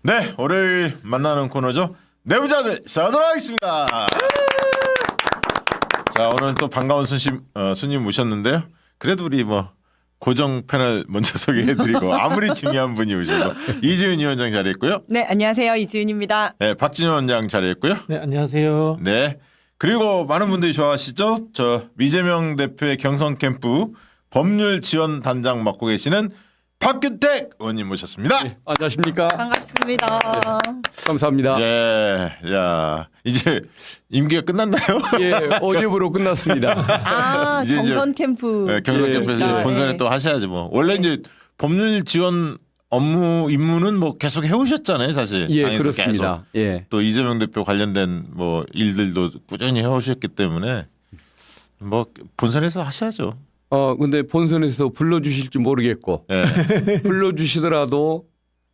네, 월요일 만나는 코너죠. 내부자들 사도록 하겠습니다. 자, 오늘 또 반가운 손님 모셨는데요. 그래도 우리 뭐 고정 패널 먼저 소개해드리고 아무리 중요한 분이 오셔도 이지은 위원장 자리했고요. 네, 안녕하세요. 이지은입니다. 네, 박진원 원장 자리했고요. 네, 안녕하세요. 네, 그리고 많은 분들이 좋아하시죠. 저 이재명 대표의 경선 캠프 법률 지원 단장 맡고 계시는 박균택 의원님 모셨습니다. 네, 안녕하십니까? 반갑습니다. 감사합니다. 예, 야 이제 임기가 끝났나요? 예, 어제부로 끝났습니다. 아, 이제 경선 캠프. 네, 경선 예. 캠프에서 이제 본선에 네. 또 하셔야지 뭐. 원래 이제 법률 지원 업무 임무는 뭐 계속 해오셨잖아요, 사실. 예, 당에서 그렇습니다. 계속. 예. 또 이재명 대표 관련된 뭐 일들도 꾸준히 해오셨기 때문에 뭐 본선에서 하셔야죠. 근데 본선에서 불러주실지 모르겠고 예, 불러주시더라도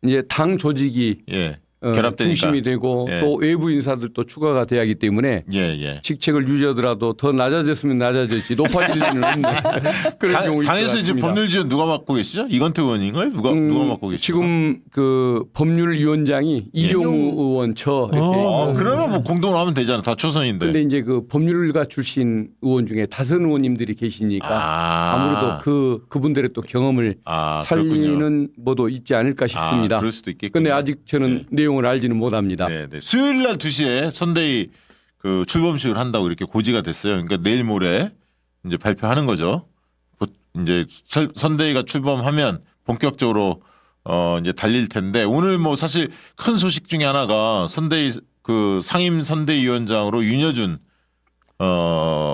이제 당 조직이 예, 결합되니까. 중심이 되고 예. 또 외부 인사들도 추가가 돼야 하기 때문에 예, 예. 직책을 유지하더라도 더 낮아졌으면 낮아졌지 높아질 리는 없는 그런 경우 있을 것 당에서 이제 같습니다. 법률 지원 누가 맡고 계시죠? 이건태 의원인가요? 누가 맡고 계시죠? 지금 그 법률위원장이 이용우 의원 이렇게. 그러면 뭐 공동으로 하면 되잖아. 다 초선인데. 근데 이제 그 법률가 출신 의원 중에 다선 의원님들이 계시니까 아무래도 그분들의 또 경험을 그렇군요. 살리는 뭐도 있지 않을까 싶습니다. 그럴 수도 있겠군요. 근데 아직 저는 내용을 알지는 못합니다. 네, 네. 수요일 날 2시에 선대위 그 출범식을 한다고 이렇게 고지가 됐어요. 그러니까 내일 모레 이제 발표하는 거죠. 이제 선대위가 출범하면 본격적으로 이제 달릴 텐데 오늘 뭐 사실 큰 소식 중에 하나가 선대위 그 상임 선대위원장으로 윤여준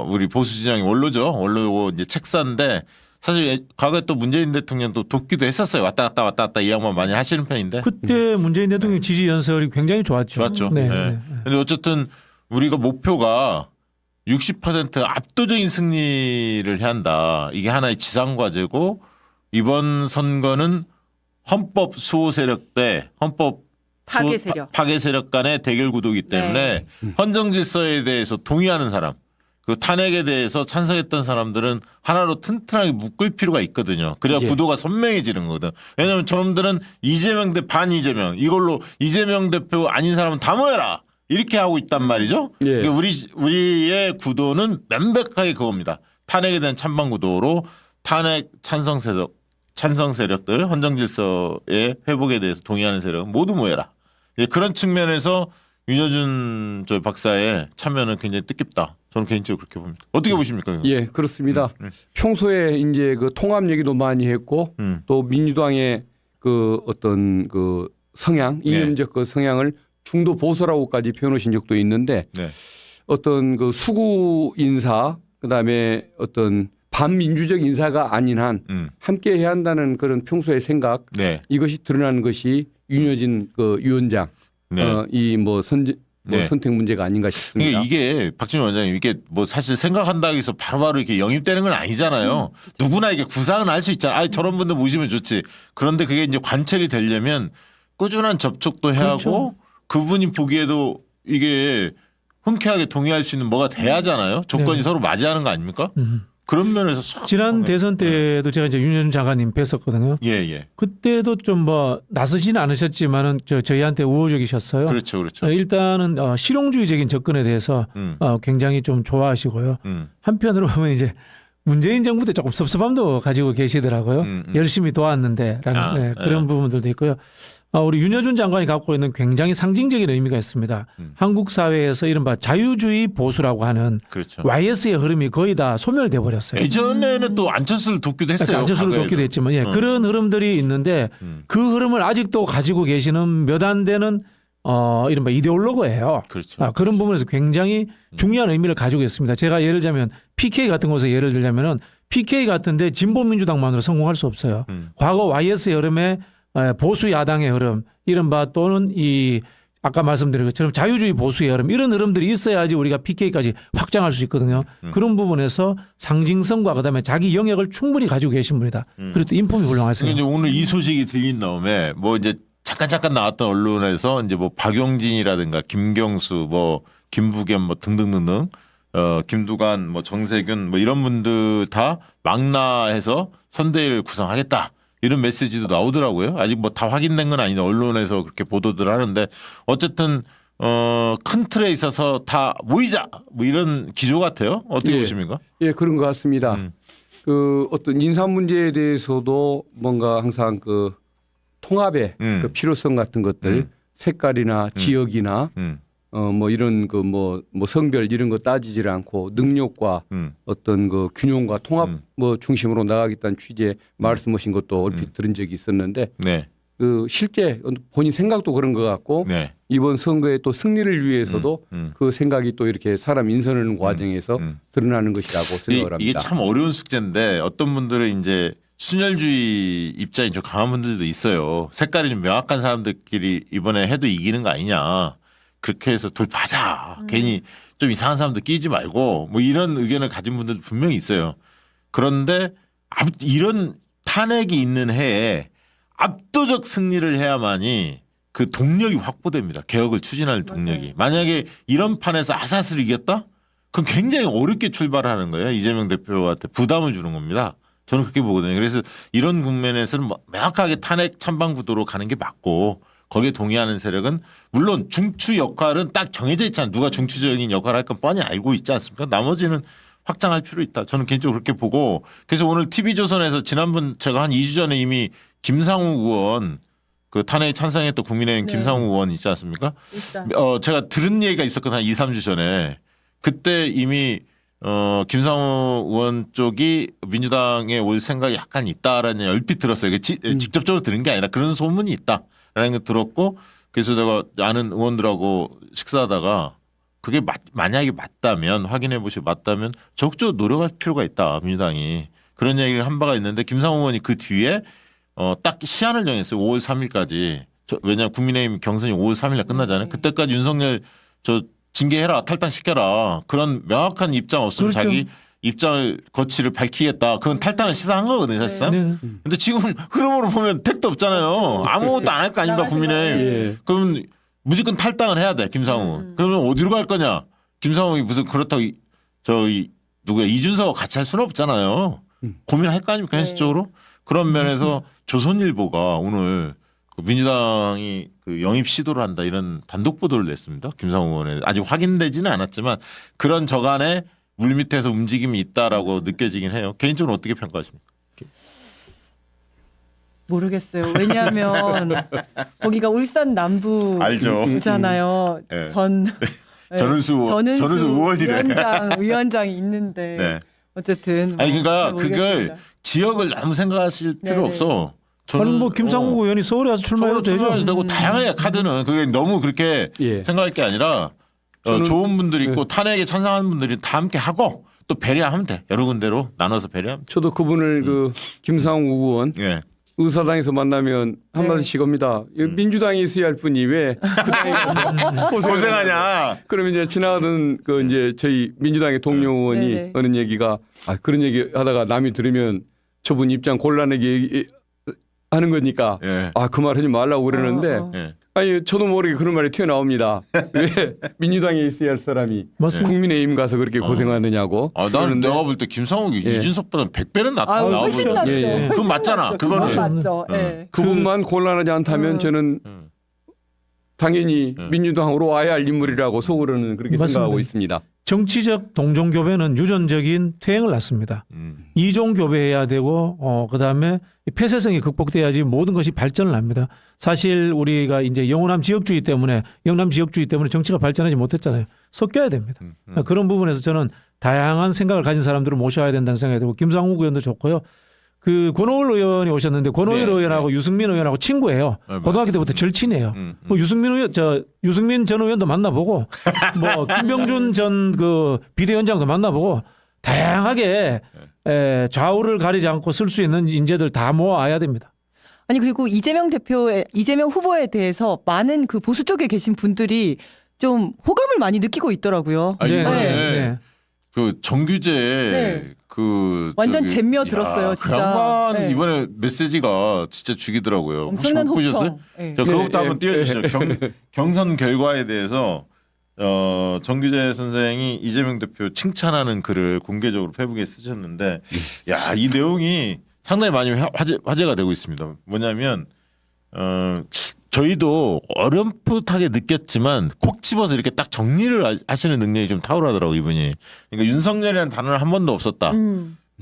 우리 보수 진영의 원로고 이제 책사인데 사실 과거에 또 문재인 대통령도 돕기도 했었어요. 왔다 갔다 이 양반 많이 하시는 편인데. 그때 문재인 대통령 지지 연설이 굉장히 좋았죠. 좋았죠. 네. 네. 네. 근데 어쨌든 우리가 목표가 60% 압도적인 승리를 해야 한다. 이게 하나의 지상 과제고 이번 선거는 헌법 수호 세력 대 헌법 파괴 세력. 파괴 세력 간의 대결 구도이기 때문에 헌정 질서에 대해서 동의하는 사람, 그 탄핵에 대해서 찬성했던 사람들은 하나로 튼튼하게 묶을 필요가 있거든요. 그래야 예. 구도가 선명해지는 거거든. 왜냐하면 저놈들은 이재명 대 반 이재명 이걸로 이재명 대표 아닌 사람은 다 모여라 이렇게 하고 있단 말이죠. 예. 근데 우리의 구도는 명백하게 그겁니다. 탄핵에 대한 찬반 구도로 탄핵 찬성 세력들 헌정 질서의 회복에 대해서 동의하는 세력 모두 모여라. 그런 측면에서 윤여준 저 박사의 참여는 굉장히 뜻깊다. 저는 개인적으로 그렇게 봅니다. 어떻게 보십니까? 이거? 예, 그렇습니다. 평소에 이제 그 통합 얘기도 많이 했고 또 민주당의 그 어떤 그 성향, 이념적 그 성향을 중도 보수라고까지 표현하신 적도 있는데 네. 어떤 그 수구 인사 그다음에 어떤 반민주적 인사가 아닌 한 함께 해야 한다는 그런 평소의 생각 네. 이것이 드러나는 것이 윤여진 그 위원장 네. 이 뭐 네. 선택 문제가 아닌가 싶습니다. 그러니까 이게 박진원 원장님 이게 뭐 사실 생각한다고 해서 바로바로 이렇게 영입되는 건 아니잖아요. 누구나 이게 구상은 할 수 있잖아. 아, 저런 분들 모시면 좋지. 그런데 그게 이제 관철이 되려면 꾸준한 접촉도 해야 그렇죠. 하고 그분이 보기에도 이게 흔쾌하게 동의할 수 있는 뭐가 돼야잖아요. 조건이 네. 서로 맞이하는 거 아닙니까? 그런 면에서 지난 대선 때도 제가 이제 윤여준 장관님 뵀었거든요. 예, 예. 그때도 좀 뭐 나서지는 않으셨지만은 저희한테 우호적이셨어요. 그렇죠. 그렇죠. 일단은 실용주의적인 접근에 대해서 굉장히 좀 좋아하시고요. 한편으로 보면 이제 문재인 정부 때 조금 섭섭함도 가지고 계시더라고요. 열심히 도왔는데라는 네, 그런 부분들도 있고요. 우리 윤여준 장관이 갖고 있는 굉장히 상징적인 의미가 있습니다. 한국 사회에서 이른바 자유주의 보수라고 하는 그렇죠. YS의 흐름이 거의 다 소멸돼 버렸어요. 예전에는 또 안철수를 돕기도 했어요. 안철수를 과거에도. 돕기도 했지만 그런 흐름들이 있는데 그 흐름을 아직도 가지고 계시는 몇 안 되는 이른바 이데올로그예요. 그렇죠. 그런 부분에서 굉장히 중요한 의미를 가지고 있습니다. 제가 예를 들자면 PK 같은 곳에 예를 들자면은 PK 같은데 진보민주당만으로 성공할 수 없어요. 과거 YS의 흐름에 보수 야당의 흐름 이른바 또는 이 아까 말씀드린 것처럼 자유주의 보수의 흐름 이런 흐름들이 있어야지 우리가 PK까지 확장할 수 있거든요. 그런 부분에서 상징성과 그다음에 자기 영역을 충분히 가지고 계신 분이다. 그리고 또 인품이 훌륭하세요. 그러니까 이제 오늘 이 소식이 들린 다음에 뭐 이제 잠깐 나왔던 언론에서 이제 뭐 박용진이라든가 김경수 뭐 김부겸 뭐 등등등등 김두관 뭐 정세균 뭐 이런 분들 다 망라해서 선대위를 구성하겠다. 이런 메시지도 나오더라고요. 아직 뭐 다 확인된 건 아닌데 언론에서 그렇게 보도들 하는데 어쨌든 큰 틀에 있어서 다 모이자 뭐 이런 기조 같아요. 어떻게 예. 보십니까? 예, 그런 것 같습니다. 그 어떤 인사 문제에 대해서도 뭔가 항상 그 통합의 그 필요성 같은 것들 색깔이나 지역이나 뭐 이런 그 뭐 성별 이런 거 따지질 않고 능력과 어떤 그 균형과 통합 뭐 중심으로 나가겠다는 취지의 말씀하신 것도 얼핏 들은 적이 있었는데 네. 그 실제 본인 생각도 그런 것 같고 네. 이번 선거의 또 승리를 위해서도 그 생각이 또 이렇게 사람 인선하는 과정에서 드러나는 것이라고 생각을 합니다. 이게 참 어려운 숙제인데 어떤 분들은 이제 순혈주의 입장이 좀 강한 분들도 있어요. 색깔이 좀 명확한 사람들끼리 이번에 해도 이기는 거 아니냐. 그렇게 해서 돌파하자. 괜히 좀 이상한 사람들 끼지 말고 뭐 이런 의견을 가진 분들도 분명히 있어요. 그런데 이런 탄핵이 있는 해에 압도적 승리를 해야만이 그 동력이 확보됩니다. 개혁을 추진할 동력이. 만약에 이런 판에서 아사스를 이겼다? 그럼 굉장히 어렵게 출발하는 거예요. 이재명 대표한테 부담을 주는 겁니다. 저는 그렇게 보거든요. 그래서 이런 국면에서는 명확하게 탄핵 찬반 구도로 가는 게 맞고 거기에 동의하는 세력은 물론 중추 역할은 딱 정해져 있잖아요. 누가 중추적인 역할을 할 건 뻔히 알고 있지 않습니까? 나머지는 확장할 필요 있다. 저는 개인적으로 그렇게 보고 그래서 오늘 TV조선에서 지난번 제가 한 2주 전에 이미 김상우 의원 그 탄핵에 찬성했던 국민의힘 네. 김상우 의원 있지 않습니까? 일단 제가 들은 얘기가 있었거든요. 한 2, 3주 전에. 그때 이미 김상우 의원 쪽이 민주당에 올 생각이 약간 있다라는 얘기 얼핏 들었어요. 이게 직접적으로 들은 게 아니라 그런 소문이 있다라는 걸 들었고 그래서 제가 아는 의원들하고 식사하다가 그게 만약에 맞다면 확인해 보시고 맞다면 적극적으로 노력할 필요가 있다. 민주당이. 그런 얘기를 한 바가 있는데 김상우 의원이 그 뒤에 딱 시한을 정했어요. 5월 3일까지. 왜냐하면 국민의힘 경선이 5월 3일에 끝나잖아요. 그때까지 윤석열 징계해라 탈당시켜라. 그런 명확한 입장 없으면 그렇죠. 자기 입장을 거치를 밝히겠다. 그건 탈당을 시사한 거거든요. 사실상. 네. 근데 지금 흐름으로 보면 택도 없잖아요. 아무것도 안 할 거 아닙니까 국민의힘. 예. 그럼 무조건 탈당을 해야 돼 김상우. 그러면 어디로 갈 거냐? 김상우이 무슨 그렇다고 저기 누구야 이준석 같이 할 수는 없잖아요. 고민할 거 아닙니까 현실적으로? 그런 면에서 조선일보가 오늘 그 민주당이 그 영입 시도를 한다 이런 단독 보도를 냈습니다. 김상우 의원에 아직 확인되지는 않았지만 그런 저간에 물밑에서 움직임이 있다라고 느껴지긴 해요. 개인적으로 어떻게 평가하십니까? 모르겠어요. 왜냐하면 거기가 울산 남부잖아요. 네. 전은수 의원이래. 위원장이 있는데 네. 어쨌든 아니 그러니까 잘 그걸 모르겠습니다. 지역을 너무 생각하실 필요 네네. 없어. 저는 뭐 김상우 의원이 서울에 와서 출마해도 되죠. 되고 다양하게 카드는 그게 너무 그렇게 예. 생각할 게 아니라 좋은 분들이 있고 탄핵에 찬성하는 분들이 다 함께 하고 또 배려하면 돼. 여러 군데로 나눠서 배려하면 돼. 저도 그분을 그 김상우 의원 예. 의사당에서 만나면 한마디씩 합니다. 민주당이 있어야 할 분이 왜 그 당에 가서 고생하냐. 그러면 이제 지나가던 그 이제 저희 민주당의 동료 의원이 네네. 하는 얘기가 그런 얘기 하다가 남이 들으면 저분 입장 곤란하게 하는 거니까 예. 그 말 하지 말라고 그러는데 예. 아니 저도 모르게 그런 말이 튀어나옵니다. 왜 민주당에 있어야 할 사람이 맞습니다. 국민의힘 가서 그렇게 고생하느냐고. 난 그러는데 내가 볼 때 김상욱이 예. 이준석보다 100배는 낫다. 훨씬 낫죠. 예, 예. 훨씬 그건 맞잖아. 낫죠. 그거는. 그건 맞죠. 예. 그분만 곤란하지 않다면 저는 당연히 민주당으로 와야 할 인물이라고 속으로는 그렇게 맞습니다. 생각하고 있습니다. 정치적 동종교배는 유전적인 퇴행을 낳습니다. 이종교배해야 되고 그다음에 폐쇄성이 극복돼야지 모든 것이 발전을 합니다. 사실 우리가 이제 영남 지역주의 때문에 정치가 발전하지 못했잖아요. 섞여야 됩니다. 그런 부분에서 저는 다양한 생각을 가진 사람들을 모셔야 된다는 생각이 들고 김상욱 의원도 좋고요. 그 권오을 의원이 오셨는데 권오을 네, 의원하고 유승민 의원하고 친구예요. 네, 고등학교 때부터 절친이에요. 뭐 유승민 전 의원도 만나보고 뭐 김병준 전 그 비대위원장도 만나보고 다양하게 좌우를 가리지 않고 쓸 수 있는 인재들 다 모아야 됩니다. 아니 그리고 이재명 후보에 대해서 많은 그 보수 쪽에 계신 분들이 좀 호감을 많이 느끼고 있더라고요. 아니, 이번에 네. 그 정규제 네. 그 완전 저기- 잼며 야, 들었어요, 그 진짜. 양반 네. 이번에 메시지가 진짜 죽이더라고요. 혹시 엄청난 못 보셨어요? 호평. 네. 자, 그것부터 예, 한번 띄워주시죠. 경선 결과에 대해서 정규재 선생이 이재명 대표 칭찬하는 글을 공개적으로 페북에 쓰셨는데, 야, 이 내용이 상당히 많이 화제가 되고 있습니다. 뭐냐면 저희도 어렴풋하게 느꼈지만 콕 집어서 이렇게 딱 정리를 하시는 능력이 좀 탁월하더라고 이분이. 그러니까 윤석열이라는 단어는 한 번도 없었다.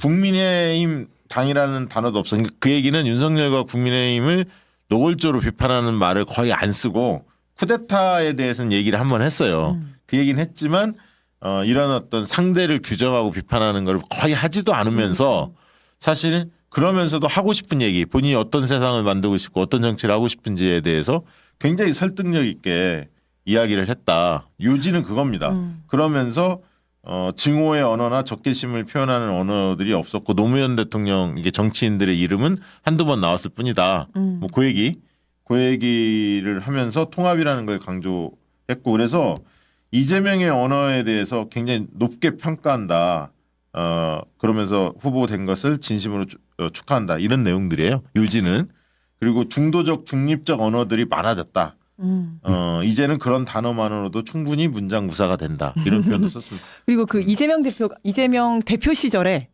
국민의힘 당이라는 단어도 없어. 그러니까 그 얘기는 윤석열과 국민의힘을 노골적으로 비판하는 말을 거의 안 쓰고 쿠데타에 대해서는 얘기를 한 번 했어요. 그 얘기는 했지만 이런 어떤 상대를 규정하고 비판하는 걸 거의 하지도 않으면서 사실 그러면서도 하고 싶은 얘기, 본인이 어떤 세상을 만들고 싶고 어떤 정치를 하고 싶은지에 대해서 굉장히 설득력 있게 이야기를 했다. 요지는 그겁니다. 그러면서 증오의 언어나 적개심을 표현하는 언어들이 없었고 노무현 대통령 이게 정치인들의 이름은 한두 번 나왔을 뿐이다. 뭐 그 얘기를 하면서 통합이라는 걸 강조했고 그래서 이재명의 언어에 대해서 굉장히 높게 평가한다. 그러면서 후보된 것을 진심으로 축하한다. 이런 내용들이에요. 요지는. 그리고 중도적 중립적 언어들이 많아졌다. 이제는 그런 단어만으로도 충분히 문장 구사가 된다. 이런 표현도 썼습니다. 그리고 그 이재명 대표 시절에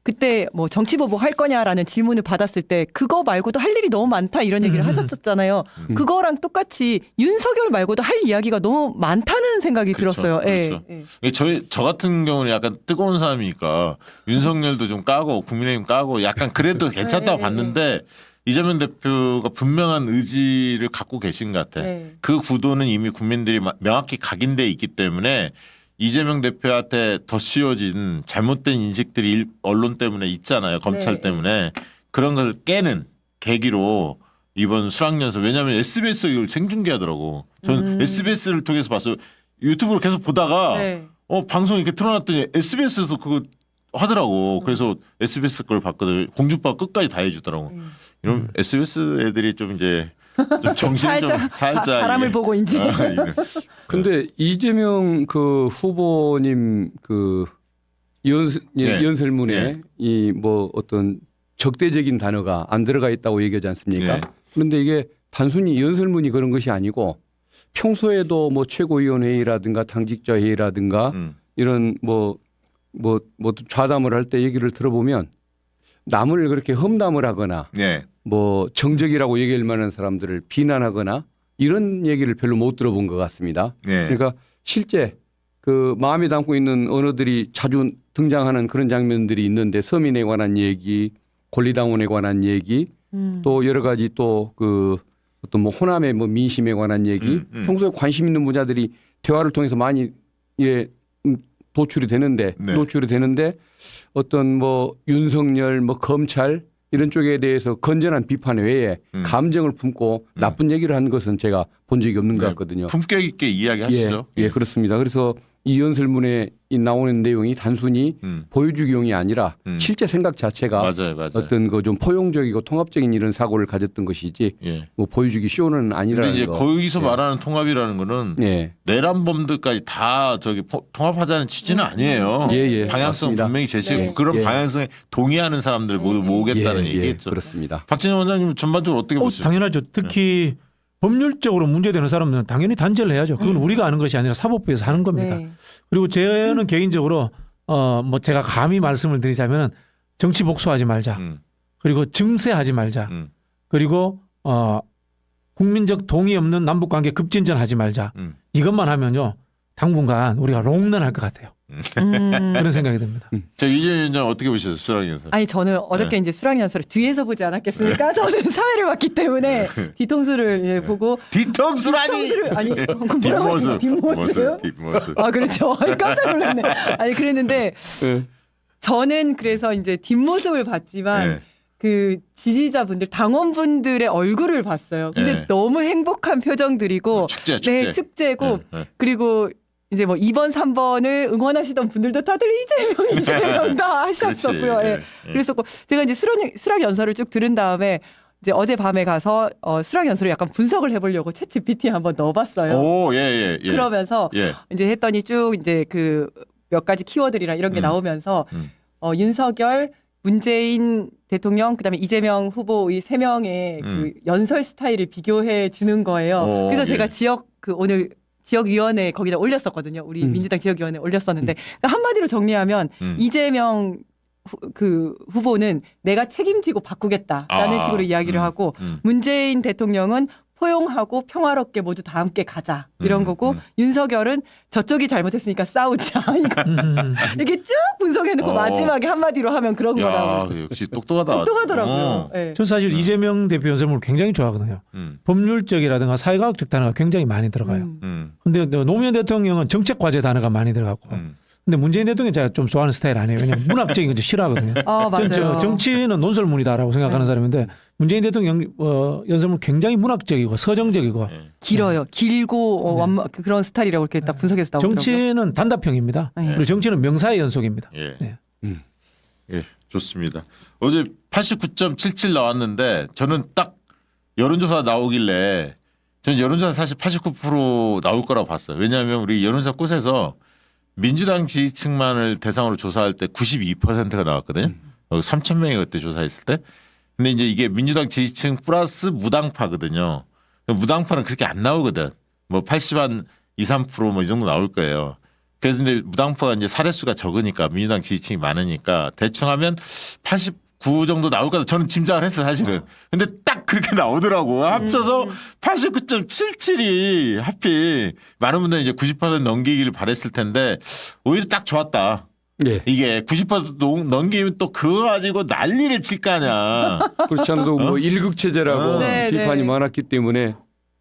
그때 뭐 정치보복 할 거냐라는 질문을 받았을 때 그거 말고도 할 일이 너무 많다 이런 얘기를 하셨었잖아요. 그거랑 똑같이 윤석열 말고도 할 이야기가 너무 많다는 생각이 그렇죠, 들었어요. 그렇죠. 저 같은 경우는 약간 뜨거운 사람이니까 윤석열도 좀 까고 국민의힘 까고 약간 그래도 괜찮다고 봤는데 이재명 대표가 분명한 의지를 갖고 계신 것 같아. 그 구도는 이미 국민들이 명확히 각인돼 있기 때문에 이재명 대표한테 더 씌워진 잘못된 인식들이 언론 때문에 있잖아요. 검찰 때문에. 그런 걸 깨는 계기로 이번 수락연설. 왜냐하면 SBS가 이걸 생중계하더라고. 전 SBS를 통해서 봤어요. 유튜브로 계속 보다가 방송 이렇게 틀어놨더니 SBS에서 그거 하더라고. 그래서 SBS 걸 봤거든. 공주빠 끝까지 다 해주더라고. 이런 SBS 애들이 좀 이제 좀 정신이 좀 살짝 바람을 보고 이제. 근데 이재명 그 후보님 그 연설문에 이 뭐 어떤 적대적인 단어가 안 들어가 있다고 얘기하지 않습니까? 그런데 이게 단순히 연설문이 그런 것이 아니고 평소에도 뭐 최고위원회의라든가 당직자 회의라든가 이런 뭐 좌담을 할 때 얘기를 들어보면 남을 그렇게 험담을 하거나 뭐 정적이라고 얘기할 만한 사람들을 비난하거나 이런 얘기를 별로 못 들어본 것 같습니다. 그러니까 실제 그 마음에 담고 있는 언어들이 자주 등장하는 그런 장면들이 있는데 서민에 관한 얘기, 권리당원에 관한 얘기, 또 여러 가지 또 그 어떤 뭐 호남의 뭐 민심에 관한 얘기, 평소에 관심 있는 분야들이 대화를 통해서 많이 노출이 되는데 어떤 뭐 윤석열 뭐 검찰 이런 쪽에 대해서 건전한 비판 외에 감정을 품고 나쁜 얘기를 한 것은 제가 본 적이 없는 것 같거든요. 품격 있게 이야기하시죠. 예, 그렇습니다. 그래서 이 연설문에 나오는 내용이 단순히 보여주기용이 아니라 실제 생각 자체가 맞아요. 어떤 그 좀 포용적이고 통합적인 이런 사고를 가졌던 것이지 뭐 보여주기 쇼는 아니라는 근데 이제 거. 거기서 말하는 통합이라는 거는 내란범들까지 다 저기 통합하자는 취지는 아니에요. 방향성 맞습니다. 분명히 제시하고 그런 방향성에 동의하는 사람들 모두 모으겠다는 얘기겠죠. 그렇습니다. 박진영 원장님 전반적으로 어떻게 보세요? 당연하죠. 특히 법률적으로 문제되는 사람들은 당연히 단죄를 해야죠. 그건 우리가 하는 것이 아니라 사법부에서 하는 겁니다. 그리고 저는 개인적으로 뭐 제가 감히 말씀을 드리자면 정치 복수하지 말자. 그리고 증세하지 말자. 그리고 국민적 동의 없는 남북관계 급진전하지 말자. 이것만 하면요. 당분간 우리가 롱런할 것 같아요. 그런 생각이 듭니다. 자, 이재명 위원장 어떻게 보셨어요? 수락연설. 아니 저는 어저께 이제 수락연설을 뒤에서 보지 않았겠습니까? 저는 사회를 봤기 때문에 뒤통수를 보고 뒤통수라니. 아니 뒷모습. 뒷모습. 아 그렇죠. 깜짝 놀랐네. 아니 그랬는데 저는 그래서 이제 뒷모습을 봤지만 그 지지자분들 당원분들의 얼굴을 봤어요. 근데 너무 행복한 표정들이고 축제. 네, 축제고 그리고 이제 뭐 2번, 3번을 응원하시던 분들도 다들 이재명 다 하셨었고요. 그래서 제가 이제 수락 연설을 쭉 들은 다음에 이제 어젯밤에 가서 수락 연설을 약간 분석을 해보려고 챗GPT 한번 넣어봤어요. 오, 그러면서 이제 했더니 쭉 이제 그 몇 가지 키워드랑 이런 게 나오면서 윤석열, 문재인 대통령 그다음에 이재명 후보의 3명의 그 연설 스타일을 비교해 주는 거예요. 그래서 제가 오늘 지역위원회 거기다 올렸었거든요. 우리 민주당 지역위원회 올렸었는데 그러니까 한마디로 정리하면 이재명 그 후보는 내가 책임지고 바꾸겠다라는 식으로 이야기를 하고 문재인 대통령은 포용하고 평화롭게 모두 다 함께 가자 이런 거고 윤석열은 저쪽이 잘못했으니까 싸우자 이게 쭉 분석해놓고 마지막에 한마디로 하면 그런 야, 거라고. 역시 똑똑하다. 똑똑하더라고요. 네. 저 사실 이재명 대표 연설문을 굉장히 좋아하거든요. 법률적이라든가 사회과학적 단어가 굉장히 많이 들어가요. 근데 노무현 대통령은 정책 과제 단어가 많이 들어가고. 근데 문재인 대통령 제가 좀 좋아하는 스타일 아니에요. 왜냐면 문학적인 거 싫어하거든요. 맞아요. 정치는 논설문이다라고 생각하는 사람인데 문재인 대통령 연설문 굉장히 문학적이고 서정적이고 길어요. 길고 그런 스타일이라고 이렇게 딱 분석해서 나오더라고요. 정치는 단답형입니다. 네. 그리고 정치는 명사의 연속입니다. 예. 네. 예, 좋습니다. 어제 89.77 나왔는데 저는 딱 여론조사 나오길래 저는 여론조사 사실 89% 나올 거라고 봤어요. 왜냐하면 우리 여론조사 꽃에서 민주당 지지층만을 대상으로 조사할 때 92%가 나왔거든요. 3,000명이 그때 조사했을 때. 근데 이제 이게 민주당 지지층 플러스 무당파거든요. 무당파는 그렇게 안 나오거든. 뭐 80한 2, 3% 이 정도 나올 거예요. 그래서 근데 무당파가 이제 사례수가 적으니까 민주당 지지층이 많으니까 대충 하면 89 정도 나올 거다. 저는 짐작을 했어요, 사실은. 근데 딱 그렇게 나오더라고. 합쳐서 89.77이 하필 많은 분들이 이제 90% 넘기기를 바랬을 텐데 오히려 딱 좋았다. 예. 이게 90% 넘기면 또 그거 가지고 난리를 칠 거 아니야. 그렇지 않아도 뭐 일극체제라고 네, 비판이 네. 많았기 때문에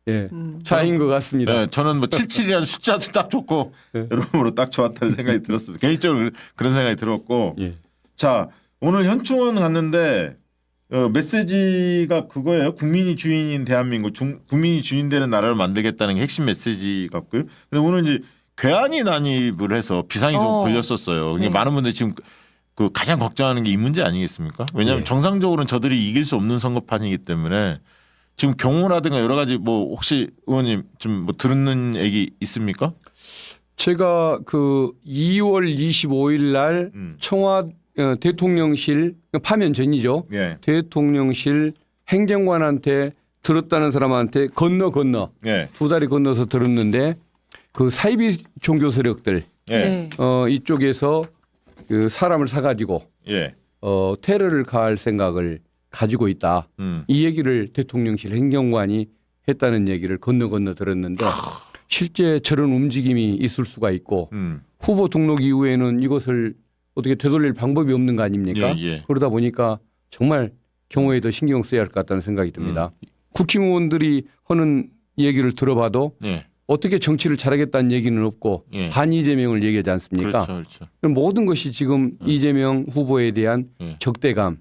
예. 차이인 것 같습니다. 네, 저는 뭐 77이라는 숫자도 딱 좋고 네. 여러모로 딱 좋았다는 생각이 들었습니다. 개인적으로 그런 생각이 들었고. 예. 자, 오늘 현충원 갔는데 메시지가 그거예요. 국민이 주인인 대한민국, 국민이 주인되는 나라를 만들겠다는 게 핵심 메시지 같고요. 근데 오늘 이제 괴한이 난입을 해서 비상이 좀 걸렸었어요. 그러니까 네. 많은 분들이 지금 그 가장 걱정하는 게 이 문제 아니겠습니까? 왜냐하면 네. 정상적으로는 저들이 이길 수 없는 선거판이기 때문에 지금 경호라든가 여러 가지 뭐 혹시 의원님 좀 뭐 들은 얘기 있습니까? 제가 그 2월 25일 날 청와 대통령실 파면 전이죠. 예. 대통령실 행정관한테 들었다는 사람한테 건너 예. 두 다리 건너서 들었는데 그 사이비 종교 세력들 예. 네. 이쪽에서 그 사람을 사가지고 예. 테러를 가할 생각을 가지고 있다. 이 얘기를 대통령실 행정관이 했다는 얘기를 건너 들었는데 실제 저런 움직임이 있을 수가 있고 후보 등록 이후에는 이것을 어떻게 되돌릴 방법이 없는 거 아닙니까? 예, 예. 그러다 보니까 정말 경호에 더 신경 써야 할 것 같다는 생각이 듭니다. 국힘의원들이 하는 얘기를 들어봐도 예. 어떻게 정치를 잘하겠다는 얘기는 없고 예. 반 이재명을 얘기하지 않습니까? 그렇죠. 그렇죠. 그럼 모든 것이 지금 이재명 후보에 대한 예. 적대감,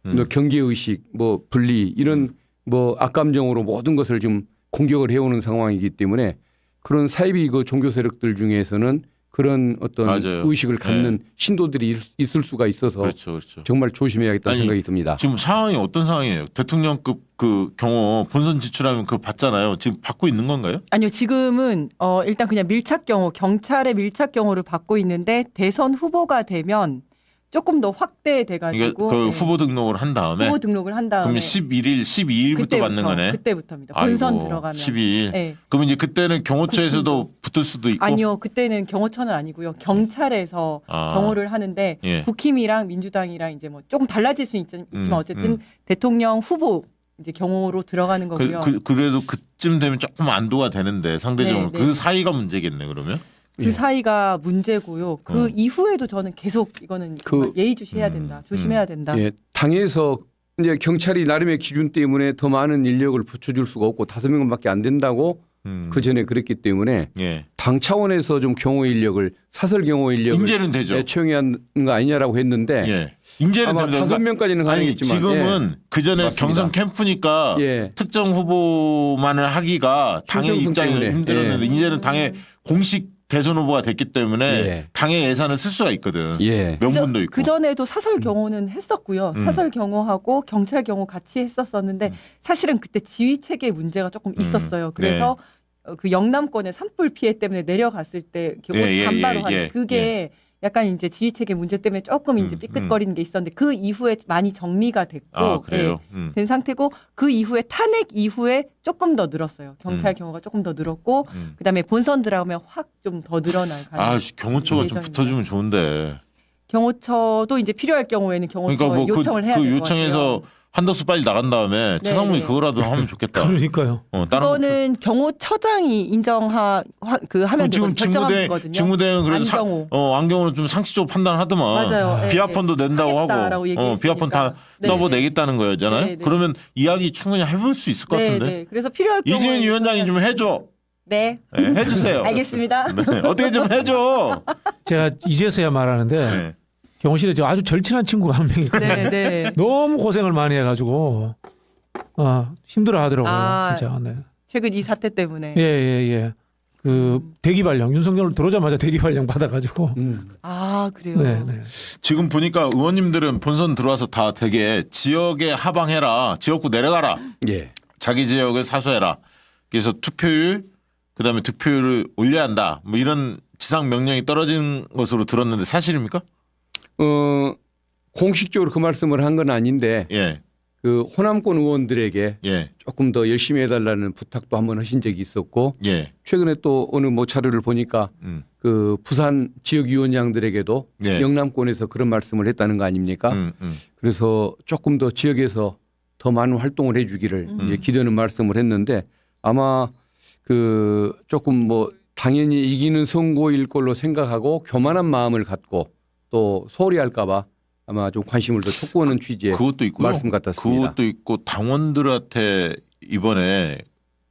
뭐 경계의식, 뭐 분리 이런 뭐 악감정으로 모든 것을 좀 공격을 해오는 상황이기 때문에 그런 사이비 그 종교 세력들 중에서는 그런 어떤 맞아요. 의식을 갖는 신도들이 있을 수가 있어서 그렇죠. 그렇죠. 정말 조심해야겠다는 아니, 생각이 듭니다. 지금 상황이 어떤 상황이에요? 대통령급 그 경호 본선 지출하면 그거 받잖아요. 지금 받고 있는 건가요? 아니요, 지금은 일단 그냥 밀착 경호, 경찰의 밀착 경호를 받고 있는데 대선 후보가 되면 조금 더 확대돼가지고 그러니까 그 후보 등록을 한 다음에 후보 등록을 한 다음에 그러면 11일, 12일부터 받는 거네. 그때부터입니다. 본선 아이고, 들어가면 12일. 네. 그러면 이제 그때는 경호처에서도 붙을 수도 있고. 아니요, 그때는 경호처는 아니고요. 경찰에서 경호를 하는데 예. 국힘이랑 민주당이랑 이제 뭐 조금 달라질 수 있지만 어쨌든 대통령 후보 이제 경호로 들어가는 거고요. 그래도 그쯤 되면 조금 안도가 되는데 상대적으로 네, 그 네. 사이가 문제겠네 그러면. 그 사이가 문제고요. 그 이후에도 저는 계속 이거는 정말 그- 예의주시해야 된다. 조심해야 된다. 예, 당에서 이제 경찰이 나름의 기준 때문에 더 많은 인력을 붙여줄 수가 없고 5명밖에 안 된다고 그 전에 그랬기 때문에 예. 당 차원에서 좀 경호 인력을 사설 경호 인력을 인재는 되죠. 채용한 거 아니냐라고 했는데 예. 인재는 아마 되죠. 5명까지는 아니 가능했지만 지금은 그 전에 맞습니다. 경선 캠프니까 예. 특정 후보만을 하기가 당의 총경선 입장이 때문에. 힘들었는데 이제는 당의 공식 대선 후보가 됐기 때문에 예. 당의 예산을 쓸 수가 있거든. 예. 명분도 있고. 그 전에도 사설 경호는 했었고요. 사설 경호하고 경찰 경호 같이 했었었는데 사실은 그때 지휘 체계 문제가 조금 있었어요. 그래서 그 영남권의 산불 피해 때문에 내려갔을 때 예, 잠바로 예, 한 예, 그게 약간 이제 지휘 체계 문제 때문에 조금 이제 삐끗거리는 게 있었는데 그 이후에 많이 정리가 됐고 아 그래요. 된 상태고 그 이후에 탄핵 이후에 조금 더 늘었어요. 경찰 경호가 조금 더 늘었고 그다음에 본선 들어가면 확 좀 더 늘어날 아 가능성이 경호처가 좀 예정입니다. 붙어주면 좋은데. 경호처도 이제 필요할 경우에는 경호처 그러니까 뭐 요청을 해야 그 될 것 요청해서 같아요. 한덕수 빨리 나간 다음에 최상무이 네. 그거라도 하면 좋겠다. 그러니까요. 다른 그거는 경호처장이 인정하 그 하면 지금 되거든요. 결정하거든요. 직무대행 그래도 안경호. 안경호는 좀 상식적으로 판단하더만. 맞아요. 예, 비하폰도 낸다고 하겠다라고 하고 얘기했으니까. 비하폰 다 네, 서버 네. 내겠다는 거였잖아요. 네, 네. 그러면 이야기 충분히 해볼 수 있을 것 네, 같은데. 네. 그래서 필요할 경우에 이재현 위원장이 좀 해줘. 네. 네, 해주세요. 알겠습니다. 네, 어떻게 좀 해줘. 제가 이제서야 말하는데 네. 경호실에 저 아주 절친한 친구가 한 명이 있거든요. 네, 네. 너무 고생을 많이 해가지고 힘들어하더라고요. 아. 진짜. 네. 최근 이 사태 때문에. 예. 그 대기 발령 윤석열 들어오자마자 대기 발령 받아가지고. 아, 그래요. 네. 지금 보니까 의원님들은 본선 들어와서 다 되게 지역에 하방해라. 지역구 내려가라. 예. 자기 지역을 사수해라. 그래서 투표율 그다음에 득표율을 올려야 한다. 뭐 이런 지상 명령이 떨어진 것으로 들었는데 사실입니까? 공식적으로 그 말씀을 한 건 아닌데 예. 그 호남권 의원들에게 예. 조금 더 열심히 해달라는 부탁도 한번 하신 적이 있었고 예. 최근에 또 어느 뭐 자료를 보니까 그 부산 지역위원장들에게도 예. 영남권에서 그런 말씀을 했다는 거 아닙니까? 그래서 조금 더 지역에서 더 많은 활동을 해주기를 이제 기대는 말씀을 했는데 아마 그 조금 뭐 당연히 이기는 선거일 걸로 생각하고 교만한 마음을 갖고 또 소홀히 할까봐 아마 좀 관심을 더 촉구하는 취지의 그것도 있고요. 말씀 같았습니다. 그것도 있고 당원들한테 이번에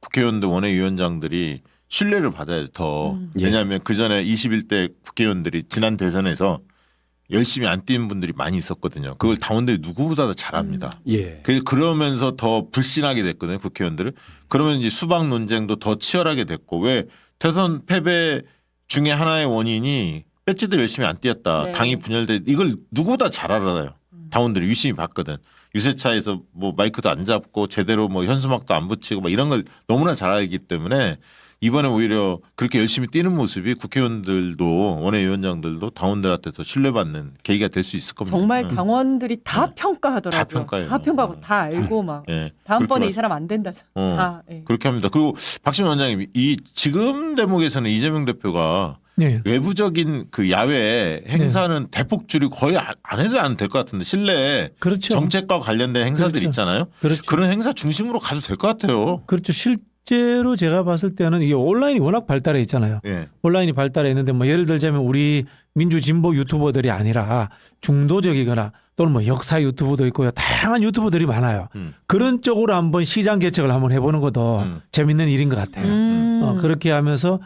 국회의원들 원외위원장들이 신뢰를 받아야 돼 더. 예. 왜냐하면 그 전에 21대 국회의원들이 지난 대선에서 열심히 안 뛰는 분들이 많이 있었거든요. 그걸 당원들이 누구보다도 잘합니다. 예. 그러면서 더 불신하게 됐거든요. 국회의원들을. 그러면 이제 수박 논쟁도 더 치열하게 됐고 왜 대선 패배 중에 하나의 원인이 배지들 열심히 안 뛰었다. 네. 당이 분열돼 이걸 누구보다 잘 알아요. 당원들이 유심히 봤거든. 유세차에서 뭐 마이크도 안 잡고 제대로 뭐 현수막도 안 붙이고 막 이런 걸 너무나 잘 알기 때문에 이번에 오히려 그렇게 열심히 뛰는 모습이 국회의원들도 원외위원장들도 당원들한테 더 신뢰받는 계기가 될 수 있을 겁니다. 정말 당원들이 다 평가하더라고요. 다 평가해요. 다 평가하고 다 알고 막 예. 다음번에 그렇게 이 사람 안 된다. 다. 예. 그렇게 합니다. 그리고 박시민 원장님 이 지금 대목에서는 이재명 대표가 네. 외부적인 그 야외 행사는 대폭 줄이고 거의 안 해도 안 될 것 같은데 실내에 그렇죠. 정책과 관련된 행사들 그렇죠. 있잖아요. 그렇죠. 그런 행사 중심으로 가도 될 것 같아요. 그렇죠. 실제로 제가 봤을 때는 이게 온라인이 워낙 발달해 있잖아요. 예. 온라인이 발달해 있는데 뭐 예를 들자면 우리 민주 진보 유튜버들이 아니라 중도적이거나 또는 뭐 역사 유튜브도 있고요. 다양한 유튜버들이 많아요. 그런 쪽으로 한번 시장 개척을 한번 해보는 것도 재밌는 일인 것 같아요. 그렇게 하면서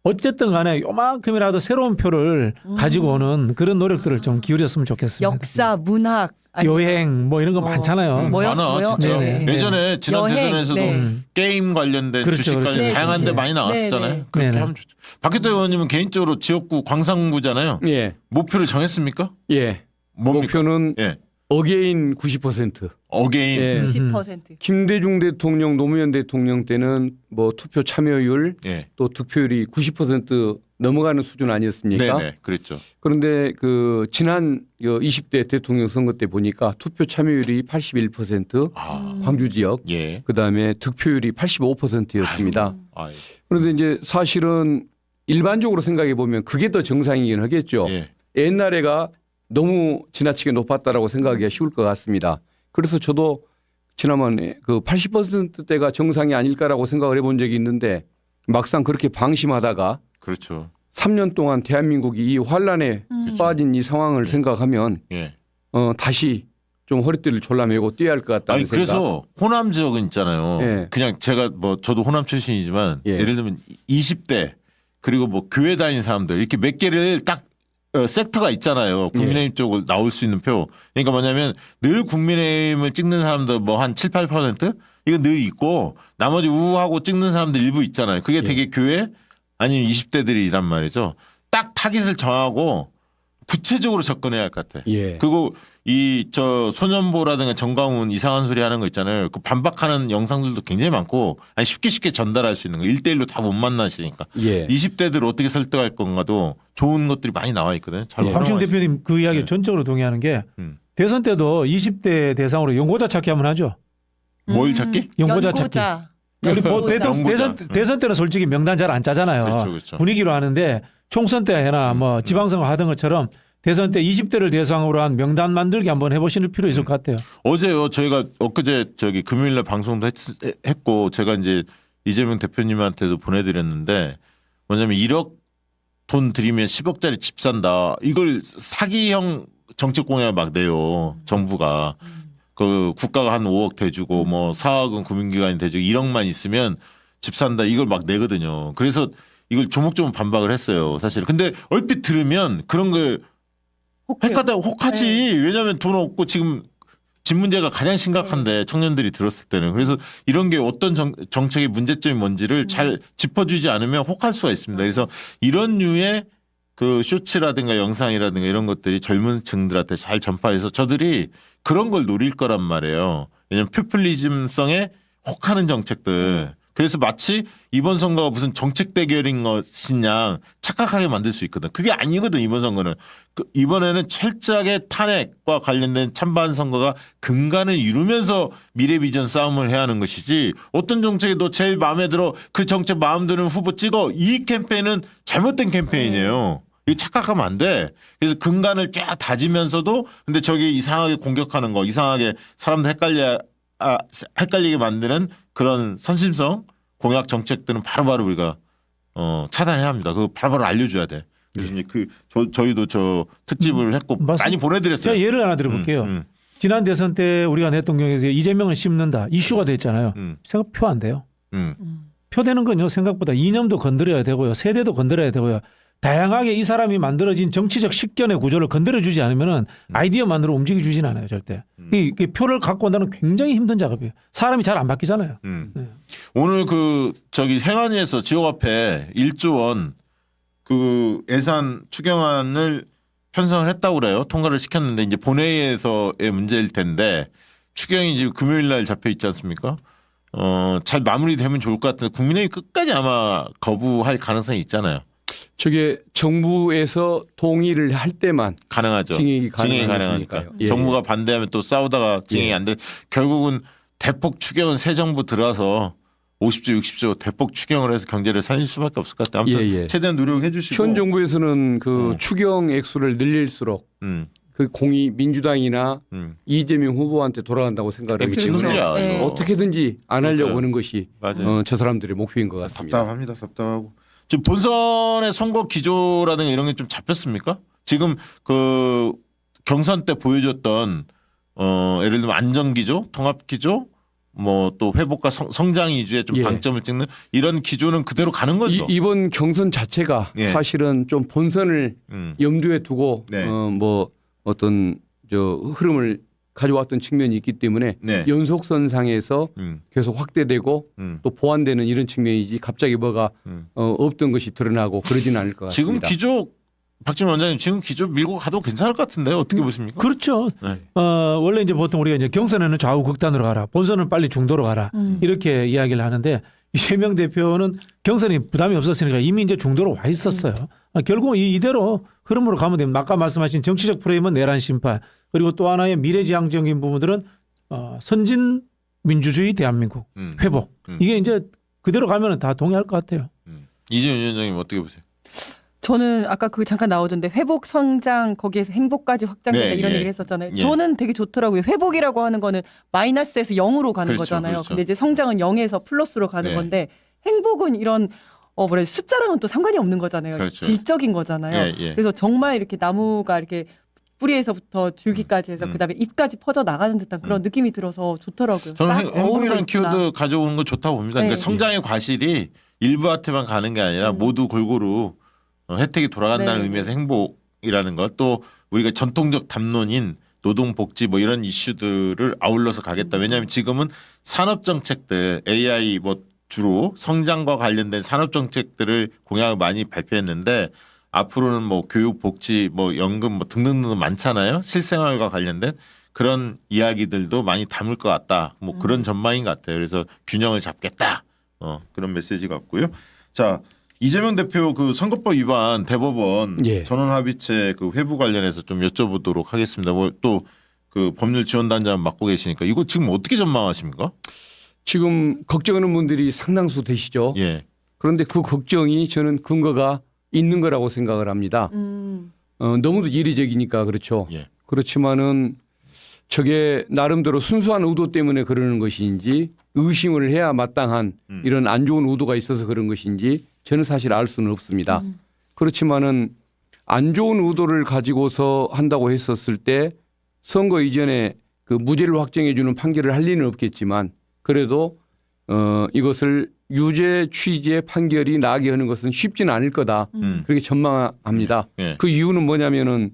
어쨌든 간에 요만큼이라도 새로운 표를 가지고 오는 그런 노력들을 좀 기울였으면 좋겠습니다. 역사, 문학, 여행 뭐 이런 거 많잖아요. 뭐였어요? 많아 진짜. 네. 예전에 지난 여행, 대선에서도 네. 게임 관련된 그렇죠, 주식 그렇죠. 관련 네, 다양한 데 그렇죠. 많이 나왔었잖아요. 네, 네. 그렇게 네, 네. 하면 좋죠. 박기태 의원님은 개인적으로 지역구 광산구잖아요. 예. 목표를 정했습니까? 예. 뭡니까? 목표는 예. 어게인 90%. 어게인. 예. 90%. 김대중 대통령, 노무현 대통령 때는 뭐 투표 참여율 예. 또 득표율이 90% 넘어가는 수준 아니었습니까? 네네. 그랬죠. 그런데 그 지난 20대 대통령 선거 때 보니까 투표 참여율이 81%, 아. 광주 지역, 예. 그다음에 득표율이 85%였습니다. 아, 예. 그런데 이제 사실은 일반적으로 생각해 보면 그게 더 정상이긴 하겠죠. 예. 옛날에가 너무 지나치게 높았다라고 생각하기가 쉬울 것 같습니다. 그래서 저도 지난번에 그 80%대가 정상이 아닐까라고 생각을 해본 적이 있는데 막상 그렇게 방심하다가 그렇죠. 3년 동안 대한민국이 이 환란에 빠진 이 상황을 생각하면 예. 다시 좀 허리띠를 졸라매고 뛰어야 할 것 같다는 아니 생각. 그래서 호남 지역은 있잖아요. 예. 그냥 제가 뭐 저도 호남 출신이지만 예. 예를 들면 20대 그리고 뭐 교회 다니는 사람들 이렇게 몇 개를 딱 섹터가 있잖아요. 국민의힘 쪽으로 나올 수 있는 표. 그러니까 뭐냐면 늘 국민의힘을 찍는 사람들 뭐 한 7, 8% 이거 늘 있고 나머지 우하고 찍는 사람들 일부 있잖아요. 그게 되게 교회 아니면 20대들이란 말이죠. 딱 타깃을 정하고 구체적으로 접근해야 할 것 같아. 예. 그리고 이 저 소년보라든가 정강훈 이상한 소리 하는 거 있잖아요. 그 반박하는 영상들도 굉장히 많고 아니 쉽게 전달할 수 있는 거 1대1로 다 못 만나시니까 예. 20대들을 어떻게 설득할 건가도 좋은 것들이 많이 나와 있거든요. 잘 박지원 활용하시죠. 대표님 그 이야기 네. 전적으로 동의하는 게 대선 대선 때도 20대 대상으로 연고자 찾기 한번 하죠. 뭘 찾기? 연고자 찾기. 우리 뭐 연고자. 대선 때는 솔직히 명단 잘 안 짜잖아요. 그렇죠, 그렇죠. 분위기로 하는데 총선 때 해나 뭐 지방선거 하던 것처럼 대선 때 20대를 대상으로 한 명단 만들기 한번 해보실 필요 있을 것 같아요. 어제요 저희가 엊그제 저기 금요일날 방송도 했고 제가 이제 이재명 대표님한테도 보내드렸는데 뭐냐면 1억 돈 들이면 10억짜리 집 산다. 이걸 사기형 정책 공약을 막 내요. 정부가. 그 국가가 한 5억 대주고 뭐 4억은 금융기관이 대주고 1억만 있으면 집 산다. 이걸 막 내거든요. 그래서 이걸 조목조목 반박을 했어요. 사실. 근데 얼핏 들으면 그런 걸 헷갈다 혹하지. 왜냐하면 돈 없고 지금 집 문제가 가장 심각한데 청년들이 들었을 때는 그래서 이런 게 어떤 정책의 문제점이 뭔지를 잘 짚어주지 않으면 혹할 수가 있습니다. 그래서 이런 류의 그 쇼츠라든가 영상이라든가 이런 것들이 젊은 층들한테 잘 전파해서 저들이 그런 걸 노릴 거란 말이에요. 왜냐하면 포퓰리즘성에 혹하는 정책들. 그래서 마치 이번 선거가 무슨 정책 대결인 것이냐 착각하게 만들 수 있거든. 그게 아니거든 이번 선거는. 이번에는 철저하게 탄핵과 관련된 찬반 선거가 근간을 이루면서 미래 비전 싸움을 해야 하는 것이지 어떤 정책이 너 제일 마음에 들어 그 정책 마음 드는 후보 찍어 이 캠페인은 잘못된 캠페인이에요. 이거 착각하면 안 돼. 그래서 근간을 쫙 다지면서도 근데 저기 이상하게 공격하는 거 이상하게 사람들 헷갈리게 만드는 그런 선심성 공약 정책들은 바로바로 우리가 차단해야 합니다. 그거 바로바로 알려줘야 돼. 그래서 이제 저희도 저 특집을 했고 맞습니다. 많이 보내드렸어요. 제가 예를 하나 들어볼게요. 지난 대선 때 우리가 대통령에서 이재명을 씹는다 이슈가 됐잖아요. 생각 표 안 돼요. 표 되는 건요 생각보다 이념도 건드려야 되고요. 세대도 건드려야 되고요. 다양하게 이 사람이 만들어진 정치적 식견의 구조를 건드려주지 않으면 아이디어 만들어 움직여주진 않아요 절대. 이 표를 갖고 온다는 굉장히 힘든 작업이에요. 사람이 잘 안 바뀌잖아요. 네. 오늘 저기 행안위에서 지역 앞에 1조 원 그 예산 추경안을 편성을 했다고 그래요. 통과를 시켰는데 이제 본회의에서의 문제일 텐데 추경이 지금 금요일 날 잡혀 있지 않습니까? 잘 마무리되면 좋을 것 같은데 국민의힘 끝까지 아마 거부할 가능성이 있잖아요. 저게 정부에서 동의를 할 때만 가능하죠. 증액이 가능하니까. 예. 정부가 반대하면 또 싸우다가 증액이 안 돼. 결국은 대폭 추경은 새 정부 들어서 50조 60조 대폭 추경을 해서 경제를 살릴 수밖에 없을 것 같아요. 아무튼 최대한 노력해 주시고. 현 정부에서는 그 추경 액수를 늘릴수록 그 공이 민주당이나 이재명 후보한테 돌아간다고 생각을 하기 때문에 어떻게든지 안 하려고 하는 것이 저 사람들의 목표인 것 같습니다. 답답합니다. 답답하고. 지금 본선의 선거 기조라든가 이런 게 좀 잡혔습니까? 지금 그 경선 때 보여줬던 예를 들면 안정 기조, 통합 기조, 뭐 또 회복과 성장 위주의 좀 방점을 찍는 이런 기조는 그대로 가는 거죠. 이번 경선 자체가 사실은 좀 본선을 염두에 두고 뭐 어떤 저 흐름을 가져왔던 측면이 있기 때문에 연속선상에서 계속 확대되고 또 보완되는 이런 측면이지 갑자기 뭐가 없던 것이 드러나고 그러지는 않을 것 지금 같습니다. 기조 박지원 원장님 지금 기조 밀고 가도 괜찮을 것 같은데 어떻게 보십니까? 그렇죠. 원래 이제 보통 우리가 이제 경선에는 좌우 극단으로 가라, 본선은 빨리 중도로 가라 이렇게 이야기를 하는데 이재명 대표는 경선이 부담이 없었으니까 이미 이제 중도로 와 있었어요. 결국 이대로 흐름으로 가면 됩니다. 아까 말씀하신 정치적 프레임은 내란 심판 그리고 또 하나의 미래지향적인 부분들은 선진 민주주의 대한민국 회복 이게 이제 그대로 가면 다 동의할 것 같아요. 이재명 위원장님 어떻게 보세요? 저는 아까 그 잠깐 나오던데 회복 성장 거기에서 행복까지 확장된다 이런 얘기를 했었잖아요. 저는 되게 좋더라고요. 회복이라고 하는 거는 마이너스에서 0으로 가는 거잖아요. 근데 이제 성장은 0에서 플러스로 가는 건데 행복은 이런 숫자랑은 또 상관이 없는 거잖아요. 질적인 거잖아요. 그래서 정말 이렇게 나무가 이렇게 뿌리에서부터 줄기까지 해서 그다음에 잎까지 퍼져 나가는 듯한 그런 느낌이 들어서 좋더라고요. 저는 행복이라는 키워드 가져오는 거 좋다고 봅니다. 그러니까 성장의 과실이 일부한테만 가는 게 아니라 모두 골고루 혜택이 돌아간다는 의미에서 행복이라는 것 또 우리가 전통적 담론인 노동복지 뭐 이런 이슈들을 아울러서 가겠다. 왜냐하면 지금은 산업정책들 AI 뭐 주로 성장과 관련된 산업정책들을 공약을 많이 발표했는데 앞으로는 뭐 교육, 복지, 뭐 연금 뭐 등등등 많잖아요. 실생활과 관련된 그런 이야기들도 많이 담을 것 같다. 뭐 그런 전망인 것 같아요. 그래서 균형을 잡겠다. 그런 메시지 같고요. 자. 이재명 대표 그 선거법 위반 대법원 전원합의체 그 회부 관련해서 좀 여쭤보도록 하겠습니다. 뭐 또 그 법률 지원단장 맡고 계시니까 이거 지금 어떻게 전망하십니까? 지금 걱정하는 분들이 상당수 되시죠. 그런데 그 걱정이 저는 근거가 있는 거라고 생각을 합니다. 너무도 이례적이니까 그렇죠. 예. 그렇지만은 저게 나름대로 순수한 의도 때문에 그러는 것인지 의심을 해야 마땅한 이런 안 좋은 의도가 있어서 그런 것인지 저는 사실 알 수는 없습니다. 그렇지만은 안 좋은 의도를 가지고서 한다고 했었을 때 선거 이전에 그 무죄를 확정해 주는 판결을 할 리는 없겠지만 그래도 이것을 유죄 취지의 판결이 나게 하는 것은 쉽지는 않을 거다. 그렇게 전망합니다. 예. 그 이유는 뭐냐면은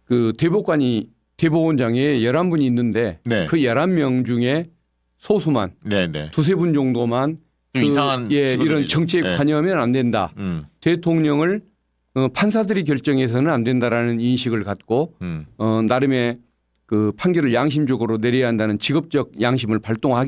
그 대법원장에 11분이 있는데 네. 그 11명 중에 소수만 네네. 두세 분 정도만 좀 이상한 이런 친구들이죠. 정치에 예. 관여하면 안 된다. 대통령을 판사들이 결정해서는 안 된다라는 인식을 갖고 나름의 그 판결을 양심적으로 내려야 한다는 직업적 양심을 발동을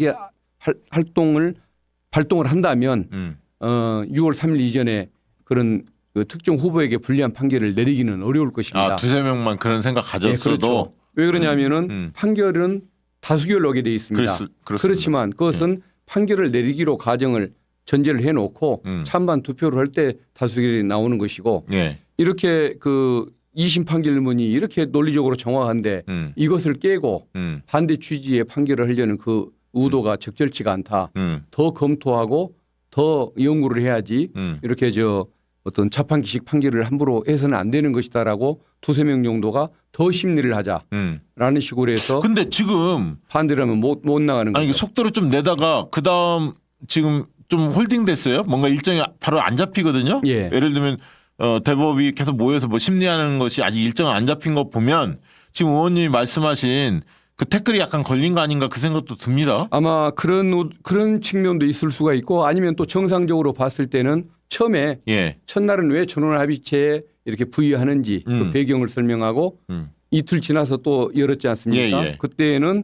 한다면 6월 3일 이전에 그런 그 특정 후보에게 불리한 판결을 내리기는 어려울 것입니다. 아, 두세 명만 그런 생각 가졌어도 네, 그렇죠. 왜 그러냐면은 판결은 다수결로 오게 돼 있습니다. 그렇습니다. 그렇지만 그것은 판결을 내리기로 가정을 전제를 해놓고 찬반 투표를 할 때 다수결이 나오는 것이고 예. 이렇게 그 2심 판결문이 이렇게 논리적으로 정확한데 이것을 깨고 반대 취지의 판결을 하려는 그 의도가 적절치가 않다. 더 검토하고 더 연구를 해야지 이렇게 어떤 자판기식 판결을 함부로 해서는 안 되는 것이다라고 두세 명 정도가 더 심리를 하자라는 식으로 해서 근데 지금 반대를 하면 못 나가는 아니 거죠. 속도를 좀 내다가 그다음 지금 좀 홀딩됐어요. 뭔가 일정이 바로 안 잡히거든요. 예. 예를 들면 대법이 계속 모여서 뭐 심리하는 것이 아직 일정 안 잡힌 거 보면 지금 의원님이 말씀하신 그 태클이 약간 걸린 거 아닌가 그 생각도 듭니다. 아마 그런 측면도 있을 수가 있고 아니면 또 정상적으로 봤을 때는 처음에 예. 첫날은 왜 전원합의체에 이렇게 부의하는지 그 배경을 설명하고 이틀 지나서 또 열었지 않습니까? 예, 예. 그때는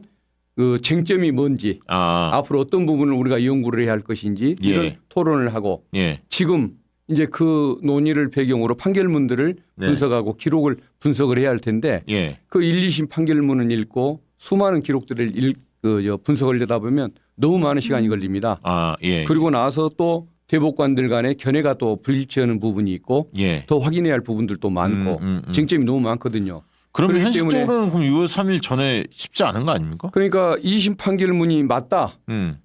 그 쟁점이 뭔지 앞으로 어떤 부분을 우리가 연구를 해야 할 것인지 예. 이런 토론을 하고 예. 지금 이제 그 논의를 배경으로 판결문들을 네. 분석하고 기록을 분석을 해야 할 텐데 예. 그 1, 2심 판결문은 읽고 수많은 기록들을 분석을 하다 보면 너무 많은 시간이 걸립니다. 아, 예. 그리고 나서 또 대법관들 간의 견해가 또 불일치하는 부분이 있고 예. 더 확인해야 할 부분들도 많고 쟁점이 너무 많거든요. 그러면 그렇기 때문에 현실적으로는 그럼 6월 3일 전에 쉽지 않은 거 아닙니까? 그러니까 2심 판결문이 맞다라는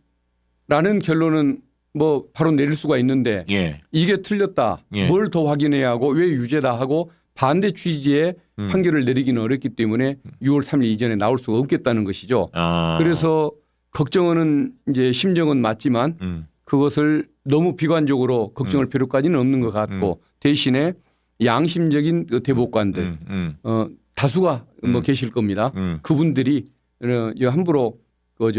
결론은 뭐 바로 내릴 수가 있는데 예. 이게 틀렸다. 예. 뭘 더 확인해야 하고 왜 유죄다 하고 반대 취지의 판결을 내리기는 어렵기 때문에 6월 3일 이전에 나올 수가 없겠다는 것이죠. 아. 그래서 걱정은 이제 심정은 맞지만 그것을 너무 비관적으로 걱정할 필요까지는 없는 것 같고 대신에 양심적인 그 대법관들 다수가 뭐 계실 겁니다. 그분들이 함부로 그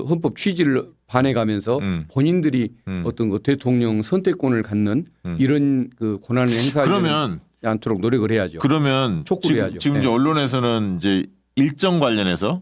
헌법 취지를 반해가면서 본인들이 어떤 그 대통령 선택권을 갖는 이런 그 권한을 행사하지 그러면 않도록 노력을 해야죠. 그러면 촉구를 해야죠. 지금 이제 네. 언론에서는 이제 일정 관련해서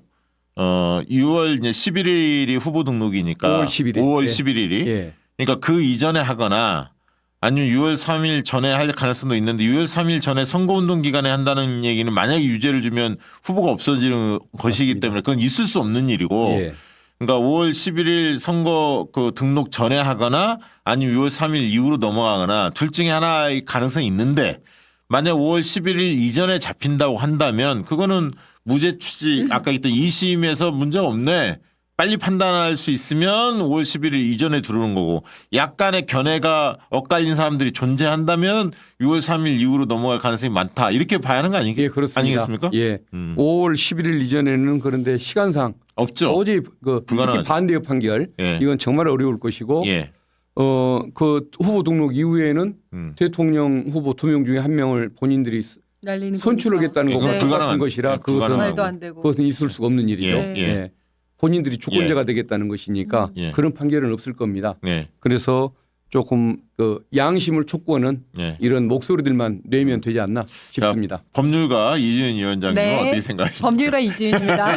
6월 이제 11일이 후보 등록이니까 5월 11일. 5월 예. 11일이 예. 그러니까 그 이전에 하거나 아니면 6월 3일 전에 할 가능성도 있는데 6월 3일 전에 선거운동 기간에 한다는 얘기는 만약에 유죄를 주면 후보가 없어지는 것이기 맞습니다. 때문에 그건 있을 수 없는 일이고 예. 그러니까 5월 11일 선거 그 등록 전에 하거나 아니면 6월 3일 이후로 넘어가거나 둘 중에 하나의 가능성이 있는데 만약 5월 11일 이전에 잡힌다고 한다면 그거는 무죄 취지 아까 했던 2심에서 문제가 없네. 빨리 판단할 수 있으면 5월 11일 이전에 들어오는 거고 약간의 견해가 엇갈린 사람들이 존재한다면 6월 3일 이후로 넘어갈 가능성이 많다. 이렇게 봐야 하는 거 예, 그렇습니다. 아니겠습니까? 예. 5월 11일 이전에는 그런데 시간상 없죠. 도저히 그 특히 불가능하죠. 반대의 판결 예. 이건 정말 어려울 것이고 예. 그 후보 등록 이후에는 대통령 후보 2명 중에 1명을 본인들이 날리는 선출하겠다는 거니까. 것과 네. 똑같은 불가능한- 것이라 네, 불가능하고. 말도 안 되고. 그것은 있을 수가 없는 일이죠. 예, 예. 예. 본인들이 주권자가 되겠다는 것이니까 예. 그런 판결은 없을 겁니다. 네. 그래서 조금 그 양심을 촉구하는 네. 이런 목소리들만 내면 되지 않나 싶습니다. 법률가 이지은 위원장님은 네. 어떻게 생각하십니까? 법률가 이지은입니다.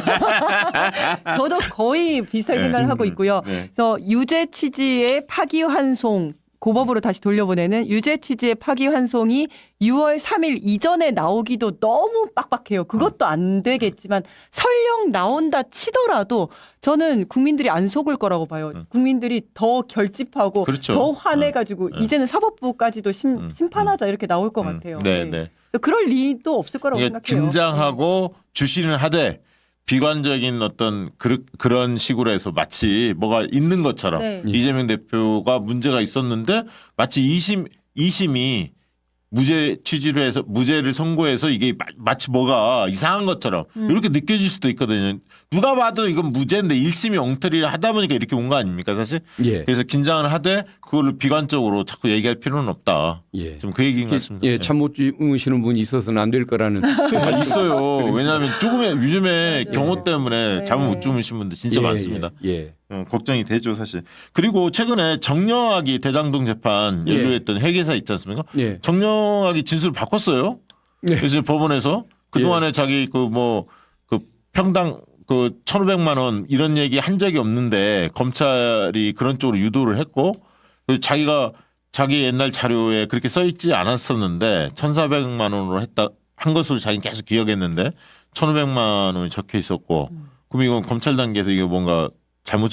저도 거의 비슷하게 생각을 하고 있고요. 네. 그래서 유죄 취지의 파기환송 고법으로 다시 돌려보내는 유죄 취지의 파기환송이 6월 3일 이전에 나오기도 너무 빡빡해요. 그것도 안 되겠지만 설령 나온다 치더라도 저는 국민들이 안 속을 거라고 봐요. 국민들이 더 결집하고 그렇죠. 더 화내가지고 이제는 사법부까지도 심판하자 이렇게 나올 것 같아요. 네, 네. 네. 그래서 그럴 리도 없을 거라고 이게 생각해요. 긴장하고 주시는 하되 비관적인 어떤 그런 식으로 해서 마치 뭐가 있는 것처럼 네. 이재명 대표가 문제가 있었는데 마치 2심이 무죄 취지로 해서 무죄를 선고해서 이게 마치 뭐가 이상한 것처럼 이렇게 느껴질 수도 있거든요. 누가 봐도 이건 무죄인데 1심이 엉터리를 하다 보니까 이렇게 온 거 아닙니까 사실? 예. 그래서 긴장을 하되 그걸 비관적으로 자꾸 얘기할 필요는 없다. 예. 좀 그 얘기인 것 같습니다. 예, 잠 못 주무시는 분이 있어서는 안 될 거라는. 있어요. 왜냐하면 조금의 요즘에 맞아요. 경호 때문에 네. 잠을 못 주무신 분들 진짜 예, 많습니다. 예. 걱정이 되죠 사실. 그리고 최근에 정영학이 대장동 재판 예. 연루했던 회계사 있지 않습니까? 예. 정영학이 진술을 바꿨어요. 예. 그래서 법원에서 그동안에 자기 그 평당 1,500만 원 이런 얘기 한 적이 없는데 검찰이 그런 쪽으로 유도를 했고 그리고 자기 옛날 자료에 그렇게 써 있지 않았었는데 1,400만 원으로 한 것으로 자기는 계속 기억했는데 1,500만 원이 적혀 있었고 그럼 이건 검찰 단계에서 이게 뭔가 잘못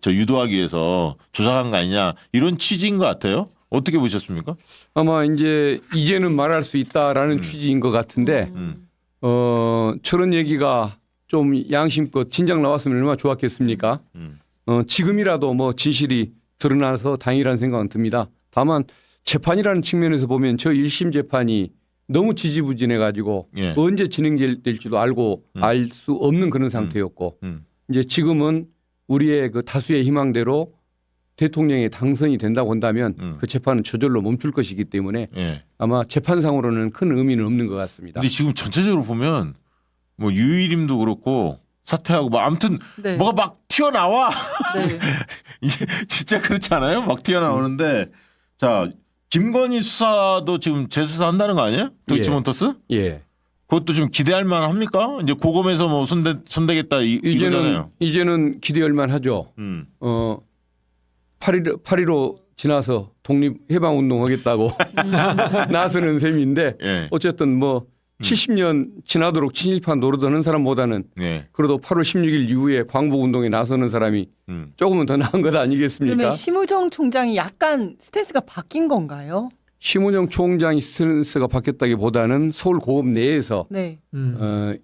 유도하기 위해서 조작한 거 아니냐 이런 취지인 것 같아요. 어떻게 보셨습니까? 아마 이제는 말할 수 있다라는 취지인 것 같은데 저런 얘기가 좀 양심껏 진작 나왔으면 얼마나 좋았겠습니까? 지금이라도 뭐 진실이 드러나서 다행이라는 생각은 듭니다. 다만 재판이라는 측면에서 보면 저 1심 재판이 너무 지지부진해 가지고 예. 언제 진행될지도 알고 알 수 없는 그런 상태였고 이제 지금은 우리의 그 다수의 희망대로 대통령이 당선이 된다고 한다면 그 재판은 저절로 멈출 것이기 때문에 예. 아마 재판상으로는 큰 의미는 없는 것 같습니다. 근데 지금 전체적으로 보면 뭐 유일임도 그렇고 사퇴하고 뭐 아무튼 네. 뭐가 막 튀어나와. 네. 이게 진짜 그렇지 않아요? 막 튀어나오는데 자 김건희 수사도 지금 재수사한다는 거 아니에요? 도이치모터스? 예. 그것도 좀 기대할 만합니까? 이제 고검에서 뭐 손대겠다 이거잖아요. 이제는 기대할 만하죠. 8.15 지나서 독립해방운동 하겠다고 나서는 셈인데 예. 어쨌든 뭐 70년 지나도록 친일파 노릇하는 사람보다는 예. 그래도 8월 16일 이후에 광복운동에 나서는 사람이 조금은 더 나은 것 아니겠습니까? 그러면 심우정 총장이 약간 스탠스가 바뀐 건가요? 심은영 총장이 스탠스가 바뀌었다기보다는 서울 고검 내에서 네.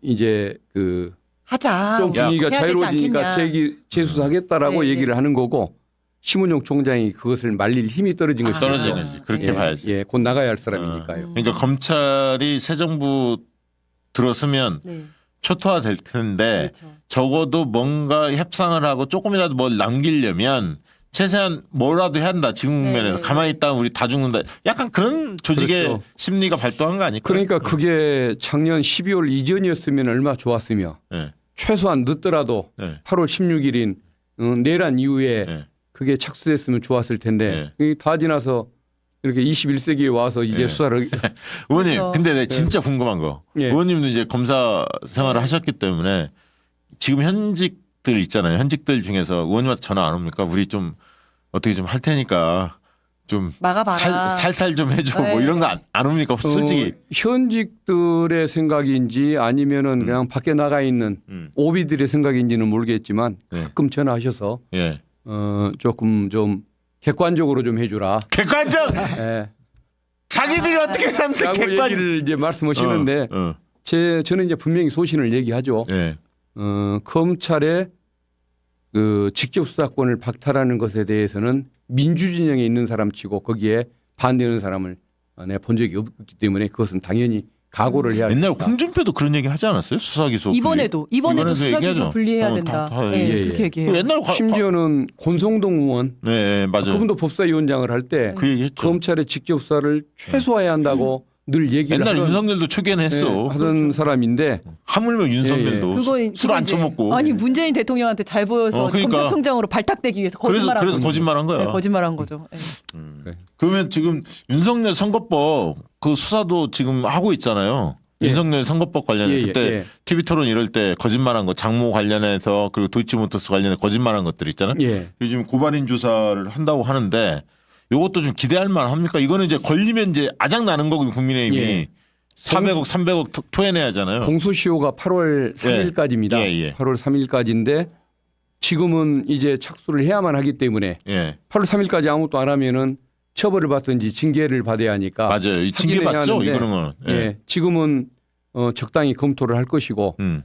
이제 그 하자. 좀 분위기가 해야 되지 자유로워지니까 않겠냐. 재수사하겠다라고 네, 얘기를 네. 하는 거고 심은영 총장이 그것을 말릴 힘이 떨어진 것이죠. 떨어진 거지. 그렇게 예, 봐야지. 예, 곧 나가야 할 사람이니까요. 그러니까 검찰이 새 정부 들어서면 네. 초토화될 텐데 그렇죠. 적어도 뭔가 협상을 하고 조금이라도 뭘 남기려면 최소한 뭐라도 해야 한다. 지금 국면에서 네. 가만히 있다가 우리 다 죽는다. 약간 그런 조직의 그렇죠. 심리가 발동한 거 아닐까요? 그러니까 그게 작년 12월 이전이었으면 얼마나 좋았으며 네. 최소한 늦더라도 네. 8월 16일인 내란 이후에 네. 그게 착수됐으면 좋았을 텐데 이게 다 지나서 이렇게 21세기에 와서 이제 네. 수사를 의원님, 그렇죠. 근데 내가 진짜 궁금한 거. 예. 의원님도 이제 검사 생활을 하셨기 때문에 지금 현직들 있잖아요. 현직들 중에서 의원님한테 전화 안 옵니까? 우리 좀 어떻게 좀 할 테니까 좀 막아봐라. 살살 좀 해줘. 뭐 네. 이런 거 안 옵니까? 솔직히. 현직들의 생각인지 아니면은 그냥 밖에 나가 있는 오비들의 생각인지는 모르겠지만 네. 가끔 전화하셔서 예. 조금 좀 객관적으로 좀 해주라. 객관적. 예. 자기들이 어떻게 하는데 라고 객관. 얘기를 이제 말씀하시는데 저는 이제 분명히 소신을 얘기하죠. 예. 검찰의 그 직접 수사권을 박탈하는 것에 대해서는 민주진영에 있는 사람치고 거기에 반대하는 사람을 내가 본 적이 없기 때문에 그것은 당연히 각오를 해야 옛날 합니다. 홍준표도 그런 얘기 하지 않았어요? 수사기소. 이번에도 수사기소 얘기하죠. 분리해야 된다. 네, 예, 그렇게 얘기해요. 옛날 심지어는 권성동 의원 네, 맞아요. 그분도 법사위원장을 할 때 그 얘기했죠. 검찰의 직접 수사를 최소화해야 한다고 늘 얘기를 옛날 하던, 윤석열도 초기에는 했어. 하던 사람인데 하물며 윤석열도 그거 술 안 이제 처먹고. 아니 문재인 대통령한테 잘 보여서 그러니까. 검찰총장으로 발탁되기 위해서 거짓말한 그래서 거죠. 거짓말한 거야. 네, 거짓말한 거죠. 네. 그러면 지금 윤석열 선거법 그 수사도 지금 하고 있잖아요. 예. 윤석열 선거법 관련해 예, 그때 예. TV 토론 이럴 때 거짓말한 거 장모 관련해서 그리고 도이치모터스 관련해 거짓말한 것들 있잖아요. 예. 요즘 고발인 조사를 한다고 하는데 이것도 좀 기대할 만합니까? 이거는 이제 걸리면 이제 아작 나는 거고 국민의힘이 예. 400억, 300억 토해내야 하잖아요. 공소시효가 8월 3일까지입니다. 예, 예. 8월 3일까지인데 지금은 이제 착수를 해야만 하기 때문에 예, 8월 3일까지 아무것도 안 하면은 처벌을 받든지 징계를 받아야 하니까 맞아요. 이 징계 확인을 해야 받죠. 하는데, 이거는 예. 지금은 적당히 검토를 할 것이고 음,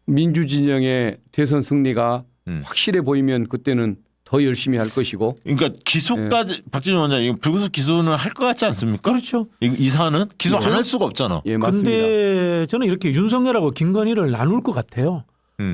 민주진영의 대선 승리가 확실해 보이면 그때는 더 열심히 할 것이고. 그러니까 기소까지 박진영 원장님 이거 불구속 기소는 할 것 같지 않습니까? 그렇죠. 이 사안은 기소 안 할 수가 없잖아. 예, 맞습니다. 근데 저는 이렇게 윤석열하고 김건희를 나눌 것 같아요.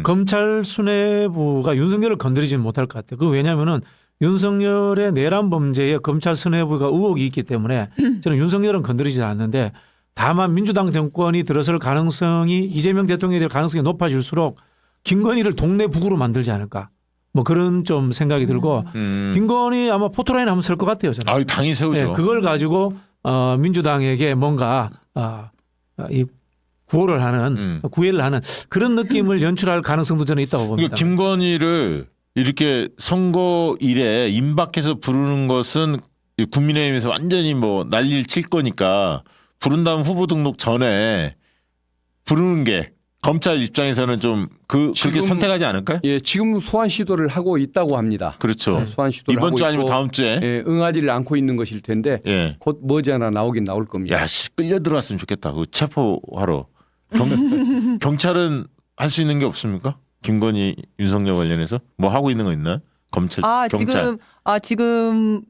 검찰 수뇌부가 윤석열을 건드리지는 못할 것 같아요. 그 왜냐하면은 윤석열의 내란 범죄에 검찰 수뇌부가 의혹이 있기 때문에 저는 윤석열은 건드리지 않는데 다만 민주당 정권이 들어설 가능성이 이재명 대통령이 될 가능성이 높아질수록 김건희를 동네 북으로 만들지 않을까. 뭐 그런 좀 생각이 들고 김건희 아마 포토라인 한번 쓸 것 같아요. 저는. 아, 당연히 세우죠. 네, 그걸 가지고 민주당에게 뭔가 이 구호를 하는 구애를 하는 그런 느낌을 연출할 가능성도 저는 있다고 봅니다. 그러니까 김건희를 이렇게 선거일에 임박해서 부르는 것은 국민의힘에서 완전히 뭐 난리를 칠 거니까 부른 다음 후보 등록 전에 부르는 게 검찰 입장에서는 좀 그렇게 지금- 선택하지 않을까요? 예, 지금 소환 시도를 하고 있다고 합니다. 그렇죠. 소환 시도를 이번 하고 주 아니면 있고, 다음 주에. 예, 응하지를 않고 있는 것일 텐데 예. 곧 머지않아 나오긴 나올 겁니다. 야, 씨, 끌려 들어왔으면 좋겠다. 그 체포하러. 경찰은 할 수 있는 게 없습니까? 김건희, 윤석열 관련해서 뭐 하고 있는 거 있나요? 검찰, 경찰. 지금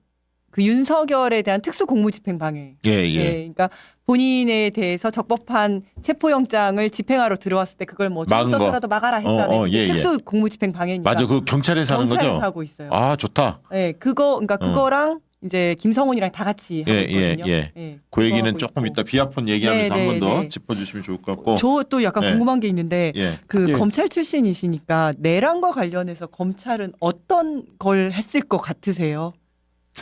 그 윤석열에 대한 특수 공무집행 방해. 예, 예. 그러니까 본인에 대해서 적법한 체포영장을 집행하러 들어왔을 때 그걸 뭐 막은 거. 써서라도 막아라 했잖아요. 예, 예. 특수 공무집행 방해니까. 맞아, 그 경찰에서 하는 경찰에서 거죠. 하고 있어요. 아, 좋다. 네, 그러니까 그거랑 이제 김성훈이랑 다 같이 하고 예, 있거든요. 예. 네, 그 얘기는 그거 하고 조금 있고. 이따 비아폰 얘기하면서 네, 한 번 더 네. 짚어주시면 좋을 것 같고. 저 또 약간 네. 궁금한 게 있는데 예. 그 예. 검찰 출신이시니까 내란과 관련해서 검찰은 어떤 걸 했을 것 같으세요?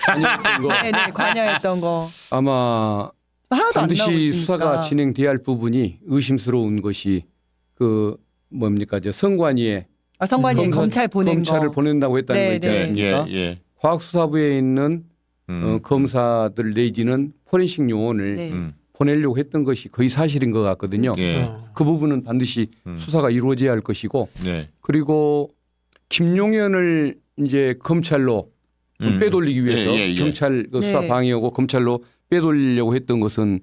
관여했던 거 네네 관여했던 거 아마 하나도 안 나오고 반드시 있으니까. 수사가 진행돼야 할 부분이 의심스러운 것이 그 뭡니까 저 선관위에 선관위 검찰 보낸 검찰을 거. 보낸다고 했다는 네, 거 있지 네. 않습니까? 예, 예. 과학수사부에 있는 검사들 내지는 포렌식 요원을 네. 보내려고 했던 것이 거의 사실인 것 같거든요. 예. 그 부분은 반드시 수사가 이루어져야 할 것이고 네. 그리고 김용현을 이제 검찰로 빼돌리기 위해서 예, 예, 예. 경찰 그 수사 네. 방해하고 검찰로 빼돌리려고 했던 것은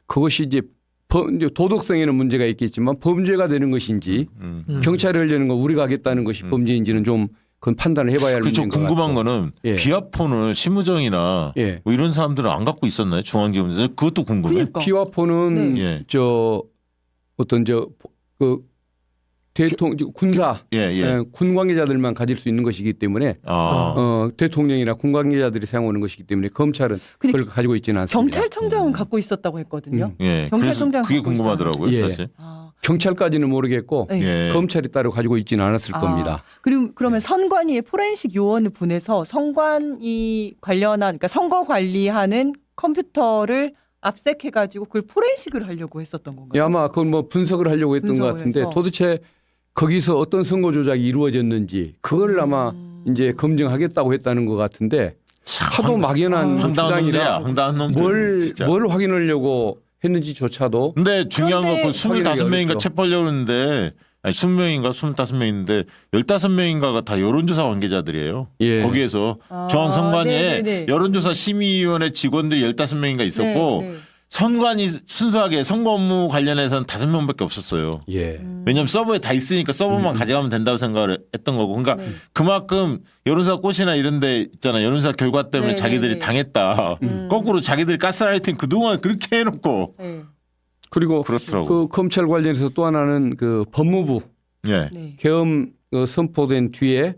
그것이 이제 이제 도덕성에는 문제가 있겠지만 범죄가 되는 것인지 경찰이 하려는 거 우리가 하겠다는 것이 범죄인지는 좀 그건 판단을 해봐야 할 그렇죠. 문제인 것 궁금한 같고. 거는 예. 비아폰을 심우정이나 예. 뭐 이런 사람들은 안 갖고 있었나요? 중앙지검에서 그것도 궁금해. 그러니까. 피와폰은 네. 예. 저 어떤 그 대통령 군사 예, 예. 군 관계자들만 가질 수 있는 것이기 때문에 아. 대통령이나 군 관계자들이 사용하는 것이기 때문에 검찰은 근데 그걸 가지고 있지는 않습니다. 경찰청장은 갖고 있었다고 했거든요. 예. 경찰청장 그래서 그게 갖고 궁금하더라고요. 있어요. 예. 사실. 아, 경찰까지는 모르겠고 네. 예. 검찰이 따로 가지고 있지는 않았을 겁니다. 그리고 예. 그러면 선관위에 포렌식 요원을 보내서 선관위 관련한 그러니까 선거 관리하는 컴퓨터를 압색해가지고 그걸 포렌식을 하려고 했었던 건가요? 예, 아마 그건 뭐 분석을 하려고 했던 것 분석을 같은데 해서. 도대체 거기서 어떤 선거 조작이 이루어졌는지 그걸 아마 이제 검증하겠다고 했다는 것 같은데 하도 막연한 황당한 놈들이야. 주장이라 황당한 놈들. 진짜. 뭘 확인하려고 했는지조차도 근데 중요한 건 그런데 그 25명인가 어렵죠. 체포하려고 했는데 아니 20명인가 25명인데 15명인가가 다 여론조사 관계자들이에요. 예. 거기에서 아, 중앙선관위에 네네네. 여론조사 심의위원회 직원들이 15명인가 있었고 네, 네. 선관위 순수하게 선거 업무 관련해서는 5명밖에 없었어요. 예. 왜냐하면 서버에 다 있으니까 서버만 가져가면 된다고 생각을 했던 거고 그러니까 네. 그만큼 여론조사 꽃이나 이런 데 있잖아. 여론조사 결과 때문에 네, 자기들이 네, 네. 당했다. 거꾸로 자기들이 가스라이팅 그동안 그렇게 해놓고 네. 그리고 그렇더라고. 그 검찰 관련해서 또 하나는 그 법무부 예. 네. 계엄 선포된 뒤에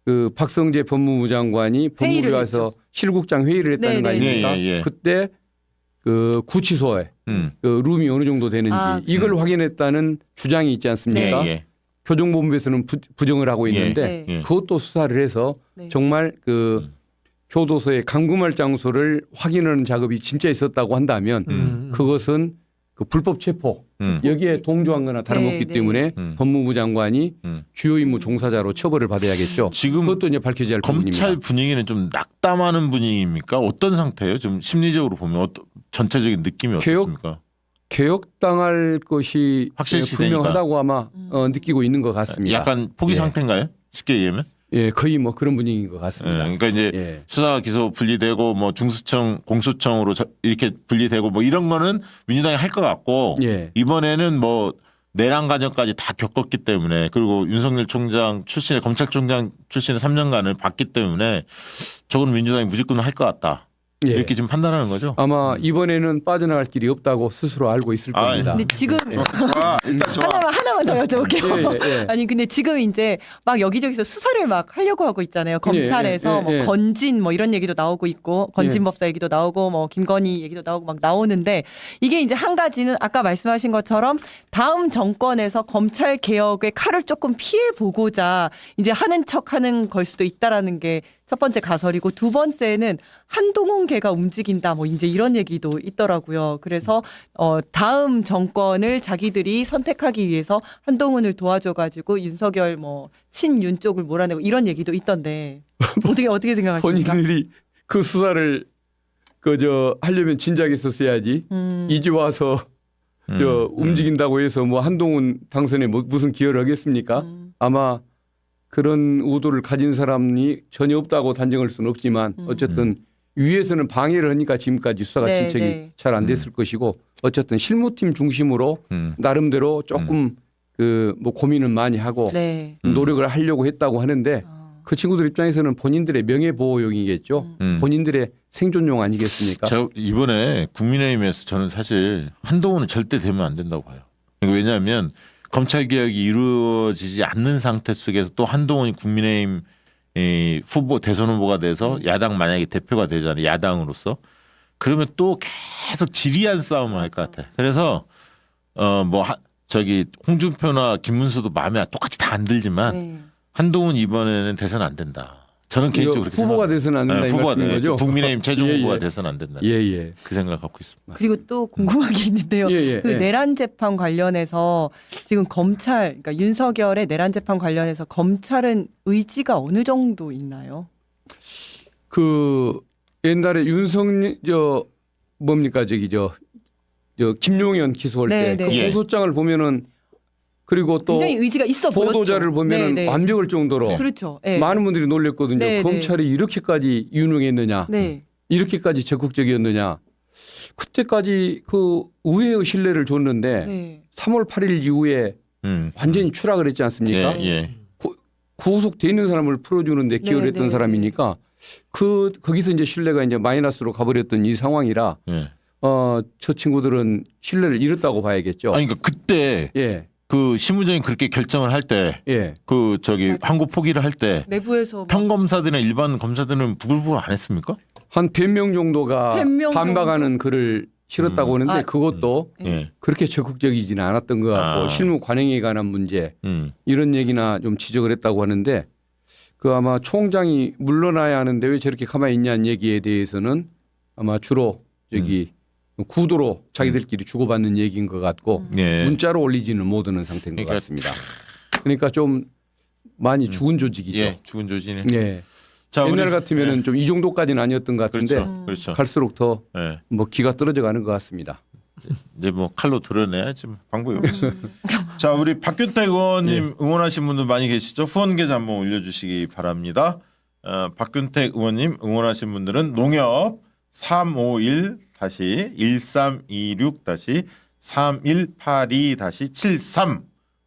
그 박성재 법무부 장관이 법무부에 회의를 와서 실국장 회의를 했다는 네, 거 네. 아닙니까? 예, 예, 예. 그때 그 구치소에 그 룸이 어느 정도 되는지 이걸 확인했다는 주장이 있지 않습니까? 예, 예. 교정본부에서는 부정을 하고 예. 있는데 예. 그것도 수사를 해서 네. 정말 그 교도소의 감금할 장소를 확인하는 작업이 진짜 있었다고 한다면 그것은 그 불법 체포 여기에 동조한 거나 다름없기 네, 때문에 법무부 장관이 주요 임무 종사자로 처벌을 받아야겠죠. 지금 그것도 이제 밝혀져야 할 검찰 부분입니다. 분위기는 좀 낙담하는 분위기입니까? 어떤 상태예요? 좀 심리적으로 보면 전체적인 느낌이 개혁- 어떻습니까? 개혁당할 것이 확실시되니까. 분명하다고 아마 느끼고 있는 것 같습니다. 약간 포기 예. 상태인가요? 쉽게 얘기하면? 예, 거의 뭐 그런 분위기인 것 예, 같습니다. 그러니까 이제 예. 수사 기소 분리되고 뭐 중수청 공소청으로 이렇게 분리되고 뭐 이런 거는 민주당이 할 것 같고 예. 이번에는 뭐 내란 과정까지 다 겪었기 때문에 그리고 윤석열 총장 출신의 검찰총장 출신의 3년간을 봤기 때문에 저거는 민주당이 무조건 할 것 같다. 예. 이렇게 좀 판단하는 거죠. 아마 이번에는 빠져나갈 길이 없다고 스스로 알고 있을 아, 겁니다. 근데 지금 좋아. 일단 좋아. 하나만 더 여쭤볼게요. 예, 예, 예. 아니 근데 지금 이제 막 여기저기서 수사를 막 하려고 하고 있잖아요. 검찰에서 예, 예, 뭐 예. 건진 뭐 이런 얘기도 나오고 있고 건진 법사 얘기도 나오고 뭐 김건희 얘기도 나오고 막 나오는데 이게 이제 한 가지는 아까 말씀하신 것처럼 다음 정권에서 검찰 개혁의 칼을 조금 피해 보고자 이제 하는 척하는 걸 수도 있다라는 게 첫 번째 가설이고 두 번째는 한동훈 개가 움직인다 뭐 이제 이런 얘기도 있더라고요. 그래서 다음 정권을 자기들이 선택하기 위해서 한동훈을 도와줘가지고 윤석열 뭐 친윤 쪽을 몰아내고 이런 얘기도 있던데 어떻게 생각하십니까? 본인들이 그 수사를 그저 하려면 진작에 했었어야지. 이제 와서 저 움직인다고 해서 뭐 한동훈 당선에 뭐 무슨 기여를 하겠습니까? 아마 그런 의도를 가진 사람이 전혀 없다고 단정할 수는 없지만 어쨌든 위에서는 방해를 하니까 지금까지 수사가 네, 진척이 네. 잘 안 됐을 것이고 어쨌든 실무팀 중심으로 나름대로 조금 그 뭐 고민을 많이 하고 네. 노력을 하려고 했다고 하는데 그 친구들 입장에서는 본인들의 명예보호용이겠죠. 본인들의 생존용 아니겠습니까? 제가 이번에 국민의힘에서 저는 사실 한동훈은 절대 되면 안 된다고 봐요. 왜냐하면 검찰 개혁이 이루어지지 않는 상태 속에서 또 한동훈이 국민의힘 이 후보 대선 후보가 돼서 야당 만약에 대표가 되잖아요. 야당으로서 그러면 또 계속 지리한 싸움을 할 것 같아. 그래서 저기 홍준표나 김문수도 마음에 똑같이 다 안 들지만 네. 한동훈 이번에는 돼서는 안 된다. 저는 개인적으로 그렇게 후보가 생각합니다. 돼서는 안 된다 이 후보가 말씀인 돼. 거죠? 국민의힘 최종 예, 후보가 예. 돼서는 안 된다. 예. 그 생각을 갖고 있습니다. 그리고 또 궁금한 게 있는데요. 예. 그 내란 재판 관련해서 지금 검찰, 그러니까 윤석열의 내란 재판 관련해서 검찰은 의지가 어느 정도 있나요? 그 옛날에 뭡니까 저 김용현 기소할 네, 때 네. 그 예. 공소장을 보면은 그리고 또 굉장히 의지가 있어 보였죠. 보도자를 보면은 네, 네. 완벽할 정도로 그렇죠. 네. 많은 분들이 놀랬거든요. 네, 네. 검찰이 이렇게까지 유능했느냐, 네. 이렇게까지 적극적이었느냐. 그때까지 그 의회의 신뢰를 줬는데 네. 3월 8일 이후에 완전히 추락을 했지 않습니까? 예. 구속돼 있는 사람을 풀어주는데 기여를 네, 했던 네, 사람이니까 거기서 이제 신뢰가 이제 마이너스로 가버렸던 이 상황이라 예. 저 친구들은 신뢰를 잃었다고 봐야겠죠. 아니 그러니까 그때 예, 그 심우정이 그렇게 결정을 할 때 예. 그 저기 맞아. 항고 포기를 할 때 내부에서 막 평검사들이나 일반 검사들은 부글부글 안 했습니까? 한 100명 정도가 100명 반박하는 글을 실었다고 하는데 아, 그것도 예. 그렇게 적극적이지는 않았던 것 같고 아. 실무 관행에 관한 문제 이런 얘기나 좀 지적을 했다고 하는데 그 아마 총장이 물러나야 하는데 왜 저렇게 가만히 있냐는 얘기에 대해서는 아마 주로 저기 구도로 자기들끼리 주고받는 얘기인 것 같고 예. 문자로 올리지는 못하는 상태인 것 그러니까 같습니다. 그러니까 좀 많이 죽은 조직이죠. 예. 죽은 조진이. 예. 자, 옛날 우리- 같으면은 좀 이 정도까지는 아니었던 것 같은데 그렇죠. 그렇죠. 갈수록 더 뭐 예. 기가 떨어져 가는 것 같습니다. 이제 뭐 칼로 드러내야지 뭐 방법이 없어. 자, 우리 박균택 의원님 응원하신 분들 많이 계시죠? 후원 계좌 한번 올려주시기 바랍니다. 박균택 의원님 응원하신 분들은 농협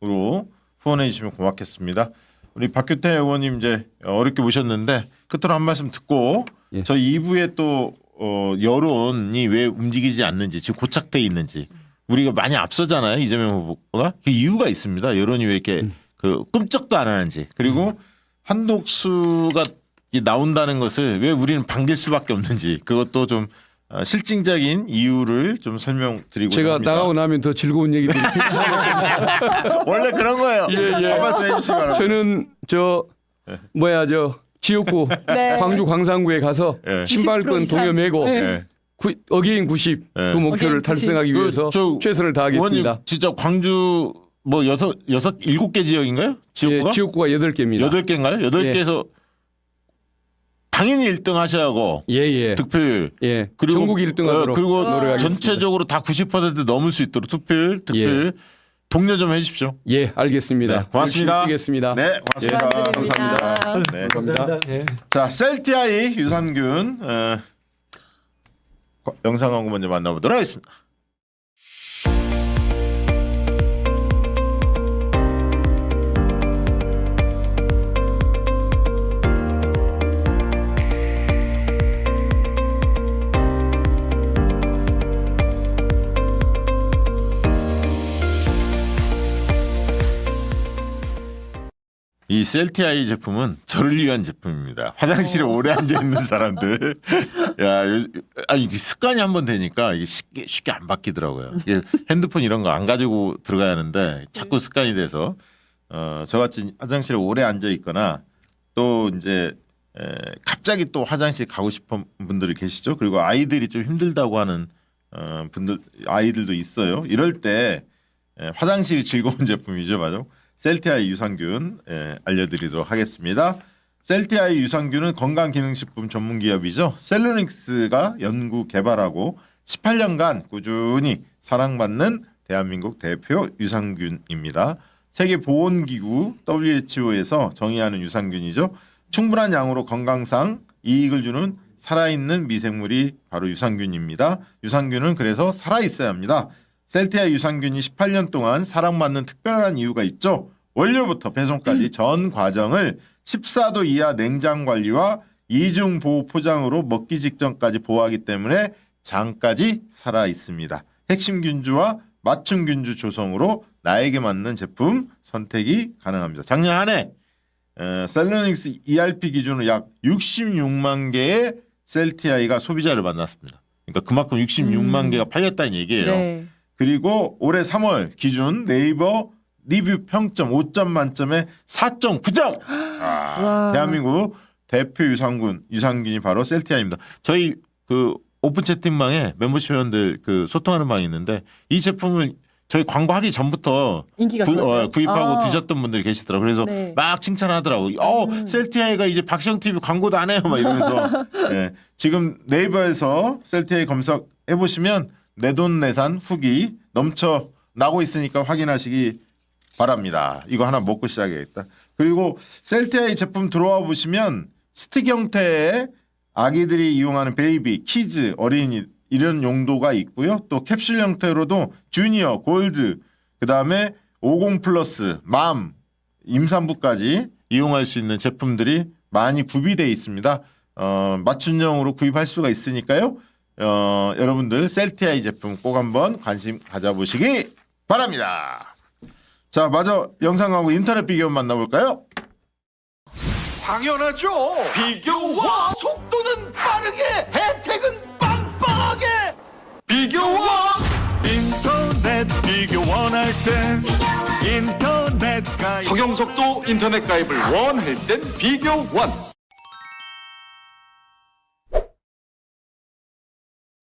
351-1326-3182-73으로 후원해 주시면 고맙겠습니다. 우리 박균택 의원님 이제 어렵게 모셨는데 끝으로 한 말씀 듣고 예. 저희 2부에 또 여론이 왜 움직이지 않는지 지금 고착돼 있는지 우리가 많이 앞서잖아요 이재명 후보가 그 이유가 있습니다. 여론이 왜 이렇게 그 끔찍도 안 하는지 그리고 한독수가 나온다는 것을 왜 우리는 반길 수밖에 없는지 그것도 좀 실증적인 이유를 좀 설명드리고 제가 합니다. 나가고 나면 더 즐거운 얘기들이 원래 그런 거예요. 예. 한 말씀 해주시기 바랍니다. 저는 저 지역구 네. 광주 광산구에 가서 예. 신발끈 20% 이상. 동여 매고 예. 어게인 90 네. 그 목표를 어게인 90. 달성하기 위해서 최선을 다하겠습니다. 의원님 진짜 광주 뭐 7개 지역인가요? 지역구가? 예, 지역구가 8개입니다. 8개인가요? 8개에서 당연히 1등 하셔야 하고 예. 득표율 예. 전국 1등하도록 그리고 노력하겠습니다. 전체적으로 다 90% 넘을 수 있도록 득표율 독려 좀 해주십시오. 예, 알겠습니다. 네, 고맙습니다. 열심히 뛰겠습니다. 네, 고맙습니다. 예, 감사합니다. 네, 감사합니다. 예. 자, 셀티아이 유산균 영상 광고 먼저 만나보도록 하겠습니다. 이 셀티아이 제품은 저를 위한 제품입니다. 화장실에 오래 앉아 있는 사람들, 이게 습관이 한번 되니까 이게 쉽게 안 바뀌더라고요. 이게 핸드폰 이런 거 안 가지고 들어가야 하는데 자꾸 습관이 돼서 저같이 화장실에 오래 앉아 있거나 또 이제 갑자기 또 화장실 가고 싶은 분들이 계시죠. 그리고 아이들이 좀 힘들다고 하는 아이들도 있어요. 이럴 때 화장실이 즐거운 제품이죠, 맞아. 셀티아이 유산균 알려드리도록 하겠습니다. 셀티아이 유산균은 건강기능식품 전문기업이죠. 셀루닉스가 연구 개발하고 18년간 꾸준히 사랑받는 대한민국 대표 유산균입니다. 세계보건기구 WHO에서 정의하는 유산균이죠. 충분한 양으로 건강상 이익을 주는 살아있는 미생물이 바로 유산균입니다. 유산균은 그래서 살아있어야 합니다. 셀티아이 유산균이 18년 동안 사랑받는 특별한 이유가 있죠. 원료부터 배송까지 전 과정을 14도 이하 냉장 관리와 이중 보호 포장으로 먹기 직전까지 보호하기 때문에 장까지 살아 있습니다. 핵심 균주와 맞춤 균주 조성으로 나에게 맞는 제품 선택이 가능합니다. 작년 한 해 셀루닉스 ERP 기준으로 약 66만 개의 셀티아이가 소비자를 만났습니다. 그러니까 그만큼 66만 개가 팔렸다는 얘기예요. 네. 그리고 올해 3월 기준 네이버 리뷰 평점 5점 만점에 4.9점. 대한민국 대표 유산균이 바로 셀티아입니다. 저희 그 오픈 채팅방에 멤버십 회원들 그 소통하는 방이 있는데 이 제품을 저희 광고하기 전부터 인기가 좋았어요. 구입하고 드셨던 분들이 계시더라고요. 그래서 네. 막 칭찬하더라고요. 셀티아이가 이제 박시영 TV 광고도 안 해요. 막 이러면서 지금 네이버에서 셀티아이 검색해 보시면 내돈내산 후기 넘쳐 나고 있으니까 확인하시기 바랍니다. 이거 하나 먹고 시작해야겠다. 그리고 셀티아이 제품 들어와 보시면 스틱 형태의 아기들이 이용하는 베이비, 키즈, 어린이 이런 용도가 있고요. 또 캡슐 형태로도 주니어, 골드, 그다음에 50 플러스, 맘, 임산부까지 이용할 수 있는 제품들이 많이 구비되어 있습니다. 맞춤형으로 구입할 수가 있으니까요. 여러분들 셀티아이 제품 꼭 한번 관심 가져보시기 바랍니다. 자, 마저 영상하고 인터넷 비교 만나볼까요? 당연하죠. 비교와 속도는 빠르게, 혜택은 빵빵하게. 비교와 인터넷 비교 원할 땐 인터넷 가입. 성형석도 인터넷 가입을 원할 땐 비교원.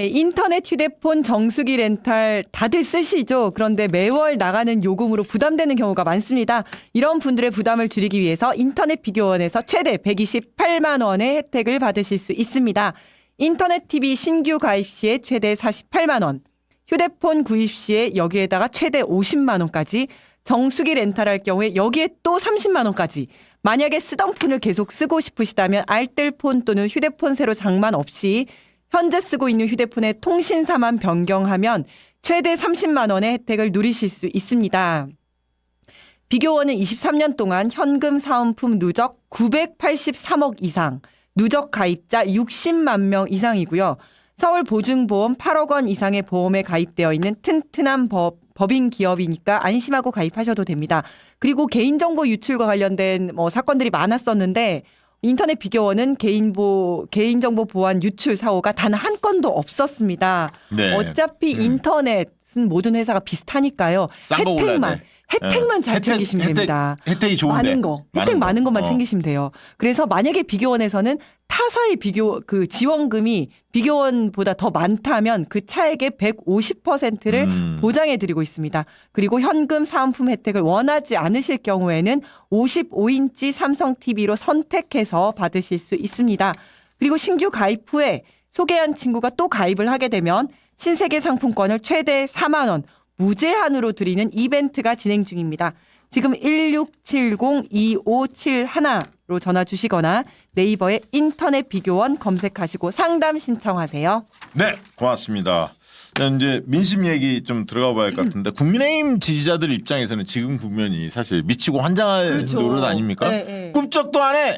인터넷 휴대폰 정수기 렌탈 다들 쓰시죠? 그런데 매월 나가는 요금으로 부담되는 경우가 많습니다. 이런 분들의 부담을 줄이기 위해서 인터넷 비교원에서 최대 128만 원의 혜택을 받으실 수 있습니다. 인터넷 TV 신규 가입 시에 최대 48만 원, 휴대폰 구입 시에 여기에다가 최대 50만 원까지, 정수기 렌탈할 경우에 여기에 또 30만 원까지. 만약에 쓰던 폰을 계속 쓰고 싶으시다면 알뜰폰 또는 휴대폰 새로 장만 없이 현재 쓰고 있는 휴대폰의 통신사만 변경하면 최대 30만 원의 혜택을 누리실 수 있습니다. 비교원은 23년 동안 현금 사은품 누적 983억 이상, 누적 가입자 60만 명 이상이고요. 서울보증보험 8억 원 이상의 보험에 가입되어 있는 튼튼한 법인 기업이니까 안심하고 가입하셔도 됩니다. 그리고 개인정보 유출과 관련된 사건들이 많았었는데 인터넷 비교원은 개인정보 보안 유출 사고가 단 한 건도 없었습니다. 네. 어차피 인터넷은 모든 회사가 비슷하니까요. 혜택만 잘 챙기시면 됩니다. 혜택이 좋은데. 많은 거. 혜택 많은 것만 어. 챙기시면 돼요. 그래서 만약에 비교원에서는 타사의 그 지원금이 비교원보다 더 많다면 그 차액의 150%를 보장해 드리고 있습니다. 그리고 현금 사은품 혜택을 원하지 않으실 경우에는 55인치 삼성 TV로 선택해서 받으실 수 있습니다. 그리고 신규 가입 후에 소개한 친구가 또 가입을 하게 되면 신세계 상품권을 최대 4만 원 무제한으로 드리는 이벤트가 진행 중입니다. 지금 1670-2571로 전화 주시거나 네이버에 인터넷 비교원 검색하시고 상담 신청하세요. 네, 고맙습니다. 자, 이제 민심 얘기 좀 들어가 봐야 할 것 같은데 국민의힘 지지자들 입장에서는 지금 국면이 사실 미치고 환장할 그렇죠. 노릇 아닙니까? 네, 네. 꿈쩍도 안 해.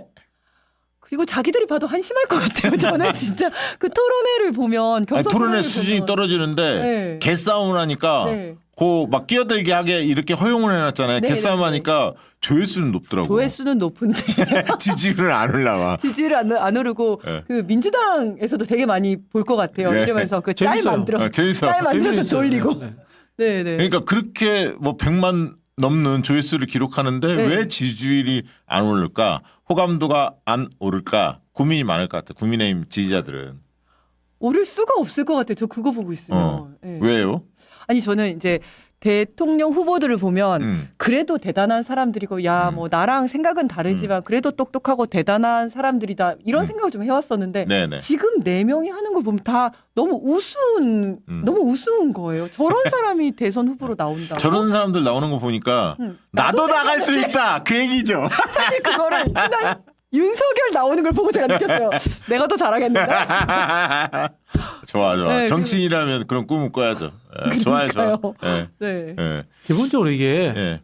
그리고 자기들이 봐도 한심할 것 같아요. 저는 진짜 그 토론회를 보면 아니, 경선 토론회 토론회를 수준이 보면 떨어지는데 네. 개싸움을 하니까 네. 그 막 끼어들게 하게 이렇게 허용을 해놨잖아요. 네, 개싸움 네, 네. 하니까 조회수는 높더라고. 조회수는 높은데 지지율은 안 올라와. 지지를 안 오르고 네. 그 민주당에서도 되게 많이 볼 것 같아요. 네. 이러면서 그 짤 재밌어요. 만들어서 재밌어. 짤 만들어서 재밌어요. 돌리고. 네. 네네. 그러니까 그렇게 뭐 100만 넘는 조회수를 기록하는데 네. 왜 지지율이 안 오를까? 호감도가 안 오를까? 고민이 많을 것 같아. 국민의힘 지지자들은. 오를 수가 없을 것 같아요. 저 그거 보고 있으면. 네. 왜요? 아니 저는 이제 대통령 후보들을 보면 그래도 대단한 사람들이고 야 뭐 나랑 생각은 다르지만 그래도 똑똑하고 대단한 사람들이다 이런 생각을 좀 해왔었는데 네네. 지금 4명이 하는 걸 보면 다 너무 우스운 너무 우스운 거예요. 저런 사람이 대선 후보로 나온다. 저런 사람들 나오는 거 보니까 나도 나갈 수 있다 그 얘기죠. 사실 그거를 지난 윤석열 나오는 걸 보고 제가 느꼈어요. 내가 더 잘하겠는데. 좋아. 네, 정치인이라면 그런 꿈을 꿔야죠. 예, 좋아요. 예, 네. 예, 기본적으로 이게 예.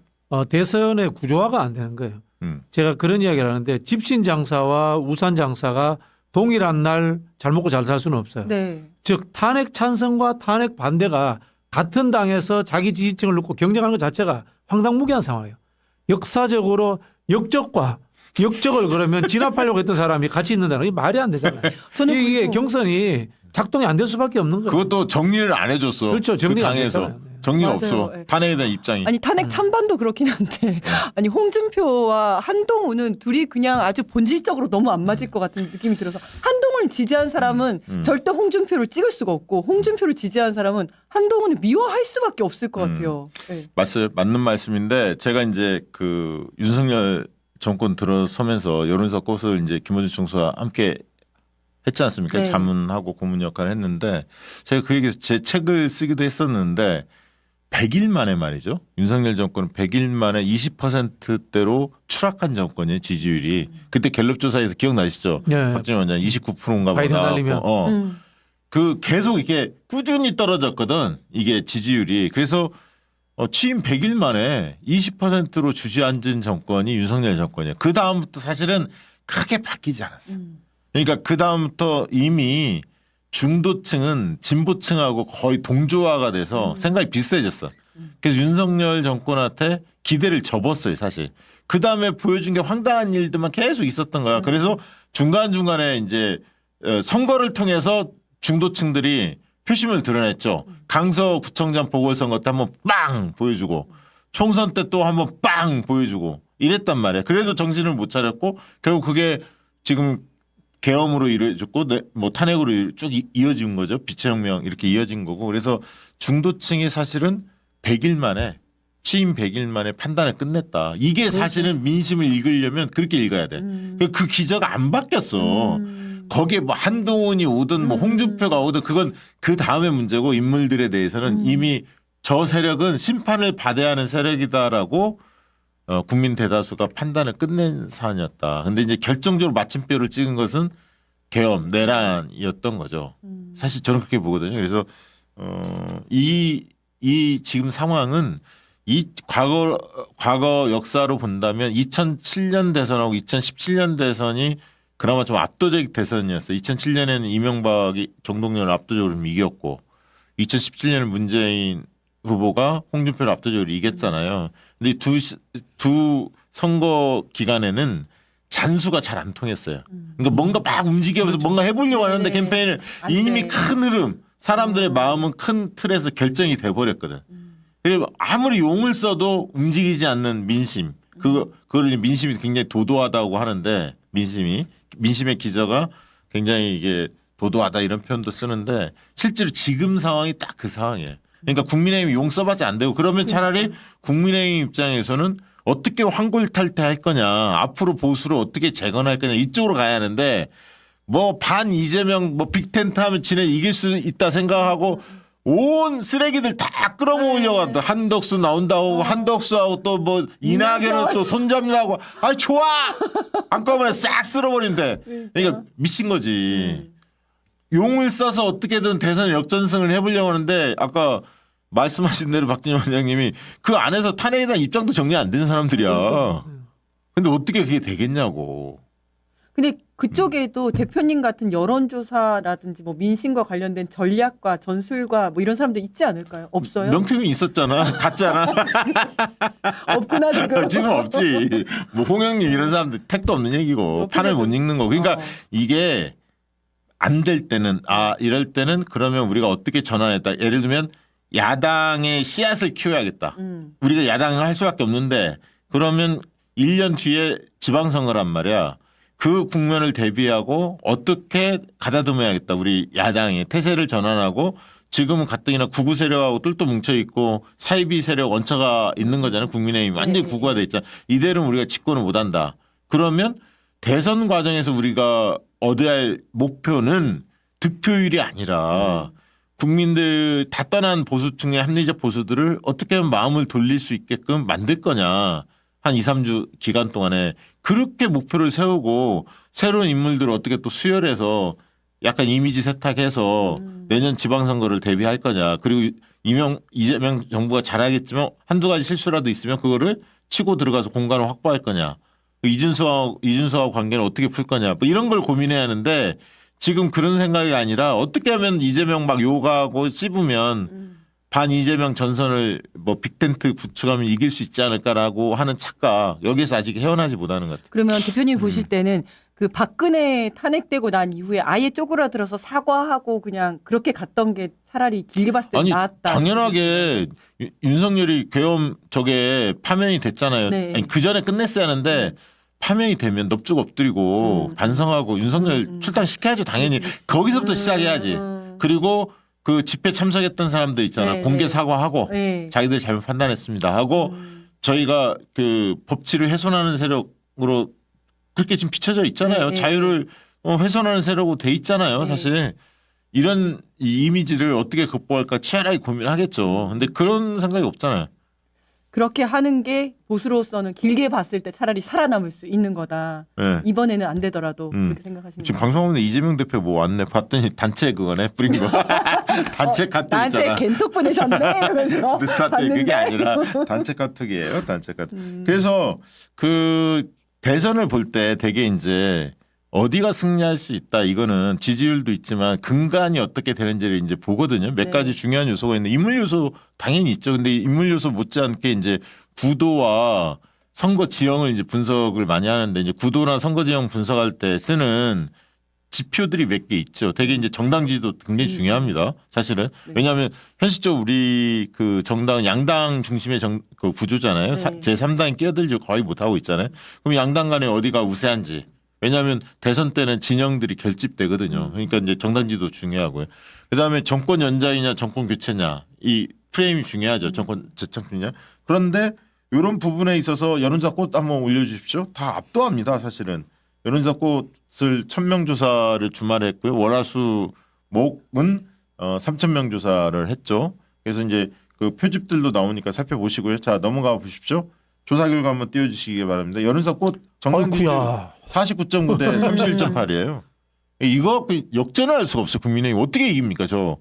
대선의 구조화가 안 되는 거예요. 제가 그런 이야기를 하는데 집신 장사와 우산 장사가 동일한 날 잘 먹고 잘 살 수는 없어요. 네. 즉 탄핵 찬성과 탄핵 반대가 같은 당에서 자기 지지층을 놓고 경쟁하는 것 자체가 황당무계한 상황이에요. 역사적으로 역적을 그러면 진압하려고 했던 사람이 같이 있는다는 게 말이 안 되잖아요. 저는 이게 그리고- 경선이 작동이 안 될 수밖에 없는 거예요. 그것도 정리를 안 해줬어. 그렇죠. 정리가 그 안 당에서 됐잖아요. 네. 정리가 맞아요. 없어. 예. 탄핵에 대한 입장이. 아니 탄핵 찬반도 그렇긴 한데 아니 홍준표와 한동훈은 둘이 그냥 아주 본질적으로 너무 안 맞을 것 같은 느낌이 들어서 한동훈을 지지한 사람은 절대 홍준표를 찍을 수가 없고 홍준표를 지지한 사람은 한동훈을 미워할 수밖에 없을 것 같아요. 네. 맞는 말씀인데 제가 이제 그 윤석열 정권 들어서면서 여론조사 꽃을 이제 김어준 총수와 함께 했지 않습니까? 네. 자문하고 고문 역할을 했는데 제가 그 얘기에서 제 책을 쓰기도 했었는데 100일 만에 말이죠. 윤석열 정권은 100일 만에 20%대로 추락한 정권이에요. 지지율이. 그때 갤럽 조사에서 기억나시죠? 네. 박정희 원장 29%인가 바이든 보다. 날리면. 그 계속 이게 꾸준히 떨어졌거든. 이게 지지율이. 그래서 취임 100일 만에 20%로 주저앉은 정권이 윤석열 정권이에요. 그 다음부터 사실은 크게 바뀌지 않았어요. 그러니까 그 다음부터 이미 중도층은 진보층하고 거의 동조화가 돼서 생각이 비슷해졌어. 그래서 윤석열 정권한테 기대를 접었어요, 사실. 그 다음에 보여준 게 황당한 일들만 계속 있었던 거야. 그래서 중간중간에 이제 선거를 통해서 중도층들이 표심을 드러냈죠. 강서구청장 보궐선거 때 한번 빵 보여주고 총선 때 또 한번 빵 보여주고 이랬단 말이야. 그래도 정신을 못 차렸고 결국 그게 지금 계엄으로 이루어졌고 뭐 탄핵으로 쭉 이어진 거죠. 빛의 혁명 이렇게 이어진 거고. 그래서 중도층이 사실은 100일 만에 취임 100일 만에 판단을 끝냈다. 이게 사실은 민심을 읽으려면 그렇게 읽어야 돼. 그 기저가 안 바뀌었어. 거기에 뭐 한동훈이 오든 뭐 홍준표가 오든 그건 그 다음의 문제고 인물들에 대해서는 이미 저 세력은 심판을 받아야 하는 세력이다라고 국민 대다수가 판단을 끝낸 사안이었다. 근데 이제 결정적으로 마침표를 찍은 것은 계엄, 내란이었던 거죠. 사실 저는 그렇게 보거든요. 그래서 이 지금 상황은 이 과거 역사로 본다면 2007년 대선하고 2017년 대선이 그나마 좀 압도적 대선이었어요. 2007년에는 이명박이 정동영을 압도적으로 좀 이겼고 2017년에 문재인 후보가 홍준표를 압도적으로 이겼잖아요. 근데 두 선거 기간에는 잔수가 잘 안 통했어요. 그러니까 뭔가 막 움직여서 뭔가 해보려고 하는데 네네. 캠페인을 안 이미 돼. 큰 흐름, 사람들의 마음은 큰 틀에서 결정이 돼버렸거든. 그리고 아무리 용을 써도 움직이지 않는 민심. 그걸 민심이 굉장히 도도하다고 하는데 민심의 기저가 굉장히 이게 도도하다 이런 표현도 쓰는데 실제로 지금 상황이 딱 그 상황이에요. 그러니까 국민의힘이 용 써봤자 안 되고 그러면 차라리 국민의힘 입장에서는 어떻게 환골탈퇴할 거냐 앞으로 보수를 어떻게 재건할 거냐 이쪽으로 가야 하는데 뭐 반 이재명 뭐 빅텐트 하면 지네 이길 수 있다 생각하고 온 쓰레기들 다 끌어모으려고 한다. 한덕수 나온다고 한덕수하고 또 뭐 이낙연은 또 손잡냐고 아 좋아 한꺼번에 싹 쓸어버린대. 그러니까 미친 거지. 용을 써서 어떻게든 대선 역전승을 해보려고 하는데 아까 말씀하신 대로 박진영 원장님이 그 안에서 탄핵에 대한 입장도 정리 안 된 사람들이야. 근데 어떻게 그게 되겠냐고. 근데 그쪽에도 대표님 같은 여론조사라든지 뭐 민심과 관련된 전략과 전술과 뭐 이런 사람들 있지 않을까요? 없어요? 명태균 있었잖아. 갔잖아. 없구나 지금. 지금 없지. 뭐 홍영님 이런 사람들 택도 없는 얘기고 판을 못 읽는 거. 그러니까 이게 안 될 때는 이럴 때는 그러면 우리가 어떻게 전환했다. 예를 들면 야당의 씨앗을 키워야겠다. 우리가 야당을 할 수밖에 없는데 그러면 1년 뒤에 지방선거란 말이야. 그 국면을 대비하고 어떻게 가다듬어야겠다. 우리 야당이 태세를 전환하고 지금은 가뜩이나 구구 세력하고 똘똘 뭉쳐 있고 사이비 세력 원처가 있는 거잖아요. 국민의힘 완전히 구구가 돼 있잖아. 이대로는 우리가 집권을 못한다. 그러면 대선 과정에서 우리가 얻어야 할 목표는 득표율이 아니라 국민들 다 떠난 보수층의 합리적 보수들을 어떻게 하면 마음을 돌릴 수 있게끔 만들 거냐. 한 2, 3주 기간 동안에 그렇게 목표를 세우고 새로운 인물들을 어떻게 또 수혈해서 약간 이미지 세탁해서 내년 지방선거를 대비할 거냐. 그리고 이재명 정부가 잘하겠지만 한두 가지 실수라도 있으면 그거를 치고 들어가서 공간을 확보할 거냐. 이준수와 관계는 어떻게 풀 거냐. 뭐 이런 걸 고민해야 하는데 지금 그런 생각이 아니라 어떻게 하면 이재명 막 욕하고 씹으면 반 이재명 전선을 뭐 빅텐트 구축하면 이길 수 있지 않을까라고 하는 착각 여기서 아직 헤어나지 못하는 것 같아요. 그러면 대표님 보실 때는 그 박근혜 탄핵되고 난 이후에 아예 쪼그라들어서 사과하고 그냥 그렇게 갔던 게 차라리 길게 봤을 때 아니 나았다. 당연하게 윤석열이 계엄 저게 파면이 됐잖아요. 네. 아니, 그 전에 끝냈어야 하는데 파면이 되면 넙죽 엎드리고 반성하고 윤석열 출당시켜야죠. 당연히 거기서부터 시작해야지. 그리고 그 집회 참석했던 사람들 있잖아. 네, 공개 네. 사과하고 네. 자기들 잘못 판단했습니다 하고 저희가 그 법치를 훼손하는 세력으로 그렇게 지금 비춰져 있잖아요. 네, 자유를 훼손하는 세력으로 돼 있잖아요. 네. 사실 이런 이 이미지를 어떻게 극복할까 치열하게 고민을 하겠죠. 근데 그런 생각이 없잖아요. 그렇게 하는 게 보수로서는 길게 봤을 때 차라리 살아남을 수 있는 거다. 네. 이번에는 안 되더라도 그렇게 생각하시는 지금 거예요. 방송하는데 이재명 대표 뭐 왔네 봤더니 단체 그거네 뿌린 거 단체 카톡 나한테 있잖아. 겐톡 보내셨네 이러면서 늦었대 그게 봤는데. 아니라 단체 카톡이에요. 단체 카톡. 그래서 그 대선을 볼 때 되게 이제 어디가 승리할 수 있다 이거는 지지율도 있지만 근간이 어떻게 되는지를 이제 보거든요. 몇 네. 가지 중요한 요소가 있는데 인물 요소 당연히 있죠. 근데 인물 요소 못지않게 이제 구도와 선거 지형을 이제 분석을 많이 하는데 이제 구도나 선거 지형 분석할 때 쓰는 지표들이 몇 개 있죠. 되게 이제 정당 지지도 굉장히 중요합니다. 사실은 네. 왜냐하면 현실적으로 우리 그 정당은 양당 중심의 그 구조잖아요. 네. 제3당이 끼어들지 거의 못 하고 있잖아요. 그럼 양당 간에 어디가 우세한지. 왜냐하면 대선 때는 진영들이 결집되거든요. 그러니까 이제 정당 지도 중요하고요. 그다음에 정권 연장이냐 정권 교체냐 이 프레임이 중요하죠. 정권 재창출이냐. 그런데 이런 부분에 있어서 여론조사 꽃 한번 올려주십시오. 다 압도합니다. 사실은 여론조사 꽃을 1,000명 조사를 주말에 했고요. 월화수 목은 3,000명 조사를 했죠. 그래서 이제 그 표집들도 나오니까 살펴보시고요. 자 넘어가 보십시오. 조사 결과 한번 띄워주시기 바랍니다. 여론조사 꽃 정당 지지율 아이쿠야. 49.9 대 31.8이에요. 이거 역전을 할 수가 없어요. 국민의힘 어떻게 이깁니까? 저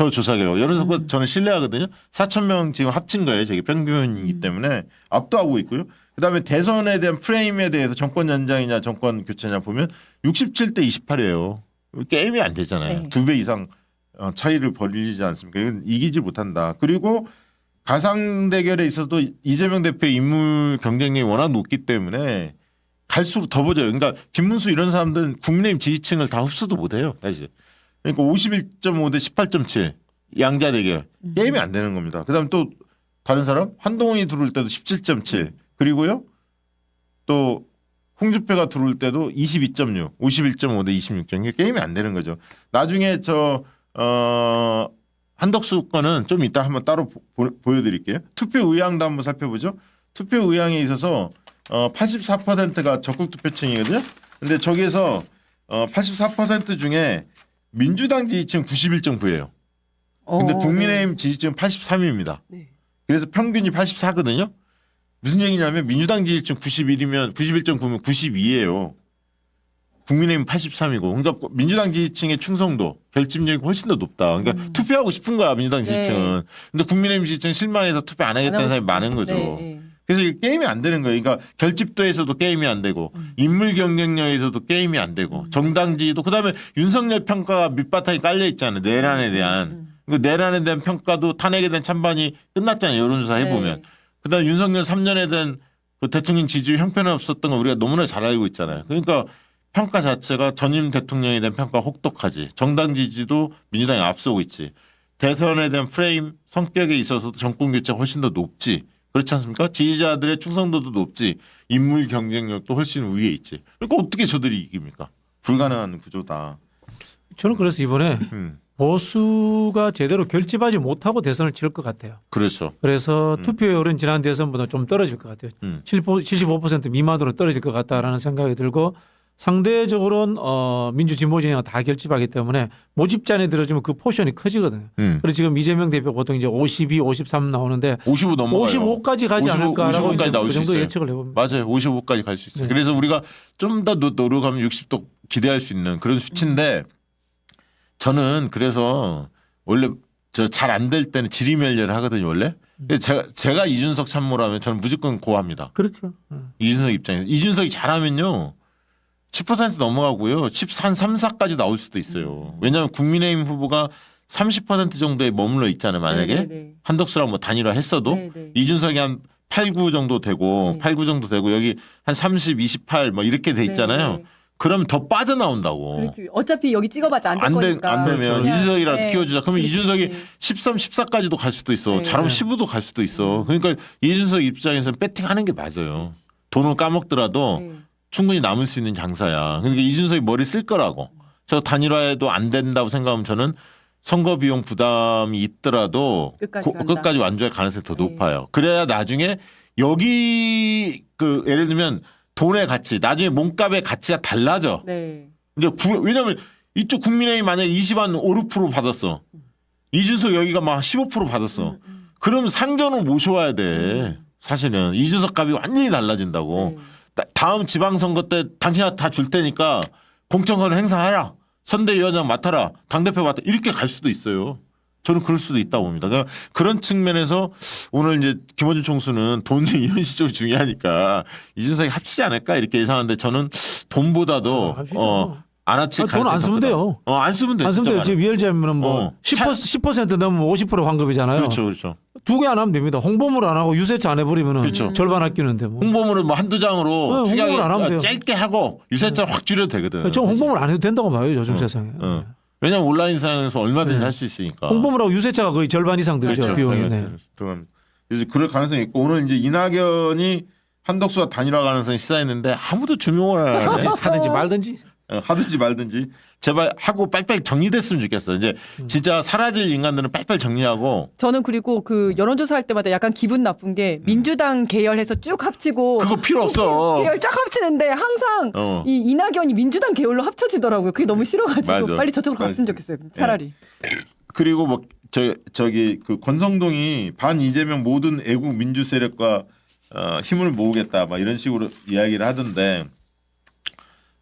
조사 결과. 여론조사 저는 신뢰하거든요. 4,000명 지금 합친 거예요. 저게 평균이기 때문에 압도하고 있고요. 그다음에 대선에 대한 프레임에 대해서 정권 연장이냐 정권 교체냐 보면 67대 28이에요. 게임이 안 되잖아요. 네. 2배 이상 차이를 벌이지 않습니까? 이건 이기지 못한다. 그리고 가상 대결에 있어도 이재명 대표의 인물 경쟁력이 워낙 높기 때문에 갈수록 더 보져요. 그러니까 김문수 이런 사람들은 국민의힘 지지층을 다 흡수도 못해요. 사실. 그러니까 51.5 대 18.7 양자 대결 게임이 안 되는 겁니다. 그다음 또 다른 사람 한동훈이 들어올 때도 17.7 그리고요 또 홍준표가 들어올 때도 22.6, 51.5 대 26점. 이게 게임이 안 되는 거죠. 나중에 한덕수 거는 좀 이따 한번 따로 보여드릴게요. 투표 의향도 한번 살펴보죠. 투표 의향에 있어서 84%가 적극 투표층이거든요. 근데 저기에서 84% 중에 민주당 지지층 91.9예요. 근데 국민의힘 지지층 83입니다. 네. 그래서 평균이 84거든요. 무슨 얘기냐면 민주당 지지층 91이면 91.9면 92예요. 국민의힘 83이고. 그러니까 민주당 지지층의 충성도, 결집력이 훨씬 더 높다. 그러니까 투표하고 싶은 거야 민주당 지지층은. 네. 근데 국민의힘 지지층 실망해서 투표 안 하겠다는 사람이 많은 거죠. 네. 그래서 이게 게임이 안 되는 거예요. 그러니까 결집도에서도 게임이 안 되고 인물 경쟁력에서도 게임이 안 되고 정당 지지도 그다음에 윤석열 평가가 밑바탕이 깔려 있잖아요. 내란에 대한. 그 내란에 대한 평가도 탄핵에 대한 찬반이 끝났잖아요. 여론조사 해보면. 네. 그다음에 윤석열 3년에 대한 그 대통령 지지율 형편없었던 거 우리가 너무나 잘 알고 있잖아요. 그러니까 평가 자체가 전임 대통령에 대한 평가가 혹독하지. 정당 지지도 민주당이 앞서고 있지. 대선에 대한 프레임 성격에 있어서도 정권 교체가 훨씬 더 높지. 그렇지 않습니까? 지지자들의 충성도도 높지. 인물 경쟁력도 훨씬 위에 있지. 그러니까 어떻게 저들이 이깁니까? 불가능한 구조다. 저는 그래서 이번에 보수가 제대로 결집하지 못하고 대선을 치를 것 같아요. 그렇죠. 그래서 투표율은 지난 대선보다 좀 떨어질 것 같아요. 75% 미만으로 떨어질 것 같다라는 생각이 들고 상대적으로는 민주진보 진영이 다 결집하기 때문에 모집잔에 들어주면 그 포션이 커지거든요. 그래서 지금 이재명 대표 보통 이제 52, 53 나오는데 55 넘어가요. 55까지 가지 55, 않을까라고 55까지 나올 그 수 정도 있어요. 예측을 해봅니다. 맞아요. 55까지 갈 수 있어요. 네. 그래서 우리가 좀 더 노력하면 60도 기대할 수 있는 그런 수치인데 저는 그래서 원래 저 잘 안 될 때는 지리멸렬을 하거든요. 원래. 제가 이준석 참모라면 저는 무조건 고합니다. 그렇죠. 이준석 입장에서. 이준석이 잘하면요. 10% 넘어가고요. 13, 3, 4까지 나올 수도 있어요. 왜냐하면 국민의힘 후보가 30% 정도에 머물러 있잖아요. 만약에 네. 한덕수랑 뭐 단일화 했어도 네. 이준석이 한 8, 9 정도 되고 네. 8, 9 정도 되고 여기 한 30, 28 뭐 이렇게 돼 있잖아요. 네. 그러면 더 빠져나온다고. 그렇지. 어차피 여기 찍어봤자 안 될 거니까. 안 되면 그냥, 이준석이라도 네. 키워주자. 그러면 그렇지. 이준석이 13, 14까지도 갈 수도 있어. 네. 잘하면 15도 갈 수도 있어. 그러니까 이준석 입장에서는 배팅하는 게 맞아요. 돈을 까먹더라도 네. 충분히 남을 수 있는 장사야. 그러니까 이준석이 머리 쓸 거라고. 저 단일화에도 안 된다고 생각하면 저는 선거 비용 부담이 있더라도 끝까지 간다. 끝까지 완주할 가능성이 더 네. 높아요. 그래야 나중에 여기 그 예를 들면 돈의 가치, 나중에 몸값의 가치가 달라져. 네. 이제 왜냐하면 이쪽 국민의힘 만약에 20한 5, 6% 받았어. 이준석 여기가 막 15% 받았어. 그럼 상전을 모셔와야 돼. 사실은 이준석 값이 완전히 달라진다고. 네. 다음 지방선거 때 당신한테 다 줄 테니까 공천권을 행사하라. 선대위원장 맡아라. 당대표 맡아. 이렇게 갈 수도 있어요. 저는 그럴 수도 있다고 봅니다. 그러니까 그런 측면에서 오늘 이제 김원준 총수는 돈이 이런 식으로 중요하니까 이준석이 합치지 않을까 이렇게 예상하는데 저는 돈보다도 안아칠 돈 안 쓰면 돼요. 안 쓰면 돼. 안 쓰면 돼요. 지금 예를 들면 뭐 10% 넘으면 50% 환급이잖아요. 그렇죠, 그렇죠. 두 개 안 하면 됩니다. 홍보물 안 하고 유세차 안 해버리면 그렇죠. 절반 아끼는데 뭐. 홍보물을 뭐 한두 장으로 네, 홍보물 안 하면 돼요. 짧게 하고 유세차 확 줄여도 되거든. 저 홍보물 안 해도 된다고 봐요. 요즘 세상에. 왜냐면 온라인상에서 얼마든지 네. 할 수 있으니까. 홍보물하고 유세차가 거의 절반 이상 들죠. 그렇죠. 비용이. 네. 그래서 그럴 가능성이 있고 오늘 이제 이낙연이 한덕수와 단일화 가능성이 시사했는데 아무도 주목을 안 하네. 하든지 말든지. 하든지 말든지 제발 하고 빨리빨리 정리됐으면 좋겠어. 이제 진짜 사라질 인간들은 빨리빨리 정리하고. 저는 그리고 그 여론조사 할 때마다 약간 기분 나쁜 게 민주당 계열해서 쭉 합치고 그거 필요 없어. 계열 쫙 합치는데 항상 이 이낙연이 민주당 계열로 합쳐지더라고요. 그게 너무 싫어가지고 맞아. 빨리 저쪽으로 갔으면 좋겠어요. 차라리. 그리고 뭐 저기 그 권성동이 반 이재명 모든 애국 민주 세력과 힘을 모으겠다 막 이런 식으로 이야기를 하던데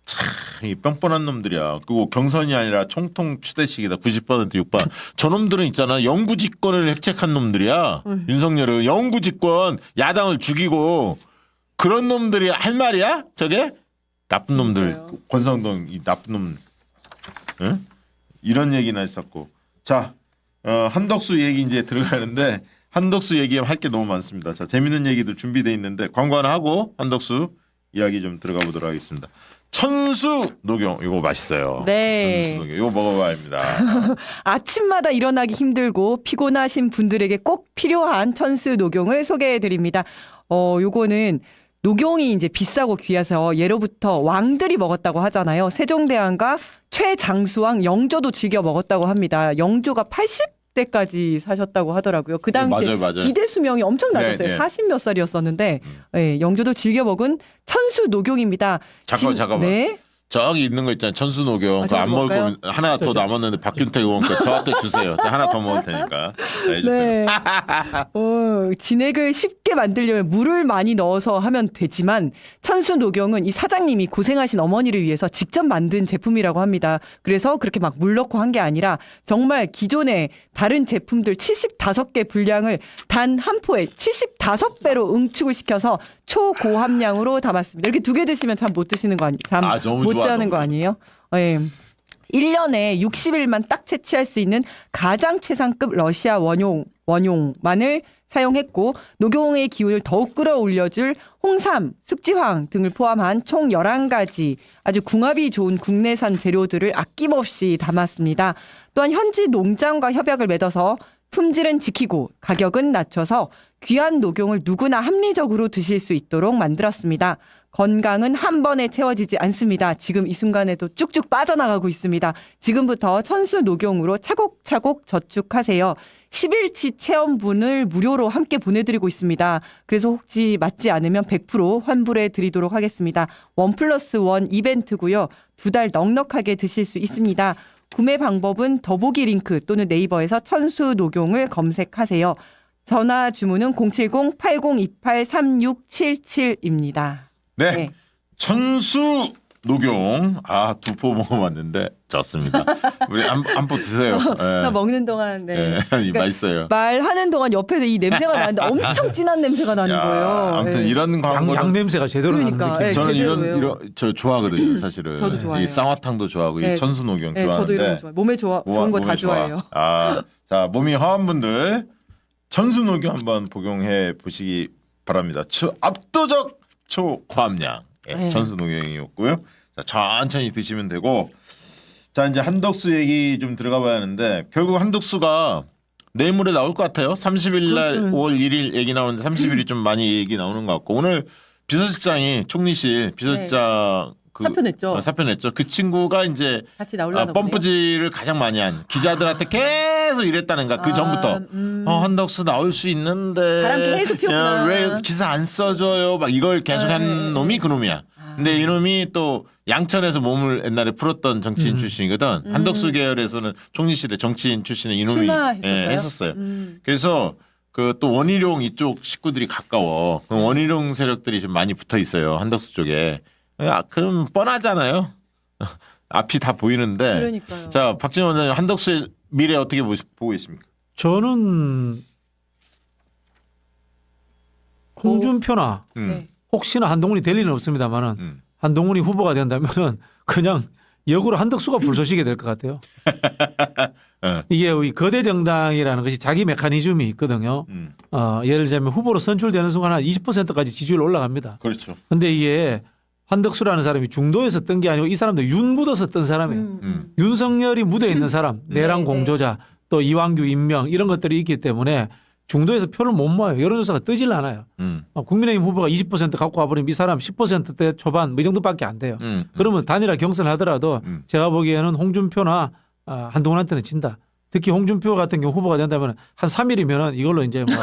참 이 뻔뻔한 놈들이야. 그리고 경선이 아니라 총통 추대식이다. 90% 6반. 저놈들은 있잖아. 영구집권을 획책한 놈들이야. 윤석열은 영구집권 야당을 죽이고 그런 놈들이 할 말이야? 저게? 나쁜 놈들. 맞아요. 권성동 이 나쁜 놈. 응? 이런 얘기나 했었고. 자 한덕수 얘기 이제 들어가는데 한덕수 얘기하면 할 게 너무 많습니다. 자 재밌는 얘기도 준비돼 있는데 광고 하나 하고 한덕수 이야기 좀 들어가 보도록 하겠습니다. 천수 녹용 이거 맛있어요. 네. 천수 녹용 이거 먹어봐야 합니다. 아침마다 일어나기 힘들고 피곤하신 분들에게 꼭 필요한 천수 녹용을 소개해 드립니다. 요거는 녹용이 이제 비싸고 귀해서 예로부터 왕들이 먹었다고 하잖아요. 세종대왕과 최장수왕 영조도 즐겨 먹었다고 합니다. 영조가 80대까지 사셨다고 하더라고요. 그 당시에 맞아요. 기대 수명이 엄청 낮았어요. 네. 40몇 살이었었는데 네, 영조도 즐겨 먹은 천수 녹용입니다. 잠깐만. 네. 저기 있는 거 있잖아요. 천수 녹용. 아, 그거 안 저도 먹을 먹을까요? 거면 하나 더 남았는데 박균택 의원께 저한테 주세요. 하나 더 먹을 테니까. 네, 해주세요. 네. 진액을 쉽게 만들려면 물을 많이 넣어서 하면 되지만 천수 녹용은 이 사장님이 고생하신 어머니를 위해서 직접 만든 제품이라고 합니다. 그래서 그렇게 막 물 넣고 한 게 아니라 정말 기존의 다른 제품들 75개 분량을 단 한 포에 75배로 응축을 시켜서 초고함량으로 담았습니다. 이렇게 두 개 드시면 잠 못 드시는 거 아니에요? 잠 너무 못 좋아, 자는 너무 거 좋아. 아니에요? 예. 1년에 60일만 딱 채취할 수 있는 가장 최상급 러시아 원용만을 사용했고 녹용의 기운을 더욱 끌어올려줄 홍삼, 숙지황 등을 포함한 총 11가지 아주 궁합이 좋은 국내산 재료들을 아낌없이 담았습니다. 또한 현지 농장과 협약을 맺어서 품질은 지키고 가격은 낮춰서 귀한 녹용을 누구나 합리적으로 드실 수 있도록 만들었습니다. 건강은 한 번에 채워지지 않습니다. 지금 이 순간에도 쭉쭉 빠져나가고 있습니다. 지금부터 천수 녹용으로 차곡차곡 저축하세요. 10일치 체험분을 무료로 함께 보내드리고 있습니다. 그래서 혹시 맞지 않으면 100% 환불해 드리도록 하겠습니다. 1+1 이벤트고요. 2달 넉넉하게 드실 수 있습니다. 구매 방법은 더보기 링크 또는 네이버에서 천수 녹용을 검색하세요. 전화 주문은 070-8028-3677입니다. 네. 천수 녹용. 두 포 먹어봤는데 졌습니다. 우리 한 포 드세요. 네. 저 먹는 동안 맛있어요. 말하는 동안 옆에서 이 냄새가 나는데 엄청 진한 냄새가 나는 거예요. 아무튼 네. 이런 광고는 양 냄새가 제대로 그러니까, 나는 느낌. 네, 저는 제대로예요. 이런 저 좋아하거든요, 사실은. 저도 좋아해요. 이 쌍화탕도 좋아하고 네. 이 천수 녹용 네, 좋아하는데. 저도 이런 거 좋아해요. 몸에 좋은 거 다 몸에 좋아. 좋아해요. 자, 몸이 허한 분들 천수 녹용 한번 복용해 보시기 바랍니다. 압도적 초고함량 네. 천수 녹용이었고요. 자, 천천히 드시면 되고. 자, 이제 한덕수 얘기 좀 들어가 봐야 하는데 결국 한덕수가 내일 모레 나올 것 같아요. 30일 날 그렇죠. 5월 1일 얘기 나오는데 30일이 좀 많이 얘기 나오는 것 같고 오늘 비서실장이 총리실 비서실장 사표냈죠. 사표냈죠. 그 친구가 이제 같이 나오려나 보네요. 펌프질을 가장 많이 한 기자들한테 계속 이랬다는가 그 전부터 한덕수 나올 수 있는데 바람 계속 피웠구나. 왜 기사 안 써줘요 막 이걸 계속 한 놈이 그놈이야. 근데 이놈이 또 양천에서 몸을 옛날에 풀었던 정치인 출신이거든. 한덕수 계열에서는 총리실에 정치인 출신의 이놈이 출마했었어요? 했었어요. 그래서 그 또 원희룡 이쪽 식구들이 가까워. 그럼 원희룡 세력들이 좀 많이 붙어 있어요. 한덕수 쪽에. 그럼 뻔하잖아요. 앞이 다 보이는데. 그러니까요. 자, 박진원 원장님 한덕수의 미래 어떻게 보고 계십니까? 저는 홍준표나 네. 혹시나 한동훈이 될 리는 없습니다만은 한동훈이 후보가 된다면은 그냥 역으로 한덕수가 불쏘시게 될 것 같아요. 이게 이 거대 정당이라는 것이 자기 메커니즘이 있거든요. 예를 들자면 후보로 선출되는 순간 한 20%까지 지지율 올라갑니다. 그렇죠. 근데 이게 한덕수라는 사람이 중도에서 뜬 게 아니고 이 사람도 윤 묻어서 뜬 사람이에요. 윤석열이 묻어 있는 사람, 내랑 공조자, 또 이완규 임명 이런 것들이 있기 때문에 중도에서 표를 못 모아요. 여론조사가 뜨질 않아요. 국민의힘 후보가 20% 갖고 와버리면 이 사람 10%대 초반 뭐 이 정도밖에 안 돼요. 그러면 단일화 경선을 하더라도 제가 보기에는 홍준표나 한동훈한테는 진다. 특히 홍준표 같은 경우 후보가 된다면 한 3일이면은 이걸로 이제 뭐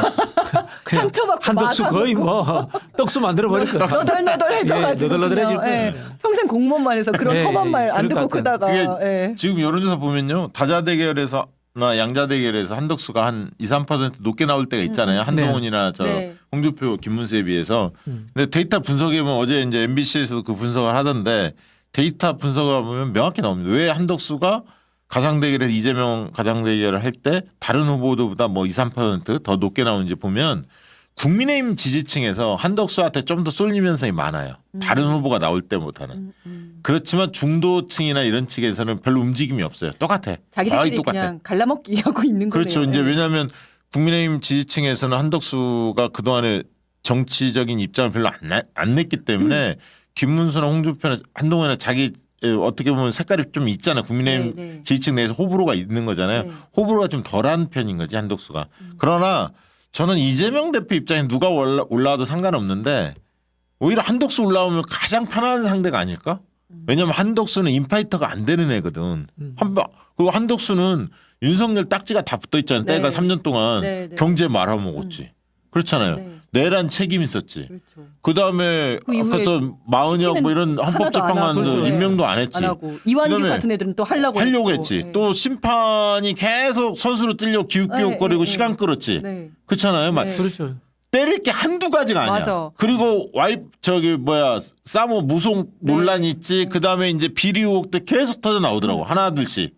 그냥 상처받고 한덕수 거의 뭐 떡수 만들어 버릴 거예요. 너덜너덜해져가지고 너덜너덜해질 그냥, 거예요. 평생 공무원만 해서 그런 예, 험한 말 안 그럴 듣고 것 같아요. 크다가 그게 지금 여론조사 보면요. 다자 대결에서 양자 대결에서 한덕수가 한 2~3% 높게 나올 때가 있잖아요. 한동훈이나 저 네. 홍준표, 김문수에 비해서. 근데 데이터 분석해 보면 어제 이제 MBC에서도 그 분석을 하던데 데이터 분석을 보면 명확히 나옵니다. 왜 한덕수가 가상 대결에서 이재명 가상 대결을 할 때 다른 후보들보다 뭐 2~3% 더 높게 나오는지 보면 국민의힘 지지층에서 한덕수한테 좀 더 쏠림 현상이 많아요. 다른 후보가 나올 때보다는. 그렇지만 중도층이나 이런 측에서는 별로 움직임이 없어요. 똑같아. 거의 자기들끼리 똑같아. 그냥 갈라먹기 하고 있는 거예요. 그렇죠. 이제 왜냐하면 국민의힘 지지층에서는 한덕수가 그동안에 정치적인 입장을 별로 안 냈기 때문에 김문수나 홍준표나 한동훈이나 자기 어떻게 보면 색깔이 좀 있잖아. 국민의힘 네, 네. 지지층 내에서 호불호가 있는 거잖아요. 네. 호불호가 좀 덜한 편인 거지 한덕수가. 그러나 저는 이재명 대표 입장에 누가 올라와도 상관없는데 오히려 한덕수 올라오면 가장 편안한 상대가 아닐까? 왜냐면 한덕수는 인파이터가 안 되는 애거든. 그리고 한덕수는 윤석열 딱지가 다 붙어 있잖아요. 네. 때가 3년 동안 네, 네. 경제 말아먹었지. 그렇잖아요. 네. 내란 책임 있었지. 그렇죠. 그다음에 그 이후에 아까 또 마은혁 뭐 이런 하나도 안 헌법재판관도 하고. 네. 임명도 안 했지. 안 하고 이완규 그다음에 같은 애들은 또 하려고 했지. 네. 또 심판이 계속 선수로 뛰려고 기웃기웃거리고 네, 시간 네. 끌었지. 네. 그렇잖아요. 네. 그렇죠. 때릴 게 한두 가지가 아니야. 맞아. 그리고 사모 무속 논란이 있지. 그다음에 이제 비리 의혹도 계속 터져 나오더라고. 하나둘씩.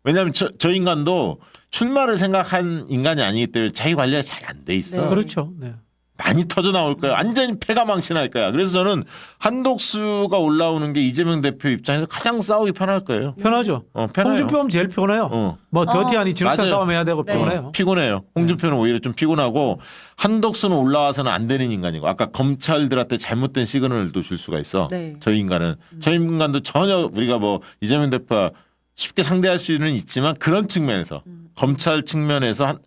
왜냐하면 저 인간도 출마를 생각한 인간이 아니기 때문에 자기 관리가 잘 안 돼 있어. 네. 그렇죠. 네. 많이 터져 나올 거야. 완전히 패가 망신할 거야. 그래서 저는 한덕수가 올라오는 게 이재명 대표 입장에서 가장 싸우기 편할 거예요. 편하죠. 편해요. 홍준표면 제일 피곤해요. 뭐 더티하니 지긋한 맞아요. 싸움 해야 되고 네. 피곤해요. 피곤해요. 홍준표는 오히려 좀 피곤하고 한덕수는 올라와서는 안 되는 인간이고 아까 검찰들한테 잘못된 시그널도 줄 수가 있어. 네. 저 인간은 저 인간도 전혀 우리가 뭐 이재명 대표와 쉽게 상대할 수는 있지만 그런 측면에서 검찰 측면에서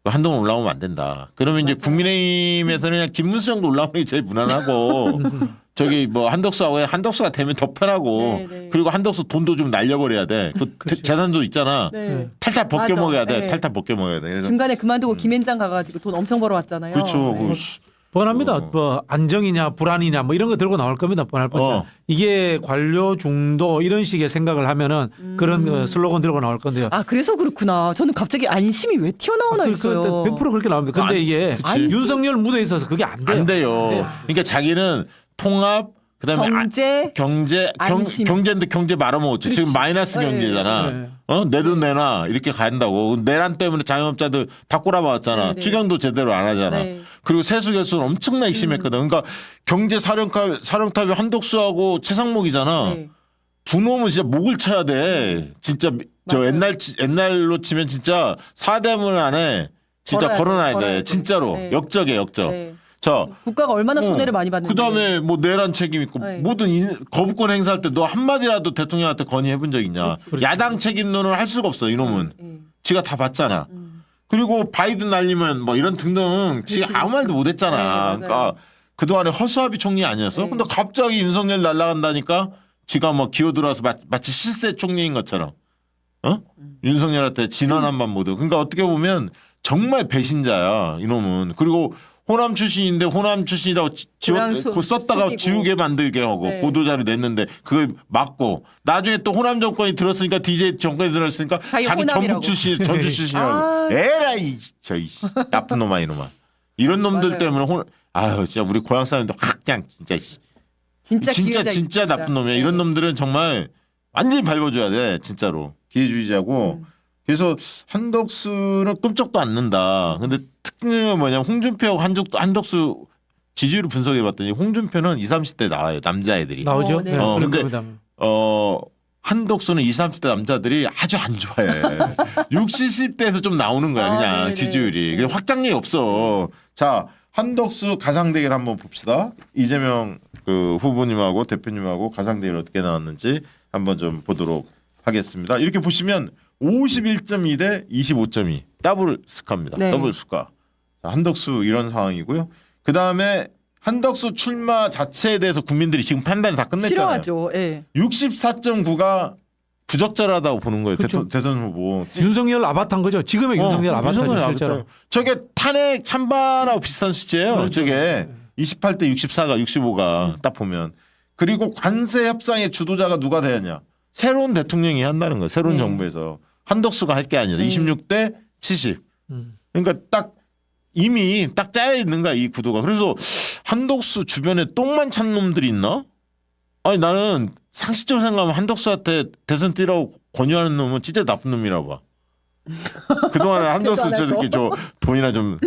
한동훈 올라오면 안 된다. 그러면 이제 국민의힘에서는 그냥 김문수 정도 올라오는 게 제일 무난하고 저기 뭐 한덕수가 되면 더 편하고 네, 네. 그리고 한덕수 돈도 좀 날려버려야 돼. 그 그렇죠. 재산도 있잖아. 네. 탈탈 벗겨 맞아. 먹어야 돼. 네. 탈탈 벗겨 먹어야 돼. 그래서 중간에 그만두고 김앤장 가가지고 돈 엄청 벌어왔잖아요. 그렇죠. 네. 뻔합니다. 뭐 안정이냐 불안이냐 뭐 이런 거 들고 나올 겁니다. 뻔할 뻔. 이게 관료 중도 이런 식의 생각을 하면은 그런 슬로건 들고 나올 건데요. 아 그래서 그렇구나. 저는 갑자기 안심이 왜 튀어나오나 했어요. 100% 그렇게 나옵니다. 근데 이게 그치. 윤석열 묻어 있어서 그게 안 돼요. 안 돼요. 네. 그러니까 자기는 통합 그다음에 경제인데 경제 말아먹었지. 지금 마이너스 네. 경제잖아. 네. 내 돈 내놔 이렇게 간다고. 내란 때문에 자영업자들 다 꼬라박았잖아. 네, 네. 추경도 제대로 안 하잖아. 네. 그리고 세수 결손 엄청나게 심했거든. 그러니까 경제 사령탑이 한덕수하고 최상목이잖아. 네. 두 놈은 진짜 목을 쳐야 돼. 진짜 저 맞아요. 옛날로 치면 진짜 사대문 안에 진짜 걸어놔야 걸어야 돼. 돼. 진짜로 네. 역적이야 역적. 네. 자. 국가가 얼마나 손해를 많이 받는데. 그다음에 뭐 내란 책임 있고 네. 모든 거부권 행사할 때 너 한마디라도 대통령한테 건의해 본 적 있냐. 그렇지. 야당 책임론을 할 수가 없어 이놈은. 네. 지가 다 봤잖아. 그리고 바이든 날리면 뭐 이런 등등 지가 그렇지. 아무 말도 못 네, 했잖아. 맞아요. 그러니까 그동안에 허수아비 총리 아니었어? 네. 근데 갑자기 윤석열 날라간다니까 지가 뭐 기어들어와서 마치 실세 총리인 것처럼 윤석열한테 진원 한번 못 해. 그러니까 어떻게 보면 정말 배신자야 이놈은. 그리고 호남 출신인데 호남 출신이라고 그거 썼다가 속이고. 지우개 만들게 하고 네. 보도자료 냈는데 그걸 막고 나중에 또 호남 정권이 들었으니까 DJ 정권이 들었으니까 자기 자기 호남이라고. 전주 출신이라고 아. 에라이 저이 나쁜 놈아 이놈아 이런 놈들 맞아요. 때문에 아유 진짜 우리 고향 사람들 확 그냥 진짜 진짜 나쁜 놈이야. 네. 이런 놈들은 정말 완전히 밟아줘야 돼 진짜로 기회주의자고. 그래서 한덕수는 끔찍도 않는다. 근데 특징은 뭐냐면 홍준표하고 한덕수 지지율을 분석해봤더니 홍준표는 20, 30대 나와요. 남자애들이. 나오죠. 네. 네. 그럴 근데 겁니다. 한덕수는 20, 30대 남자들이 아주 안 좋아해. 60, 70대에서 좀 나오는 거야. 그냥 네네. 지지율이. 그냥 확장력이 없어. 자 한덕수 가상대결 한번 봅시다. 이재명 그 후보님하고 대표님하고 가상대결 어떻게 나왔는지 한번 좀 보도록 하겠습니다. 이렇게 보시면 51.2 대 25.2 더블 스카입니다. 네. 더블 스카. 자, 한덕수 이런 상황이고요. 그 다음에 한덕수 출마 자체에 대해서 국민들이 지금 판단을 다 끝냈잖아요. 싫어하죠. 예. 64.9가 부적절하다고 보는 거예요. 그렇죠. 대선 후보. 윤석열 아바타인 거죠. 지금의 윤석열 아바타죠. 윤석열 실제로. 아바타. 저게 탄핵 찬반하고 비슷한 수치예요. 그렇죠. 저게 28대 64가 65가 딱 보면. 그리고 관세 협상의 주도자가 누가 되느냐. 새로운 대통령이 한다는 거예요. 새로운 네. 정부에서. 한덕수가 할 게 아니라 26대 70. 그러니까 딱 이미 딱 짜여 있는 거야 이 구도가. 그래서 한덕수 주변에 똥만 찬 놈들이 있나? 아니 나는 상식적으로 생각하면 한덕수한테 대선 뛰라고 권유하는 놈은 진짜 나쁜 놈이라 봐. 그동안에 한덕수 저 새끼 저 돈이나 좀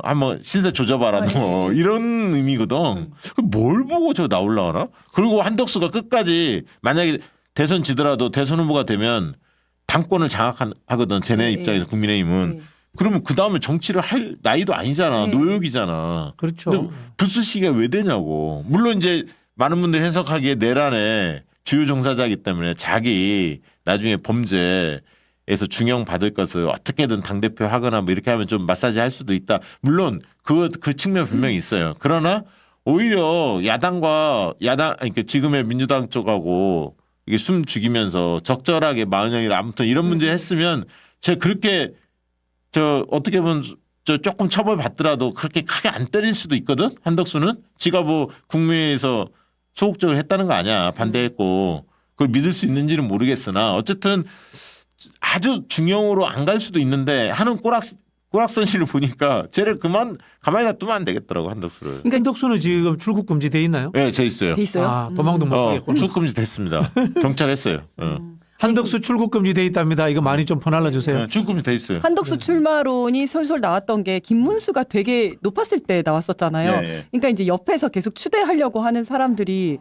한번 신세 조져봐라 너 이런 의미거든. 뭘 보고 저 나올라나? 그리고 한덕수가 끝까지 만약에 대선 지더라도 대선 후보가 되면 당권을 장악하거든. 쟤네 네, 입장에서 네. 국민의힘은. 네. 그러면 그 다음에 정치를 할 나이도 아니잖아. 네. 노역이잖아. 그렇죠. 근데 불수시기가 왜 되냐고. 물론 이제 많은 분들이 해석하기에 내란의 주요 종사자이기 때문에 자기 나중에 범죄에서 중형 받을 것을 어떻게든 당대표 하거나 뭐 이렇게 하면 좀 마사지 할 수도 있다. 물론 그 측면 분명히 있어요. 그러나 오히려 야당과 그러니까 지금의 민주당 쪽하고 이게 숨 죽이면서 적절하게 마흔형이라 아무튼 이런 문제 했으면 제가 그렇게 어떻게 보면 조금 처벌 받더라도 그렇게 크게 안 때릴 수도 있거든. 한덕수는 지가 뭐 국무회의에서 소극적으로 했다는 거 아니야. 반대했고 그걸 믿을 수 있는지는 모르겠으나 어쨌든 아주 중형으로 안 갈 수도 있는데 하는 꼬락선실을 보니까 쟤를 가만히 놔두면 안 되겠더라고 한덕수를. 그러니까 한덕수는 지금 출국 금지 돼 있나요? 네, 돼 있어요. 돼 있어요. 아, 도망도 못 가겠구나. 출국 금지 됐습니다. 경찰 했어요. 한덕수 출국 금지 돼 있답니다. 이거 많이 좀 퍼날라 주세요. 네, 출국 금지 돼 있어요. 한덕수 출마론이 솔솔 나왔던 게 김문수가 되게 높았을 때 나왔었잖아요. 예. 그러니까 이제 옆에서 계속 추대하려고 하는 사람들이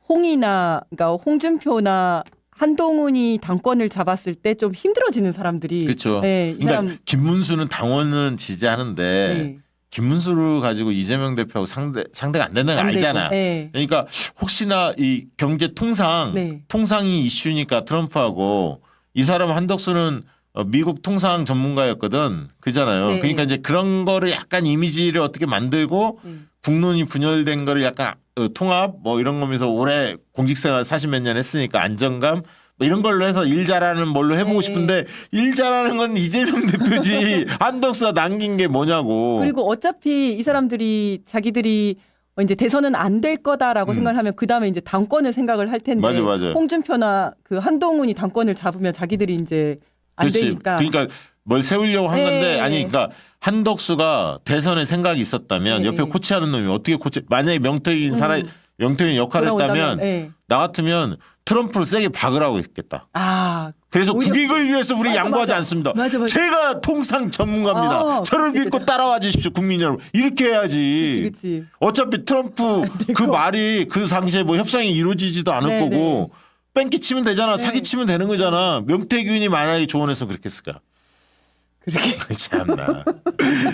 그러니까 홍준표나 한동훈이 당권을 잡았을 때 좀 힘들어지는 사람들이. 그렇죠. 네, 이 사람. 그러니까 김문수는 당원은 지지하는데 네. 김문수를 가지고 이재명 대표하고 상대가 안 되는 거 안 알잖아. 되고, 네. 그러니까 혹시나 이 경제 네. 통상이 이슈니까 트럼프하고 이 사람 한덕수는 미국 통상 전문가였거든. 그잖아요. 네. 그러니까 이제 그런 거를 약간 이미지를 어떻게 만들고 국론이 분열된 거를 약간 통합 뭐 이런 거면서 오래 공직생활 40몇 년 했으니까 안정감 뭐 이런 걸로 해서 일 잘하는 뭘로 해보고 네. 싶은데 일 잘하는 건 이재명 대표지 한덕수가 남긴 게 뭐냐고. 그리고 어차피 이 사람들이 자기들이 이제 대선은 안 될 거다라고 생각을 하면 그 다음에 이제 당권을 생각을 할 텐데 맞아. 홍준표나 그 한동훈이 당권을 잡으면 자기들이 이제 안 그렇지. 되니까. 그러니까 뭘 세우려고 한 네. 건데 아니 그러니까 한덕수가 대선에 생각이 있었다면 네. 옆에 코치하는 놈이 어떻게 만약에 명태균 역할을 돌아온다면, 했다면 네. 나 같으면 트럼프를 세게 박으라고 했겠다. 아. 그래서 오히려- 국익을 위해서 우리 맞아, 양보하지 맞아. 않습니다. 맞아. 제가 통상 전문가입니다. 저를 그치, 믿고 그치. 따라와 주십시오, 국민 여러분. 이렇게 해야지. 그치. 어차피 트럼프 그 말이 그 당시에 뭐 협상이 이루어지지도 않을 네, 거고 뺑기 치면 되잖아. 네. 사기 치면 되는 거잖아. 명태균이 만약에 조언했으면 그렇게 했을까? 그렇게. 참나.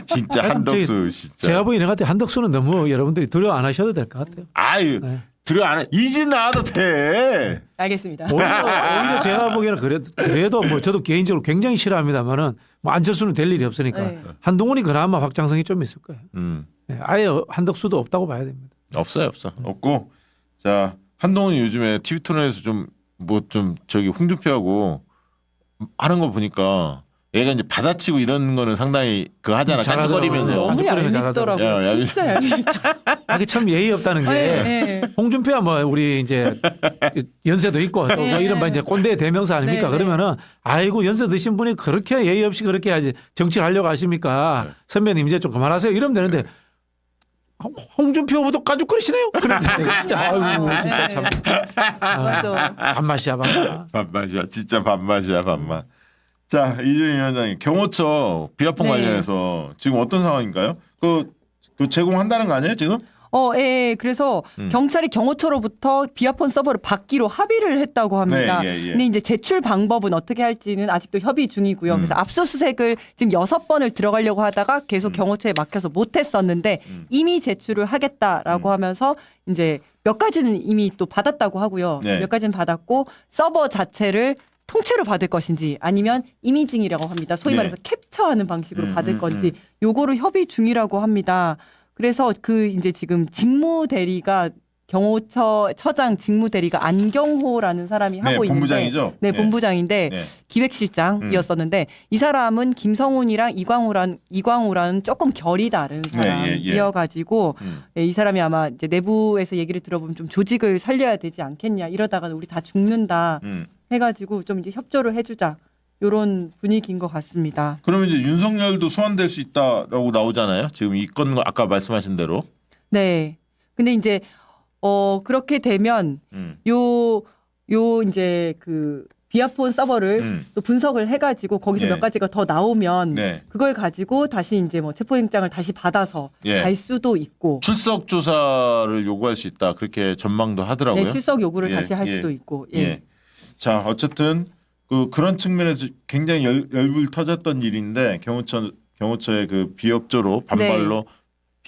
진짜 아니, 한덕수 진짜. 제가 보기에는 같아 한덕수는 너무 여러분들이 두려워 안 하셔도 될 것 같아요. 아유 네. 들어 안 해. 이제 나와도 돼. 알겠습니다. 오히려 제가 보기에는 그래도 뭐 저도 개인적으로 굉장히 싫어합니다만은 뭐 안철수는 될 일이 없으니까 네. 한동훈이 그나마 확장성이 좀 있을 거예요. 네, 아예 한덕수도 없다고 봐야 됩니다. 없어요. 없고 자 한동훈이 요즘에 TV 토론에서 좀 저기 홍준표하고 하는 거 보니까 얘가 이제 받아치고 이런 거는 상당히 그거 하잖아. 잘하더라고요. 깐죽거리면서. 너무 깐죽거리면서 얄밉더라고요. 잘하더라고요. 진짜 얄밉다. 그게 참 예의 없다는 게 네. 홍준표야 뭐 우리 이제 연세도 있고 또 뭐 네. 이런 이제 꼰대 대명사 아닙니까? 네, 네. 그러면은 아이고 연세 드신 분이 그렇게 예의 없이 그렇게 해야지 정치를 하려고 하십니까? 선배님 이제 좀 그만하세요. 이러면 되는데 홍준표보다 까죽거리시네요. 그런데 진짜 아이고 진짜 참 맞아. 밥맛이야 밥맛. 반맛이야. 진짜 반맛이야 반맛. 자 이준희 위원장님 경호처 비합헌 네. 관련해서 지금 어떤 상황인가요? 그 제공한다는 거 아니에요 지금? 예. 그래서 경찰이 경호처로부터 비아폰 서버를 받기로 합의를 했다고 합니다. 네, 예. 근데 이제 제출 방법은 어떻게 할지는 아직도 협의 중이고요. 그래서 압수수색을 지금 6번을 들어가려고 하다가 계속 경호처에 막혀서 못 했었는데 이미 제출을 하겠다라고 하면서 이제 몇 가지는 이미 또 받았다고 하고요. 네. 몇 가지는 받았고 서버 자체를 통째로 받을 것인지 아니면 이미징이라고 합니다. 소위 네. 말해서 캡처하는 방식으로 받을 건지 요거를 협의 중이라고 합니다. 그래서 그 이제 지금 직무대리가 경호처장 직무대리가 안경호라는 사람이 하고 있는데 본부장이죠? 네, 본부장인데 네. 기획실장이었었는데 이 사람은 김성훈이랑 이광우라는 조금 결이 다른 사람이어가지고 이 사람이 아마 이제 내부에서 얘기를 들어보면 좀 조직을 살려야 되지 않겠냐 이러다가 우리 다 죽는다 해가지고 좀 이제 협조를 해주자 이런 분위기인 것 같습니다. 그러면 이제 윤석열도 소환될 수 있다라고 나오잖아요. 지금 이 건 아까 말씀하신 대로. 네. 근데 이제 그렇게 되면 요 이제 그 비아폰 서버를 또 분석을 해가지고 거기서 네. 몇 가지가 더 나오면 네. 그걸 가지고 다시 이제 뭐 체포영장을 다시 받아서 예. 갈 수도 있고 출석 조사를 요구할 수 있다. 그렇게 전망도 하더라고요. 네, 출석 요구를 예, 다시 할 예. 수도 있고 예. 자, 어쨌든 그런 측면에서 굉장히 열불 터졌던 일인데 경호처의 그 비협조로 반발로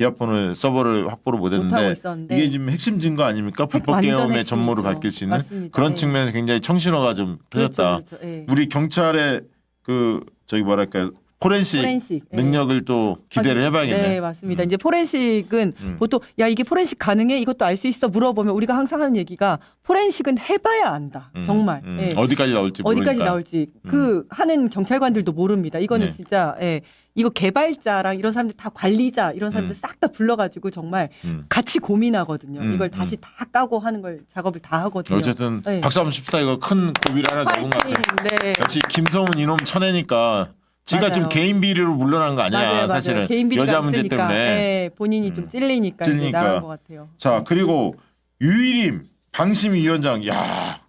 비아폰을 서버를 확보를 못하고 못했는데 있었는데 이게 지금 핵심 증거 아닙니까? 불법 완전 계엄의 핵심이죠. 전모를 밝힐 수 있는 맞습니다. 그런 예. 측면에서 굉장히 청신호가 좀 터졌다. 그렇죠, 그렇죠. 예. 우리 경찰의 그 저기 뭐랄까 포렌식 예. 능력을 또 기대를 해봐야겠네. 네, 맞습니다. 이제 포렌식은 보통 야 이게 포렌식 가능해? 이것도 알 수 있어? 물어보면 우리가 항상 하는 얘기가 포렌식은 해봐야 안다. 정말. 예. 어디까지 나올지 모르니까. 어디까지 나올지 그 하는 경찰관들도 모릅니다. 이거는 네. 진짜 이거 개발자랑 이런 사람들 다 관리자 이런 사람들 싹 다 불러가지고 정말 같이 고민하거든요. 이걸 다시 다 까고 하는 걸 작업을 다 하거든요. 어쨌든 네. 박수 한번 칩시다. 이거 큰 고비를 하나 넣은 것 파이팅! 같아요. 네. 역시 김성훈 이놈 쳐내니까 지가 맞아요. 지금 개인 비리로 물러난 거 아니야. 맞아요. 사실은 개인 비리가 여자 문제 있으니까, 때문에. 네, 본인이 좀 찔리니까 이제 찔리니까. 나간 것 같아요. 자 그리고 유일임 방심위원장 야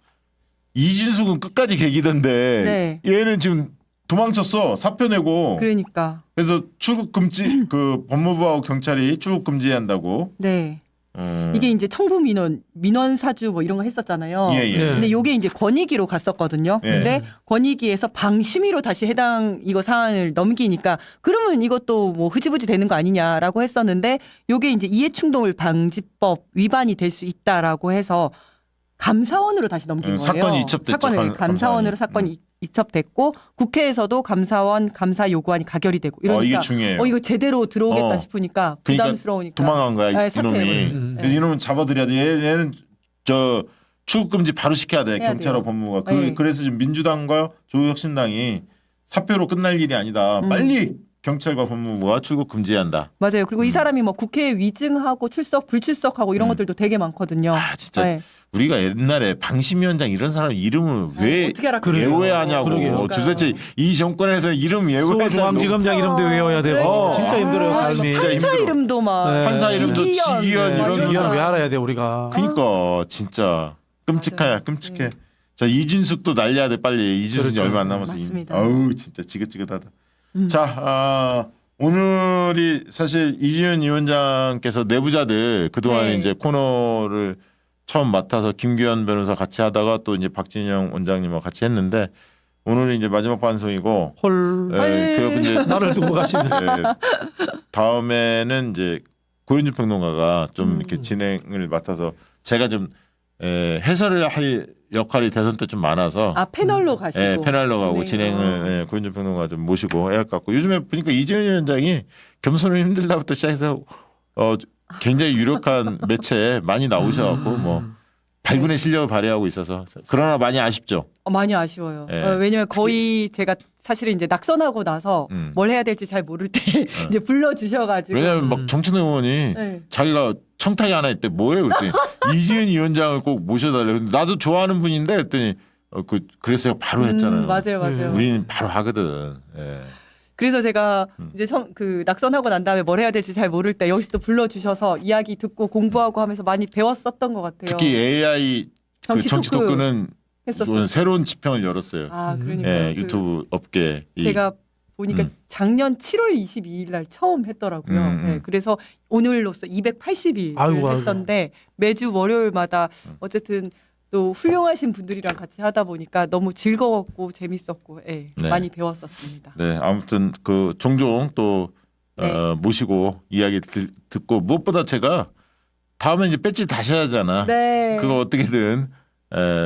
이진숙은 끝까지 개기던데 얘는 지금 도망쳤어. 사표 내고 그러니까. 그래서 출국 금지 그 법무부하고 경찰이 출국 금지한다고. 네. 이게 이제 청부 민원 사주 뭐 이런 거 했었잖아요. 예, 예. 네. 근데 요게 이제 권익위로 갔었거든요. 예. 근데 권익위에서 방심위로 다시 해당 이거 사안을 넘기니까 그러면 이것도 뭐 흐지부지 되는 거 아니냐라고 했었는데 요게 이제 이해충돌 방지법 위반이 될 수 있다라고 해서 감사원으로 다시 넘긴 거예요. 사건이 이첩됐죠. 사건을 감사원으로 감사원이. 사건이 이첩됐고 국회에서도 감사원 감사 요구안이 가결이 되고 이러니까 이게 중요해요. 이거 제대로 들어오겠다 싶으니까 그러니까 부담스러우니까 도망간 거야 네, 이놈이. 사퇴해버렸어요. 네. 이놈은 잡아들여야 돼. 얘는 저 출국 금지 바로 시켜야 돼. 해야 경찰하고 돼요. 법무부가. 네. 그래서 지금 민주당과 조국혁신당이 사표로 끝날 일이 아니다. 빨리 경찰과 법무부가 출국 금지해야 한다. 맞아요. 그리고 이 사람이 뭐 국회에 위증하고 출석, 불출석하고 이런 것들도 되게 많거든요. 아 진짜 네. 우리가 옛날에 방심위원장 이런 사람 이름을 왜 어떻게 알았겠어요? 예외하냐고. 그러게요. 도대체 이 정권에서 이름 예외해서 소중앙지검장 이름도 외워야 되고 그러니까. 진짜 힘들어요 아, 삶이. 진짜 판사 힘들어. 이름도 막 네. 판사 이름도 지기현 이런 이건 왜 거. 알아야 돼 우리가. 그러니까 진짜 끔찍해, 맞아요. 끔찍해. 자 이진숙도 날려야 돼 빨리. 이진숙이 그렇죠. 얼마 안 남았어. 맞습니다. 아우 진짜 지긋지긋하다. 자 오늘이 사실 이지은 위원장께서 내부자들 그동안 네. 이제 코너를 처음 맡아서 김규현 변호사 같이 하다가 또 이제 박진영 원장님과 같이 했는데 오늘이 이제 마지막 방송이고. 헐. 그리고 이제 나를 두고 가시네. 다음에는 이제 고현주 평론가가 좀 이렇게 진행을 맡아서 제가 좀 해설을 할 역할이 대선 때 좀 많아서 패널로 가시고 패널로 가고 진행을 고현주 평론가 좀 모시고 해갖고 요즘에 보니까 이재현 위원장이 겸손을 힘들다부터 시작해서 굉장히 유력한 매체에 많이 나오셔갖고 뭐 발군의 실력을 발휘하고 있어서 그러나 많이 아쉽죠. 많이 아쉬워요. 예. 왜냐면 거의 제가 사실은 이제 낙선하고 나서 뭘 해야 될지 잘 모를 때 이제 불러주셔가지고 왜냐하면 막 정춘 의원이 네. 자기가 청탁이 하나 있대. 뭐예요? 그랬더니 이지은 위원장을 꼭 모셔달래. 근데 나도 좋아하는 분인데 그랬더니 그래서 제가 바로 했잖아요. 맞아요. 우리는 바로 하거든. 예. 그래서 제가 이제 그 낙선하고 난 다음에 뭘 해야 될지 잘 모를 때 여기서 또 불러주셔서 이야기 듣고 공부하고 하면서 많이 배웠었던 것 같아요. 특히 AI 정치 정치 토크 토크는 했었어요. 새로운 지평을 열었어요. 그러니까 예, 유튜브 업계. 제가 보니까 작년 7월 22일 날 처음 했더라고요. 네, 그래서 오늘로써 280일 아이고. 했던데 매주 월요일마다 어쨌든 또 훌륭하신 분들이랑 같이 하다 보니까 너무 즐거웠고 재밌었고 네. 많이 배웠었습니다. 네, 아무튼 그 종종 또 네. 모시고 이야기 듣고 무엇보다 제가 다음에 이제 배지 다시 하잖아. 네. 그거 어떻게든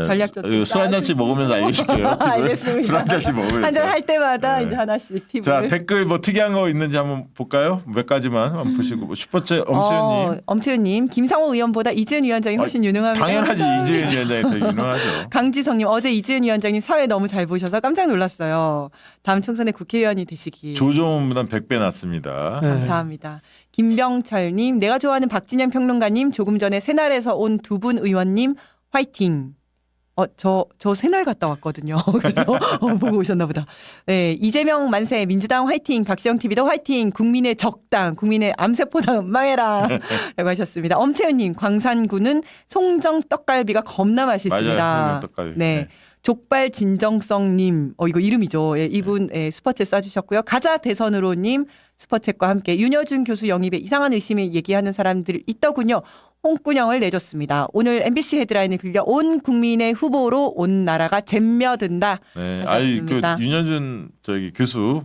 전략도 좀 술 한 잔씩 짜주시고. 먹으면서 알려줄게요. 팁을. 알겠습니다. 술 한 잔씩 먹으면서. 한잔 할 때마다 네. 이제 하나씩 팁을. 자 댓글 뭐 특이한 거 있는지 한번 볼까요? 몇 가지만 한번 보시고 슈퍼챗 엄채연님 엄채연님, 김상호 의원보다 이지은 위원장이 훨씬 유능합니다. 당연하지 이지은 위원장이 더 유능하죠. 강지성님, 어제 이지은 위원장님 사회 너무 잘 보셔서 깜짝 놀랐어요. 다음 총선에 국회의원이 되시길. 조정훈보단 100배 낫습니다. 네. 감사합니다. 김병철님, 내가 좋아하는 박진영 평론가님, 조금 전에 새날에서 온 두 분 의원님 화이팅. 저 새날 갔다 왔거든요. 그래서 보고 오셨나 보다. 네, 이재명 만세, 민주당 화이팅, 박시영 TV도 화이팅, 국민의 적당, 국민의 암세포당 망해라. 라고 하셨습니다. 엄채연님, 광산구는 송정 떡갈비가 겁나 맛있습니다. 맞아요. 떡갈비. 네. 족발 진정성님, 이거 이름이죠. 예, 이분 슈퍼챗 쏴주셨고요. 가자 대선으로님 슈퍼챗과 함께 윤여준 교수 영입에 이상한 의심을 얘기하는 사람들 있더군요. 홍군형을 내줬습니다. 오늘 MBC 헤드라인을 빌려 온 국민의 후보로 온 나라가 잼며든다 네, 그 하셨습니다. 윤여준 교수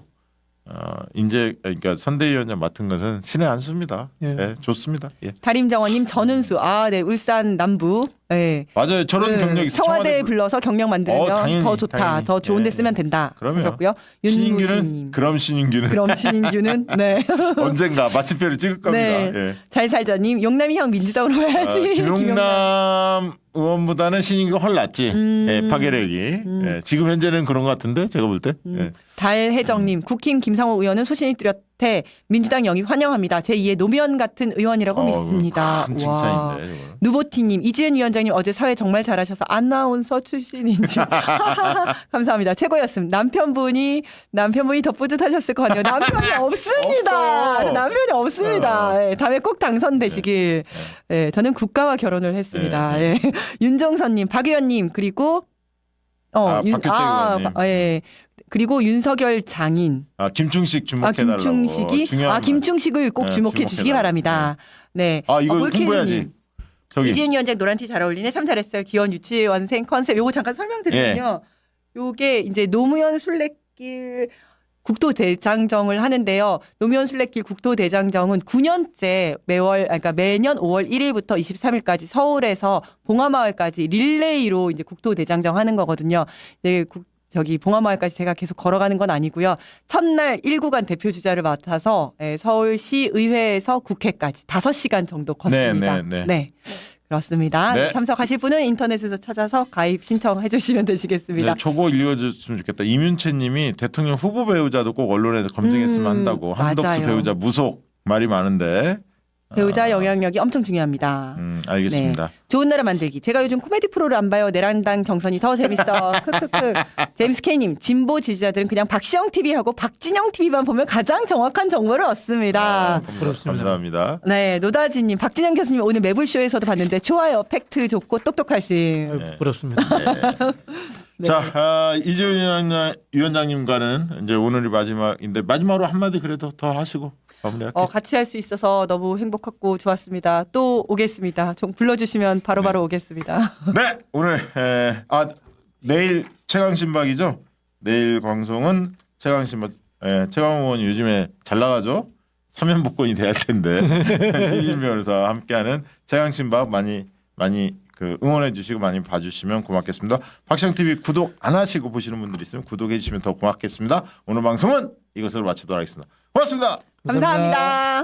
이제 그러니까 선대위원장 맡은 것은 신의 한 수입니다. 예. 예, 좋습니다. 예. 다림정원님 전운수 네 울산 남부 네. 맞아요. 저런 경력이 있어요. 청와대에 불러서 경력 만들면 당연히, 더 좋다, 당연히. 더 좋은 데 예, 쓰면 된다 그럼요. 하셨고요. 신인규는 윤무신님 그럼 신인규는 그럼 신인규는 네. 언젠가 마침표를 찍을 겁니다. 네. 예. 잘 살자님 용남이 형 민주당으로 해야지. 김용남 의원보다는 신인규가 훨 낫지. 예, 파괴력이. 예, 지금 현재는 그런 것 같은데 제가 볼 때. 예. 달혜정님 국힘 김상호 의원은 소신이 뚜렷해 민주당 영입 환영합니다. 제2의 노무현 같은 의원이라고 믿습니다. 큰 와. 칭찬인데. 저거는. 누보티님 이지은 위원장님 어제 사회 정말 잘하셔서 아나운서 출신인지 감사합니다. 최고였습니다. 남편분이 더 뿌듯하셨을 것 같네요. 남편이 없습니다. 없어. 남편이 없습니다. 예, 다음에 꼭 당선되시길. 예, 저는 국가와 결혼을 했습니다. 네. 예. 윤정선님, 박 의원님 그리고 박규태 의원님. 예. 그리고 윤석열 장인. 김충식 주목해달라고. 김충식이 중요한 김충식을 꼭 네, 주목해 주시기 주목해달라고. 바랍니다. 네. 이거 올케이님. 홍보해야지. 저기. 이지은 위원장 노란티 잘 어울리네. 참 잘했어요. 귀여운 유치원생 컨셉. 요거 잠깐 설명드리면요. 요게 이제 노무현 순례길 국토대장정을 하는데요. 노무현 순례길 국토대장정은 9년째 매년 5월 1일부터 23일까지 서울에서 봉화마을까지 릴레이로 이제 국토대장정 하는 거거든요. 네, 저기 봉화마을까지 제가 계속 걸어가는 건 아니고요. 첫날 1구간 대표 주자를 맡아서 서울시 의회에서 국회까지 5시간 정도 걷습니다. 네. 그렇습니다. 네. 참석하실 분은 인터넷에서 찾아서 가입 신청해 주시면 되시겠습니다. 네, 저거 읽어줬으면 좋겠다. 이문채님이 대통령 후보 배우자도 꼭 언론에서 검증했으면 한다고. 한덕수 맞아요. 배우자 무속 말이 많은데. 배우자 영향력이 엄청 중요합니다. 알겠습니다. 네. 좋은 나라 만들기. 제가 요즘 코미디 프로를 안 봐요. 내란당 경선이 더 재밌어. 크크크. 제임스 K님, 진보 지지자들은 그냥 박시영 TV하고 박진영 TV만 보면 가장 정확한 정보를 얻습니다. 그렇습니다. 감사합니다. 네, 노다지님, 박진영 교수님 오늘 매불쇼에서도 봤는데 좋아요. 팩트 좋고 똑똑하심. 아이고, 부럽습니다. 네. 자, 이재훈 위원장님과는 이제 오늘이 마지막인데 마지막으로 한마디 그래도 더 하시고 마무리할게요. 같이 할 수 있어서 너무 행복하고 좋았습니다. 또 오겠습니다. 좀 불러주시면 바로바로 오겠습니다. 네, 오늘 내일 최강신박이죠. 내일 방송은 최강신박. 최강 의원이 요즘에 잘 나가죠. 사면 복권이 돼야 할 텐데 신진 변호사와 함께하는 최강신박 많이 응원해 주시고 많이 봐주시면 고맙겠습니다. 박시영 TV 구독 안 하시고 보시는 분들 있으면 구독해 주시면 더 고맙겠습니다. 오늘 방송은 이것으로 마치도록 하겠습니다. 고맙습니다. 감사합니다.